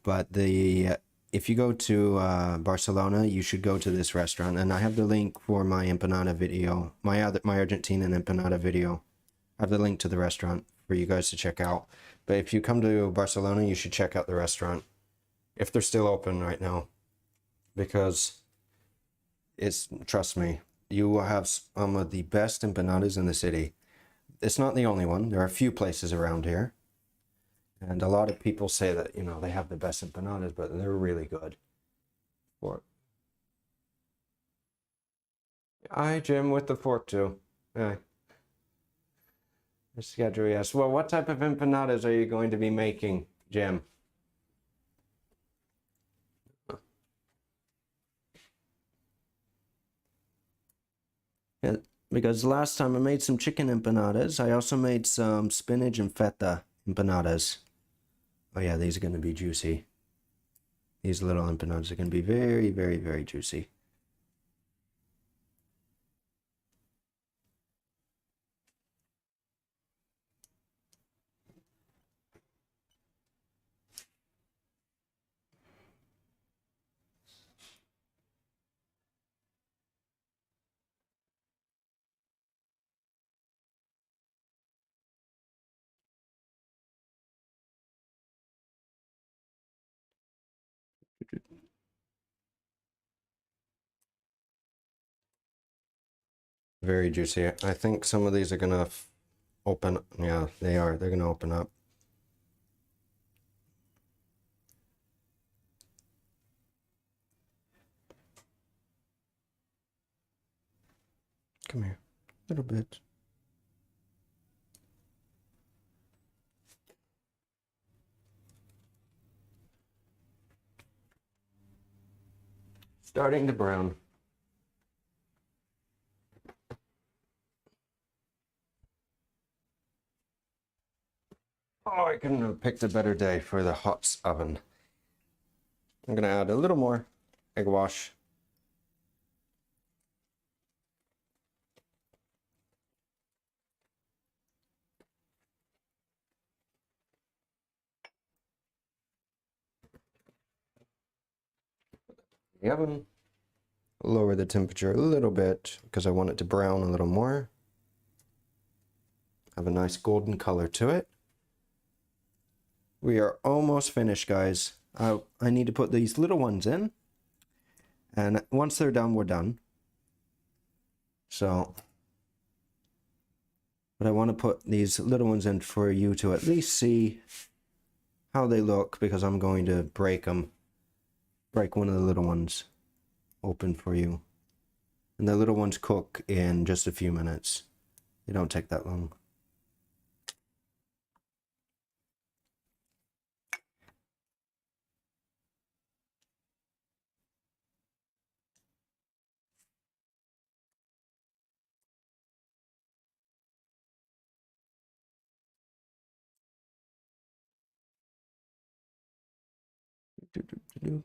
But if you go to Barcelona, you should go to this restaurant. And I have the link for my empanada video, my Argentinian empanada video. I have the link to the restaurant for you guys to check out. But if you come to Barcelona, you should check out the restaurant if they're still open right now. Because trust me, you will have some of the best empanadas in the city. It's not the only one. There are a few places around here. And a lot of people say that, they have the best empanadas, but they're really good. Fork. Aye, Jim, with the fork too. Aye. Schedule, yes. Well, what type of empanadas are you going to be making, Jim? Yeah, because last time I made some chicken empanadas. I also made some spinach and feta empanadas. Oh yeah, these are going to be juicy. These little empanadas are going to be very, very, very juicy. Very juicy. I think some of these are going to open. Yeah, they are. They're going to open up. Come here. A little bit. Starting to brown. Oh, I couldn't have picked a better day for the hot oven. I'm going to add a little more egg wash. The oven. Lower the temperature a little bit because I want it to brown a little more. Have a nice golden color to it. We are almost finished, guys. I need to put these little ones in. And once they're done, we're done. So, but I want to put these little ones in for you to at least see how they look, because I'm going to break them. Break one of the little ones open for you. And the little ones cook in just a few minutes. They don't take that long.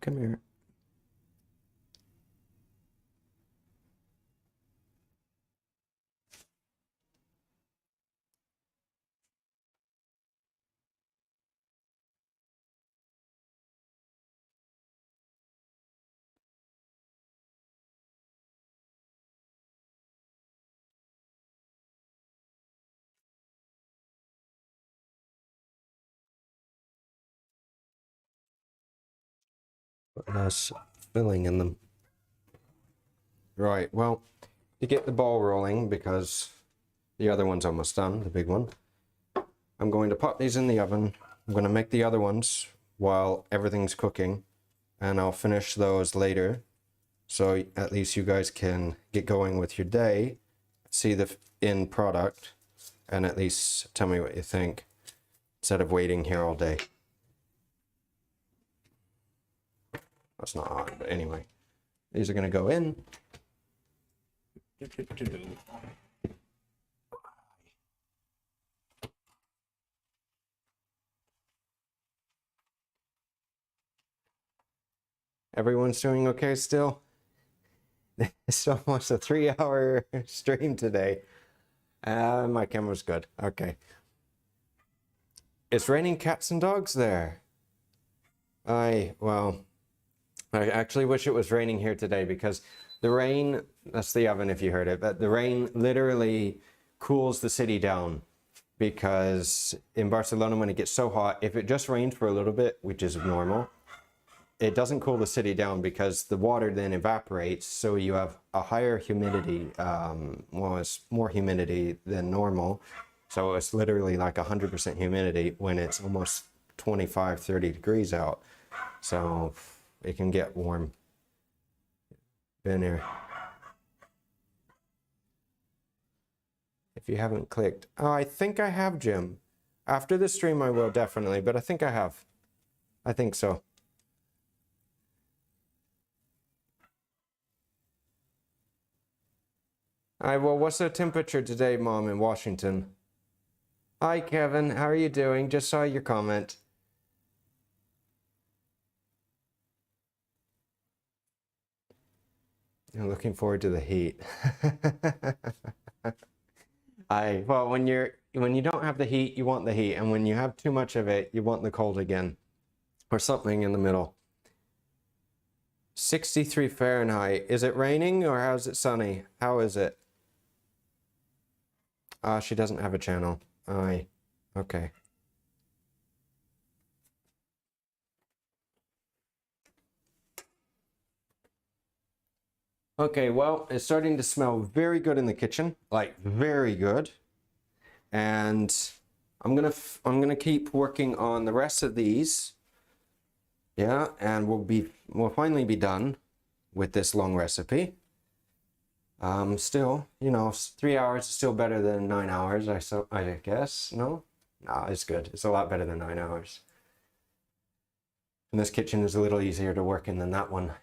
Come here. Put less filling in them. Right, well, to get the ball rolling, because the other one's almost done, the big one, I'm going to pop these in the oven. I'm going to make the other ones while everything's cooking, and I'll finish those later, so at least you guys can get going with your day, see the end product, and at least tell me what you think, instead of waiting here all day. That's not hot, but anyway. These are going to go in. Everyone's doing okay still? It's almost a 3-hour stream today. My camera's good. Okay. It's raining cats and dogs there. Well, I actually wish it was raining here today, because the rain, that's the oven if you heard it, but the rain literally cools the city down, because in Barcelona, when it gets so hot, if it just rains for a little bit, which is normal, it doesn't cool the city down, because the water then evaporates, so you have a higher humidity. Well, it's more humidity than normal, so it's literally like 100% humidity when it's almost 25, 30 degrees out. So it can get warm. been here. If you haven't clicked. Oh, I think I have, Jim. After the stream I will definitely, but I think I have. I think so. Alright, well, what's the temperature today, Mom, in Washington? Hi, Kevin. How are you doing? Just saw your comment. I'm looking forward to the heat. Well, when you don't have the heat, you want the heat, and when you have too much of it, you want the cold again, or something in the middle. 63 Fahrenheit. Is it raining or how's it sunny? How is it? She doesn't have a channel. Okay. Okay, well, it's starting to smell very good in the kitchen, like very good. And I'm gonna keep working on the rest of these. Yeah, and we'll finally be done with this long recipe. Still, you know, 3 hours is still better than 9 hours, I guess. No, it's good. It's a lot better than 9 hours. And this kitchen is a little easier to work in than that one.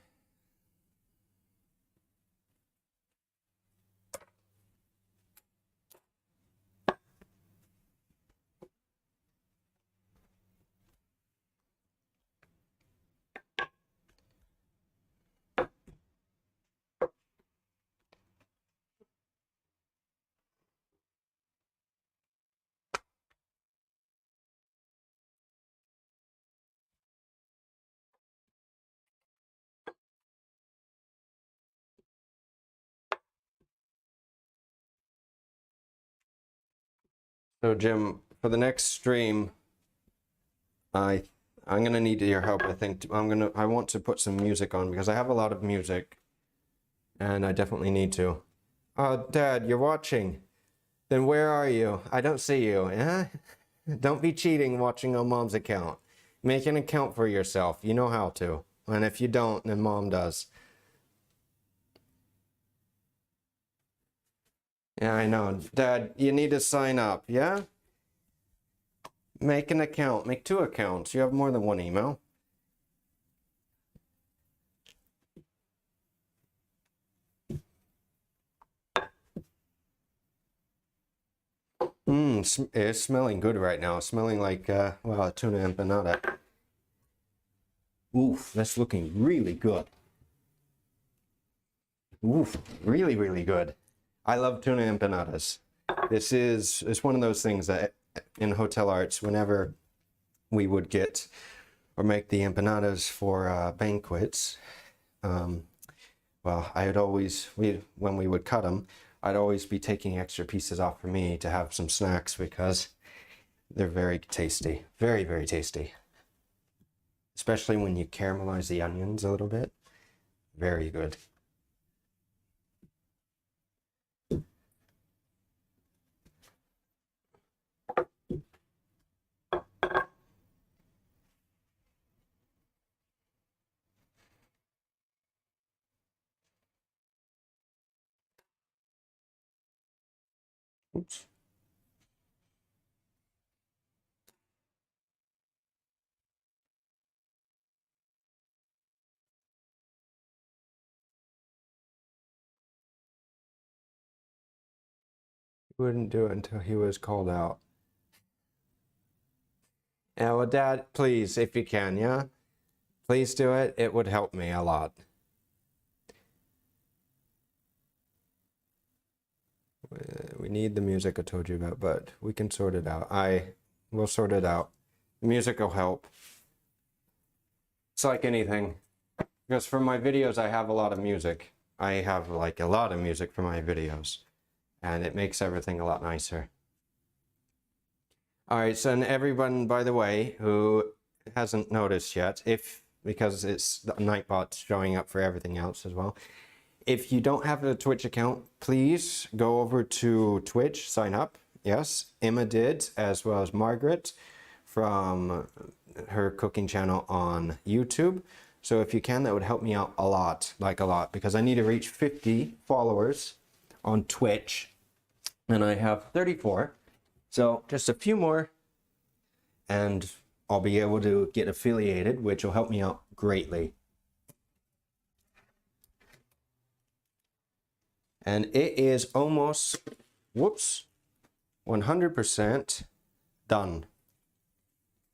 So Jim, for the next stream, I'm gonna need your help. I think I want to put some music on because I have a lot of music, and I definitely need to. Oh, Dad, you're watching. Then where are you? I don't see you. Yeah? Don't be cheating watching on Mom's account. Make an account for yourself. You know how to. And if you don't, then Mom does. Yeah, I know. Dad, you need to sign up, yeah? Make an account. Make 2 accounts. You have more than 1 email. It's smelling good right now. It's smelling like, well, a tuna empanada. Oof, that's looking really good. Oof, really, really good. I love tuna empanadas. It's one of those things that in Hotel Arts, whenever we would get or make the empanadas for banquets, well, when we would cut them, I'd always be taking extra pieces off for me to have some snacks because they're very tasty. Very, very tasty. Especially when you caramelize the onions a little bit. Very good. Oops. He wouldn't do it until he was called out. Yeah, well, Dad, please, if you can, yeah? Please do it. It would help me a lot. We need the music I told you about, but we can sort it out. We'll sort it out. The music will help. It's like anything. Because for my videos, I have a lot of music. I have like a lot of music for my videos. And it makes everything a lot nicer. Alright, so and everyone, by the way, who hasn't noticed yet, because it's the Nightbot's showing up for everything else as well. If you don't have a Twitch account, please go over to Twitch, sign up. Yes, Emma did, as well as Margaret from her cooking channel on YouTube. So if you can, that would help me out a lot, like a lot, because I need to reach 50 followers on Twitch and I have 34. So just a few more and I'll be able to get affiliated, which will help me out greatly. And it is almost, whoops, 100% done.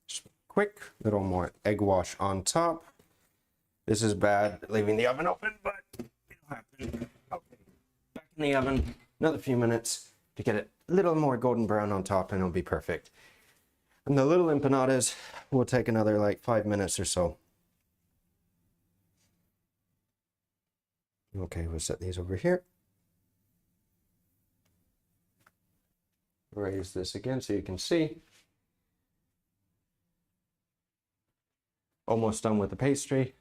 Just quick little more egg wash on top. This is bad leaving the oven open, but it'll happen. Okay, back in the oven, another few minutes to get it a little more golden brown on top and it'll be perfect. And the little empanadas will take another like 5 minutes or so. Okay, we'll set these over here. Raise this again so you can see. Almost done with the pastry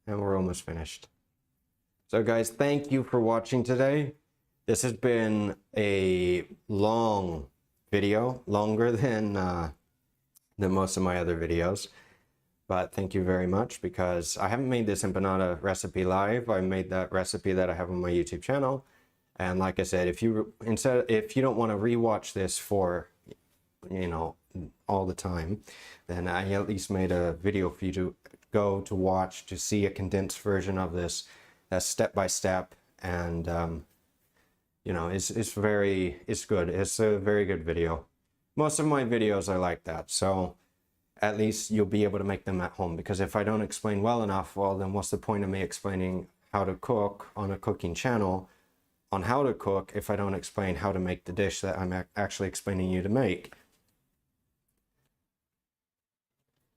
and we're almost finished. So guys, thank you for watching today. This has been a long video, longer than most of my other videos. But thank you very much, because I haven't made this empanada recipe live. I made that recipe that I have on my YouTube channel. And like I said, if you don't want to rewatch this for, you know, all the time, then I at least made a video for you to go to watch to see a condensed version of this, that's step by step, and you know, it's good. It's a very good video. Most of my videos are like that, so at least you'll be able to make them at home, because if I don't explain well enough, well, then what's the point of me explaining how to cook on a cooking channel on how to cook if I don't explain how to make the dish that I'm actually explaining you to make.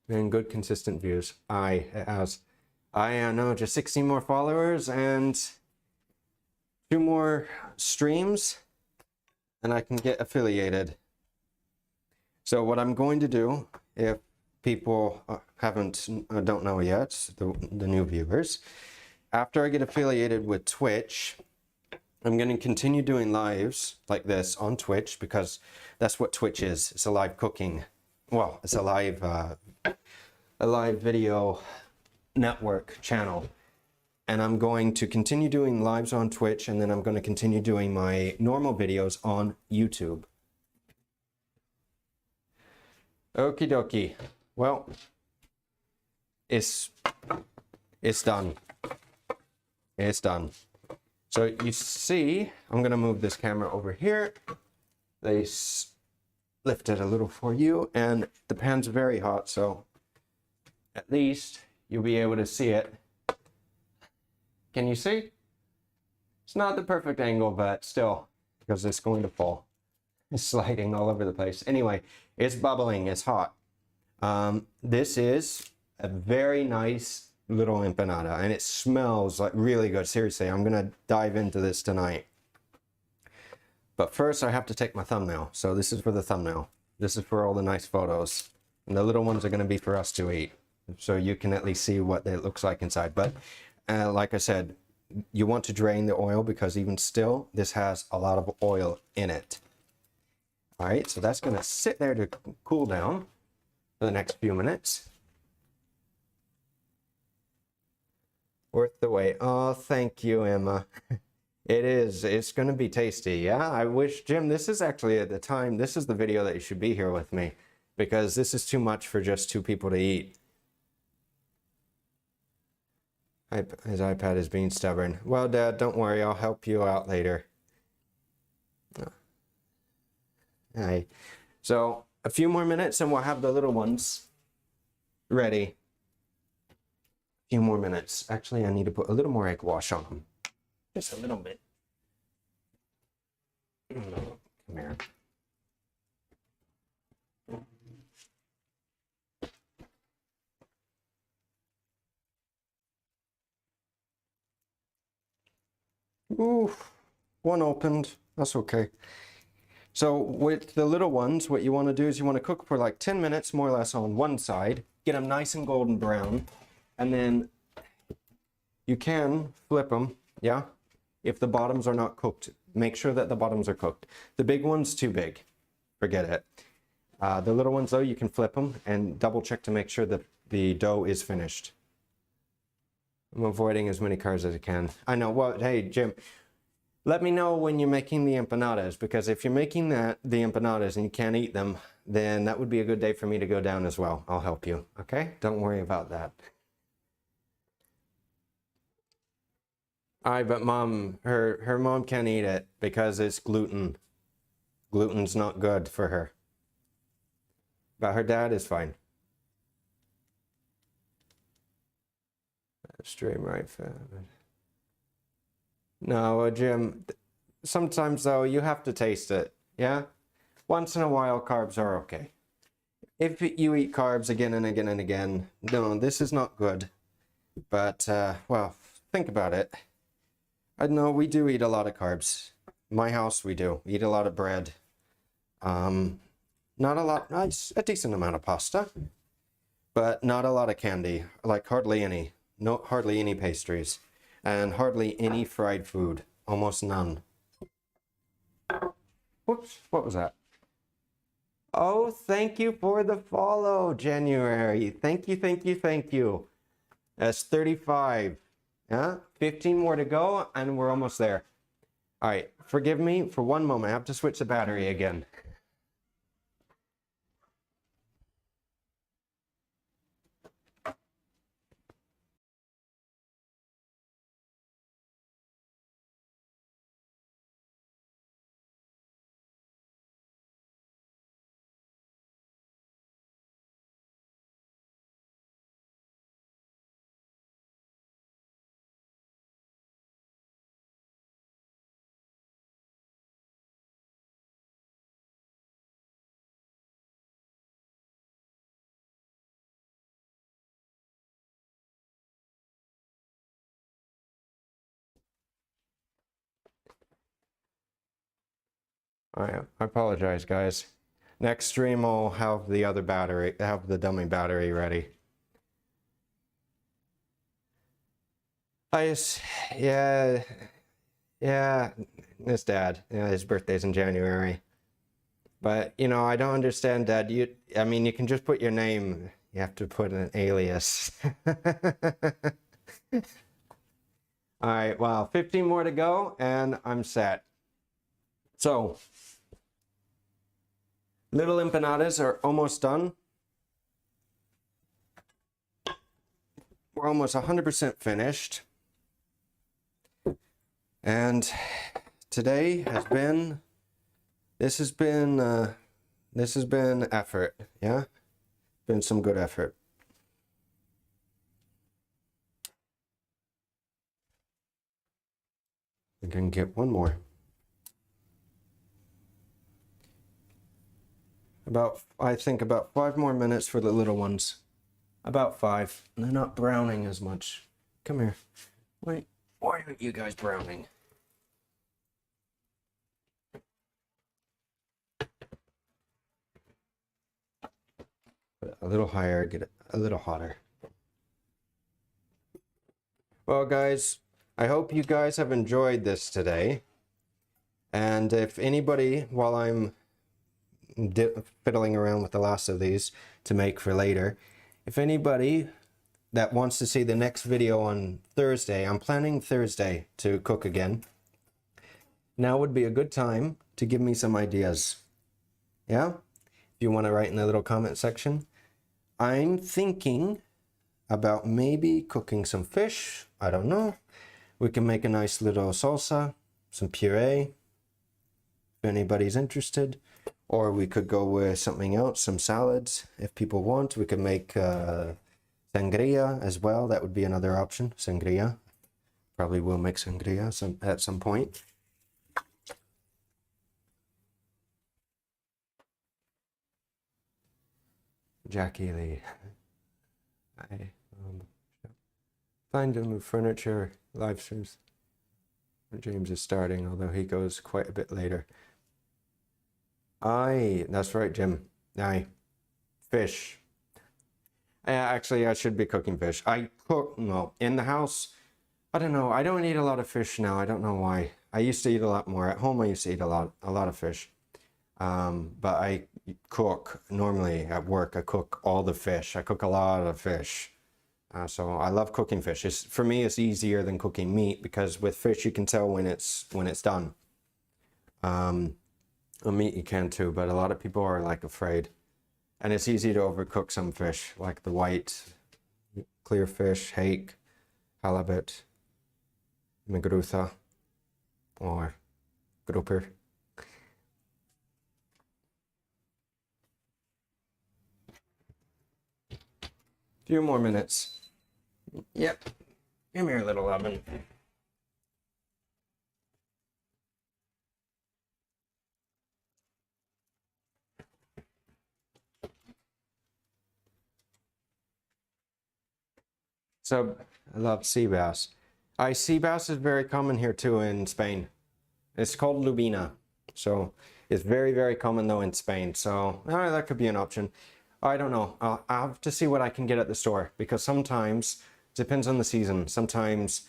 And good consistent views. I know, just 16 more followers and 2 more streams and I can get affiliated. So what I'm going to do, if people don't know yet, the new viewers, after I get affiliated with Twitch, I'm going to continue doing lives like this on Twitch, because that's what Twitch is. It's a live cooking, well, it's a live video network channel. And I'm going to continue doing lives on Twitch, and then I'm going to continue doing my normal videos on YouTube. Okie dokie. Well, it's done. It's done. So you see, I'm going to move this camera over here. They lift it a little for you, and the pan's very hot, so at least you'll be able to see it. Can you see? It's not the perfect angle, but still, because it's going to fall. It's sliding all over the place. Anyway, it's bubbling, it's hot. This is a very nice little empanada, and it smells like really good. Seriously, I'm gonna dive into this tonight. But first I have to take my thumbnail. So this is for the thumbnail. This is for all the nice photos. And the little ones are gonna be for us to eat. So you can at least see what it looks like inside. But like I said, you want to drain the oil, because even still, this has a lot of oil in it. All right, so that's gonna sit there to cool down for the next few minutes. Worth the wait. Oh, thank you, Emma. It is. It's going to be tasty. Yeah, I wish, Jim, this is actually at the time, this is the video that you should be here with me, because this is too much for just 2 people to eat. His iPad is being stubborn. Well, Dad, don't worry. I'll help you out later. All right. So a few more minutes and we'll have the little ones ready. Few more minutes. Actually, I need to put a little more egg wash on them. Just a little bit. Come here. Ooh, one opened. That's okay. So with the little ones, what you want to do is you want to cook for like 10 minutes, more or less, on one side. Get them nice and golden brown. And then you can flip them, yeah? If the bottoms are not cooked, make sure that the bottoms are cooked. The big one's too big, forget it. The little ones though, you can flip them and double check to make sure that the dough is finished. I'm avoiding as many carbs as I can. I know. Well, hey, Jim, let me know when you're making the empanadas, because if you're making the empanadas and you can't eat them, then that would be a good day for me to go down as well. I'll help you, okay? Don't worry about that. But mom, her mom can't eat it because it's gluten. Gluten's not good for her. But her dad is fine. Stream right. No, Jim, sometimes though you have to taste it, yeah? Once in a while carbs are okay. If you eat carbs again and again and again, no, this is not good. But, well, think about it. I know we do eat a lot of carbs. My house we do. Eat a lot of bread. Not a lot, a decent amount of pasta. But not a lot of candy, like hardly any. No, hardly any pastries. And hardly any fried food. Almost none. Whoops, what was that? Oh, thank you for the follow, January. Thank you, thank you, thank you. That's 35. Yeah, 15 more to go, and we're almost there. All right, forgive me for one moment. I have to switch the battery again. I apologize, guys. Next stream I'll have the other battery, have the dummy battery ready. Yeah, his dad. Yeah, his birthday's in January. But, you know, I don't understand, Dad. I mean, you can just put your name. You have to put an alias. All right, well, 15 more to go, and I'm set. So, little empanadas are almost done. We're almost 100% finished. And today has been, this has been effort, yeah? Been some good effort. I can get one more. I think about 5 more minutes for the little ones. About 5. They're not browning as much. Come here. Wait, why aren't you guys browning? A little higher, get it a little hotter. Well, guys, I hope you guys have enjoyed this today. And if anybody, while I'm fiddling around with the last of these to make for later, if anybody that wants to see the next video on Thursday, I'm planning Thursday to cook again. Now would be a good time to give me some ideas. Yeah? If you want to write in the little comment section. I'm thinking about maybe cooking some fish. I don't know. We can make a nice little salsa, some puree, if anybody's interested. Or we could go with something else, some salads, if people want. We could make sangria as well. That would be another option, sangria. Probably will make sangria at some point. Jackie Lee. I find new furniture live streams. James is starting, although he goes quite a bit later. Aye, that's right, Jim. Aye, fish. Actually, I should be cooking fish. I cook, no, in the house. I don't know. I don't eat a lot of fish now. I don't know why. I used to eat a lot more. At home, I used to eat a lot of fish. But I cook normally at work. I cook all the fish. I cook a lot of fish. So I love cooking fish. For me, it's easier than cooking meat because with fish you can tell when it's done. Meat you can too, but a lot of people are like afraid. And it's easy to overcook some fish, like the white, clear fish, hake, halibut, merluza, or grouper. Few more minutes. Yep. Come here, little oven. So I love sea bass. Sea bass is very common here too in Spain. It's called lubina. So it's very, very common though in Spain. So that could be an option. I don't know. I'll have to see what I can get at the store because sometimes, depends on the season. Sometimes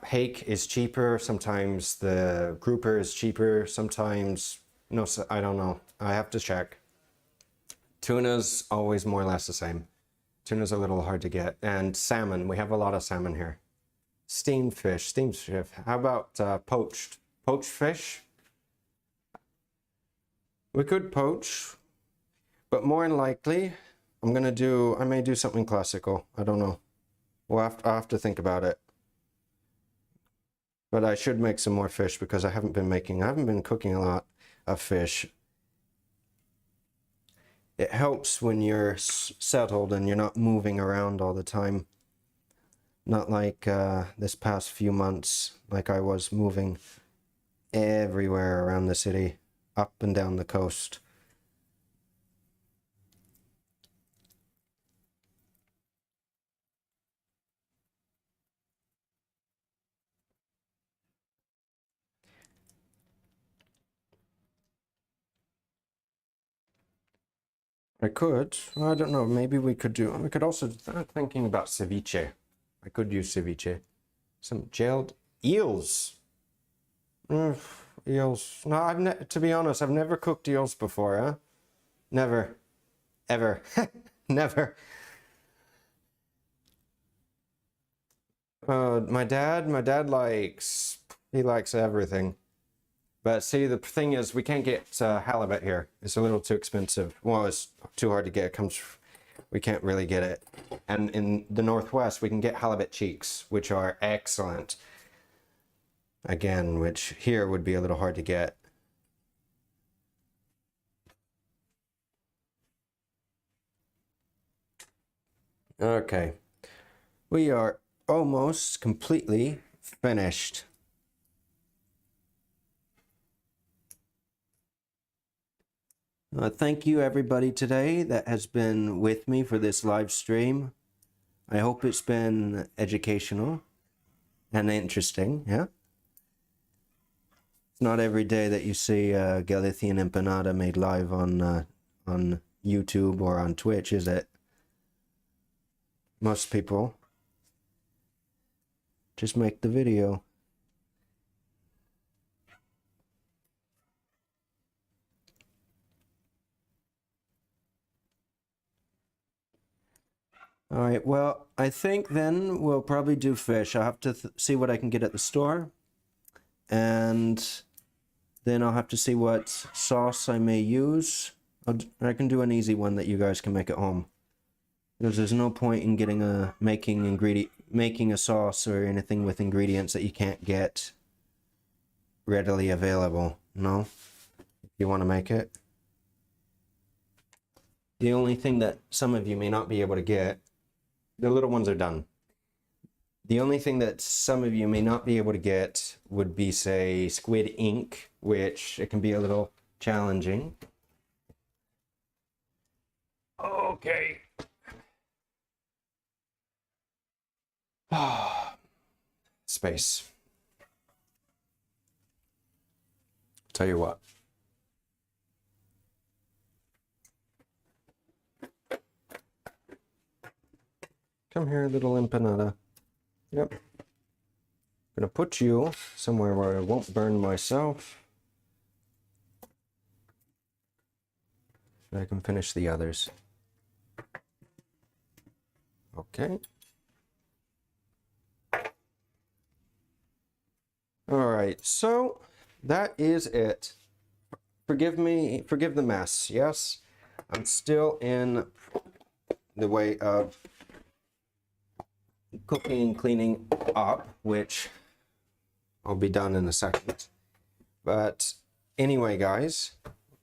hake is cheaper. Sometimes the grouper is cheaper. Sometimes, no, I don't know. I have to check. Tuna's always more or less the same. Tuna's a little hard to get. And salmon, we have a lot of salmon here. Steamed fish. How about poached? Poached fish? We could poach, but more than likely, I may do something classical. I don't know. I'll have to think about it. But I should make some more fish because I haven't been cooking a lot of fish. It helps when you're settled and you're not moving around all the time. Not like this past few months, like I was moving everywhere around the city, up and down the coast. I don't know, maybe we could also start thinking about ceviche. I could use ceviche. Some jailed eels. Eels. No, to be honest, I've never cooked eels before, huh? Never. Ever. Never. My dad he likes everything. But see, the thing is, we can't get halibut here. It's a little too expensive. Well, it's too hard to get. We can't really get it. And in the Northwest, we can get halibut cheeks, which are excellent. Again, which here would be a little hard to get. Okay. We are almost completely finished. Thank you everybody today that has been with me for this live stream. I hope it's been educational and interesting, yeah? It's not every day that you see Galician empanada made live on YouTube or on Twitch, is it? Most people just make the video. All right, well, I think then we'll probably do fish. I'll have to see what I can get at the store. And then I'll have to see what sauce I may use. I can do an easy one that you guys can make at home. Because there's no point in making a sauce or anything with ingredients that you can't get readily available, no? If you want to make it. The only thing that some of you may not be able to get, the little ones are done. The only thing that some of you may not be able to get would be, say, squid ink, which it can be a little challenging. Okay. Space. Tell you what. Come here, little empanada. Yep. I'm gonna put you somewhere where I won't burn myself. So I can finish the others. Okay. Okay. All right, so that is it. Forgive me, forgive the mess. Yes, I'm still in the way of cooking and cleaning up, which I'll be done in a second. But anyway, guys,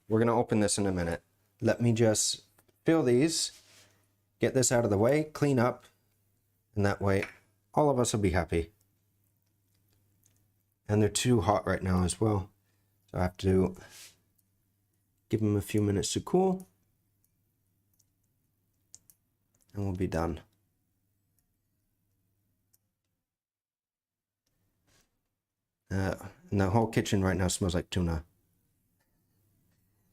we're gonna open this in a minute. Let me just fill these, get this out of the way, clean up, and that way all of us will be happy. And they're too hot right now as well, so I have to give them a few minutes to cool, and we'll be done. And the whole kitchen right now smells like tuna.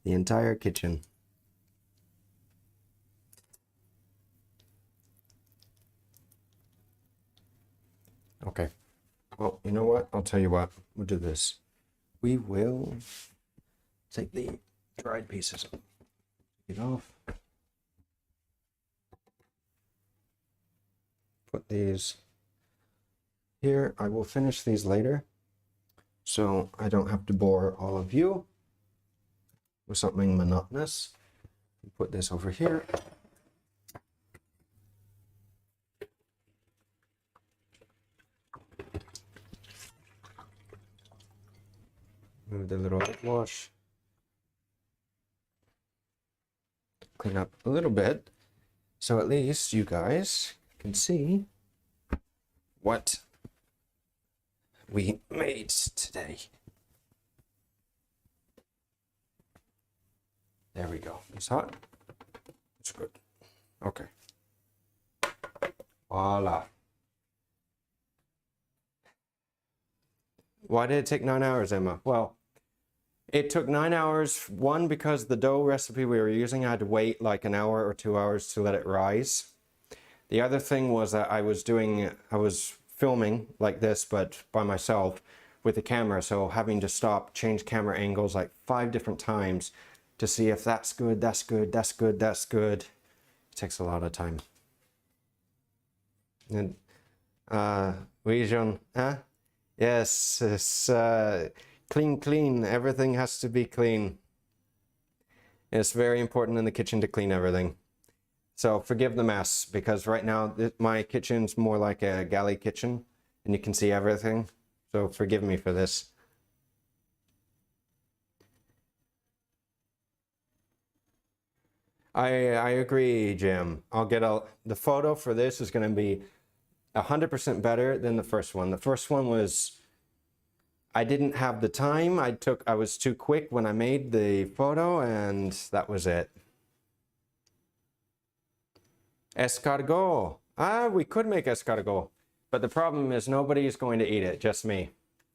The entire kitchen. Okay. Well, you know what? I'll tell you what. We'll do this. We will take the dried pieces off. Take it off. Put these here. I will finish these later, so I don't have to bore all of you with something monotonous. Put this over here. Move the little wash. Clean up a little bit, so at least you guys can see what we made today. There we go. It's hot. It's good. Okay. Voila. Why did it take 9 hours, Emma? Well, it took 9 hours, one, because the dough recipe we were using, I had to wait like an hour or 2 hours to let it rise. The other thing was that I was filming like this, but by myself with the camera, so having to stop, change camera angles like 5 different times to see if that's good, that's good, that's good, that's good. It takes a lot of time. And Vision, huh? Yes, it's clean. Everything has to be clean. It's very important in the kitchen to clean everything. So forgive the mess, because right now my kitchen's more like a galley kitchen and you can see everything. So forgive me for this. I agree, Jim. I'll get the photo for this is going to be 100% better than the first one. The first one was, I didn't have the time. I was too quick when I made the photo, and that was it. Escargot. We could make escargot, but the problem is nobody's going to eat it, just me.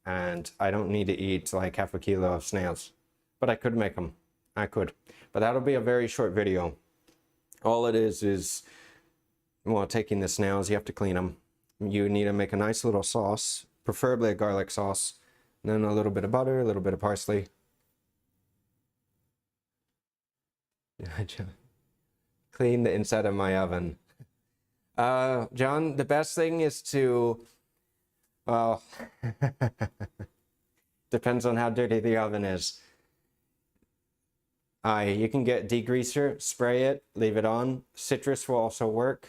And I don't need to eat like half a kilo of snails, but I could make them. I could, but that'll be a very short video. All it is, well, taking the snails, you have to clean them. You need to make a nice little sauce, preferably a garlic sauce, and then a little bit of butter, a little bit of parsley. Clean the inside of my oven. John, the best thing is to, well, depends on how dirty the oven is. You can get degreaser, spray it, leave it on. Citrus will also work.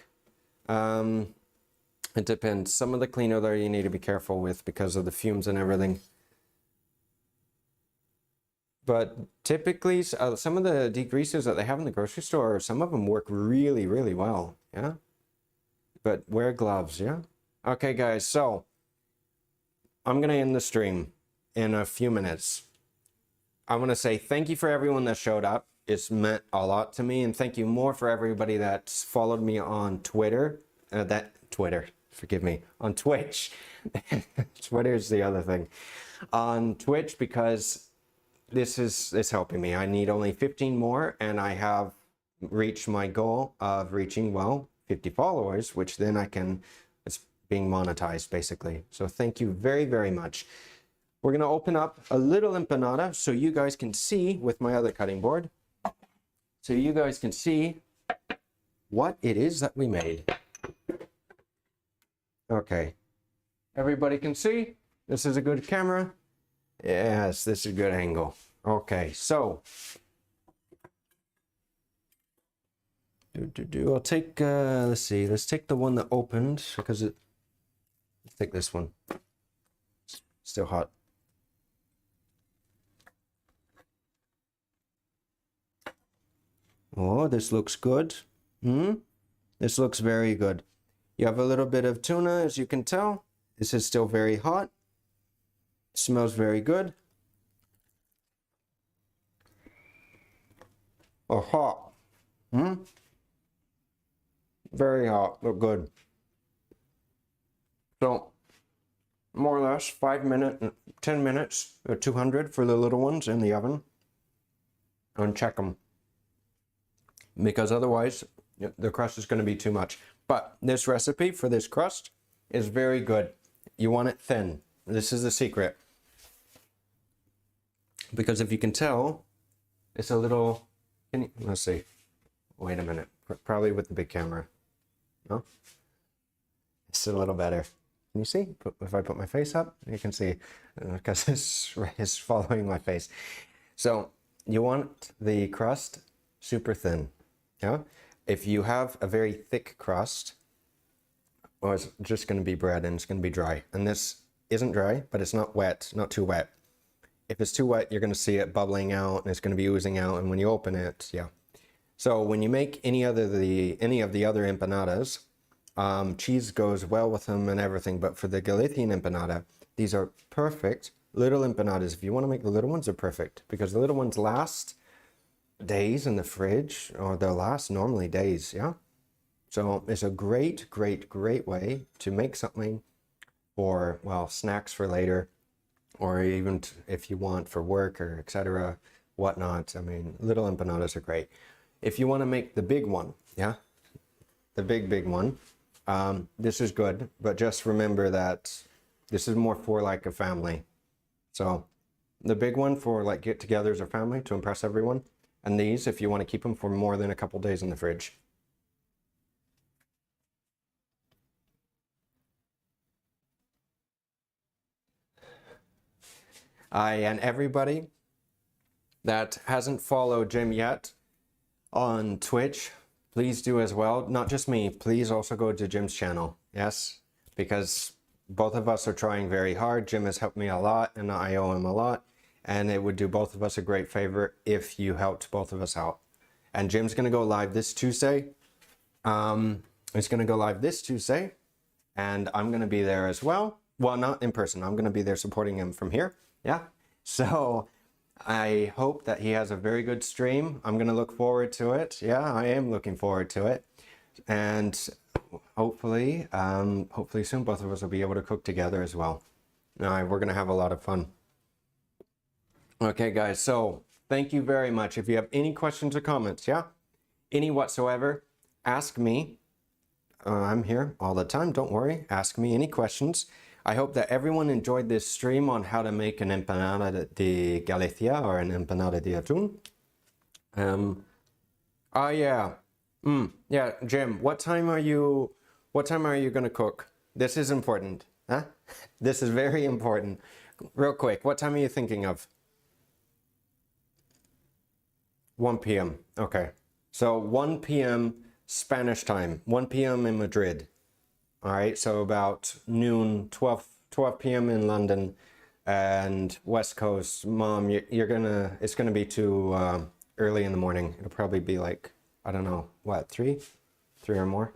It depends. Some of the cleaner there you need to be careful with because of the fumes and everything. But typically, some of the degreasers that they have in the grocery store, some of them work really, really well. Yeah. But wear gloves. Yeah. Okay, guys. So I'm going to end the stream in a few minutes. I want to say thank you for everyone that showed up. It's meant a lot to me, and thank you more for everybody that's followed me on Twitter. Forgive me, on Twitch. Twitter's the other thing. On Twitch, because this is helping me. I need only 15 more, and I have reached my goal of reaching, well, 50 followers, which then it's being monetized basically. So thank you very, very much. We're going to open up a little empanada so you guys can see with my other cutting board. So you guys can see what it is that we made. Okay. Everybody can see? This is a good camera? Yes, this is a good angle. Okay, so I'll take let's see, let's take the one that opened because let's take this one. Still hot. Oh, this looks good. This looks very good. You have a little bit of tuna, as you can tell. This is still very hot. Smells very good. Oh, hot. Very hot, but good. So, more or less 5 minutes, 10 minutes, or 200 for the little ones in the oven. And check them. Because otherwise, the crust is going to be too much. But this recipe for this crust is very good. You want it thin. This is the secret. Because if you can tell, it's a little... let's see. Wait a minute. Probably with the big camera. No? It's a little better. Can you see? If I put my face up, you can see. Because it's following my face. So, you want the crust super thin. Yeah? If you have a very thick crust, well, it's just going to be bread and it's going to be dry. And this isn't dry, but it's not wet, not too wet. If it's too wet, you're going to see it bubbling out and it's going to be oozing out. And when you open it, yeah. So when you make any of the other empanadas, cheese goes well with them and everything. But for the Galician empanada, these are perfect little empanadas. If you want to make the little ones, they're perfect because the little ones last days in the fridge, or they'll last normally days, yeah? So it's a great way to make something for, well, snacks for later, or even if you want for work or etc., whatnot. I mean, little empanadas are great. If you want to make the big one, yeah? The big one, this is good, but just remember that this is more for like a family. So the big one for like get-togethers or family to impress everyone. And these, if you want to keep them for more than a couple days in the fridge. And everybody that hasn't followed Jim yet on Twitch, please do as well. Not just me, please also go to Jim's channel. Yes, because both of us are trying very hard. Jim has helped me a lot and I owe him a lot. And it would do both of us a great favor if you helped both of us out. And Jim's going to go live this Tuesday. It's going to go live this Tuesday. And I'm going to be there as well. Well, not in person. I'm going to be there supporting him from here. Yeah. So I hope that he has a very good stream. I'm going to look forward to it. Yeah, I am looking forward to it. And hopefully soon both of us will be able to cook together as well. All right, we're going to have a lot of fun. Okay, guys, so thank you very much. If you have any questions or comments, yeah, any whatsoever, ask me. I'm here all the time. Don't worry. Ask me any questions. I hope that everyone enjoyed this stream on how to make an empanada de Galicia or an empanada de atún. Yeah. Yeah, Jim, what time are you going to cook? This is important. Huh? This is very important. Real quick, what time are you thinking of? 1 p.m. Okay. So 1 p.m. Spanish time. 1 p.m. in Madrid. All right. So about noon, 12 p.m. in London and West Coast. Mom, it's going to be too early in the morning. It'll probably be like, I don't know, what, 3 or more?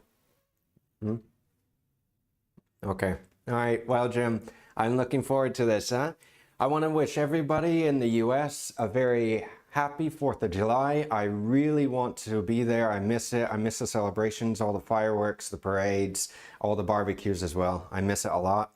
Okay. All right. Well, Jim, I'm looking forward to this, huh? I want to wish everybody in the US a very happy 4th of July. I really want to be there. I miss it. I miss the celebrations, all the fireworks, the parades, all the barbecues as well. I miss it a lot.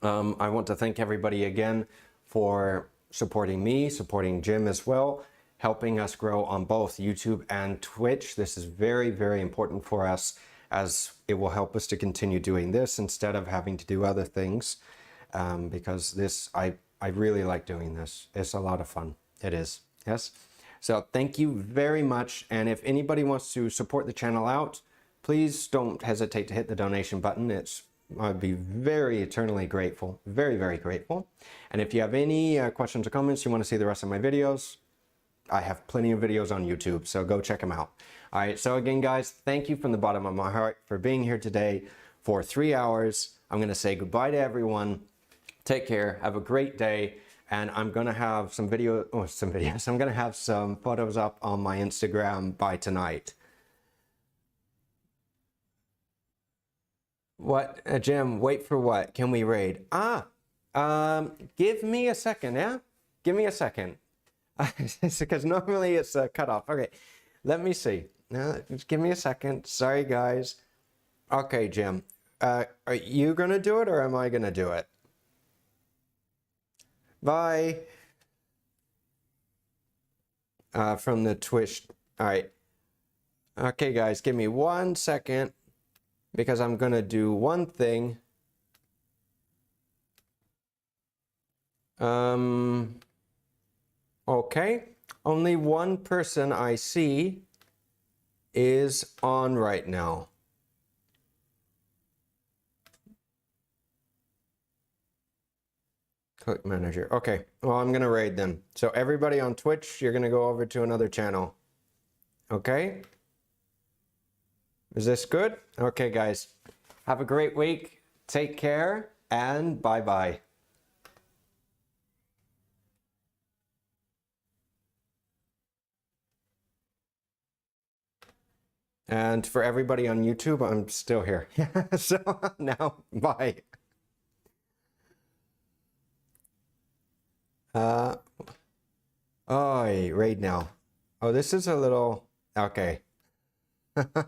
I want to thank everybody again for supporting me, supporting Jim as well, helping us grow on both YouTube and Twitch. This is very, very important for us as it will help us to continue doing this instead of having to do other things. Because I really like doing this. It's a lot of fun. It is. Yes. So thank you very much. And if anybody wants to support the channel out, please don't hesitate to hit the donation button. It's I'd be very eternally grateful, very, very grateful. And if you have any questions or comments, you want to see the rest of my videos, I have plenty of videos on YouTube, so go check them out. All right, so again, guys, thank you from the bottom of my heart for being here today for 3 hours. I'm going to say goodbye to everyone. Take care. Have a great day. And I'm going to have some videos. I'm going to have some photos up on my Instagram by tonight. What, Jim, wait for what? Can we raid? Give me a second, yeah? Give me a second. Because normally it's cut off. Okay, let me see. Just give me a second. Sorry, guys. Okay, Jim. Are you going to do it or am I going to do it? Bye. From the Twitch. All right. Okay, guys, give me 1 second because I'm going to do one thing. Okay. Only one person I see is on right now. Click manager. Okay, well, I'm gonna raid them. So everybody on Twitch, you're gonna go over to another channel. Okay? Is this good? Okay, guys. Have a great week. Take care and bye-bye. And for everybody on YouTube, I'm still here. So now, bye. Oh, raid now. Oh, this is a little, okay.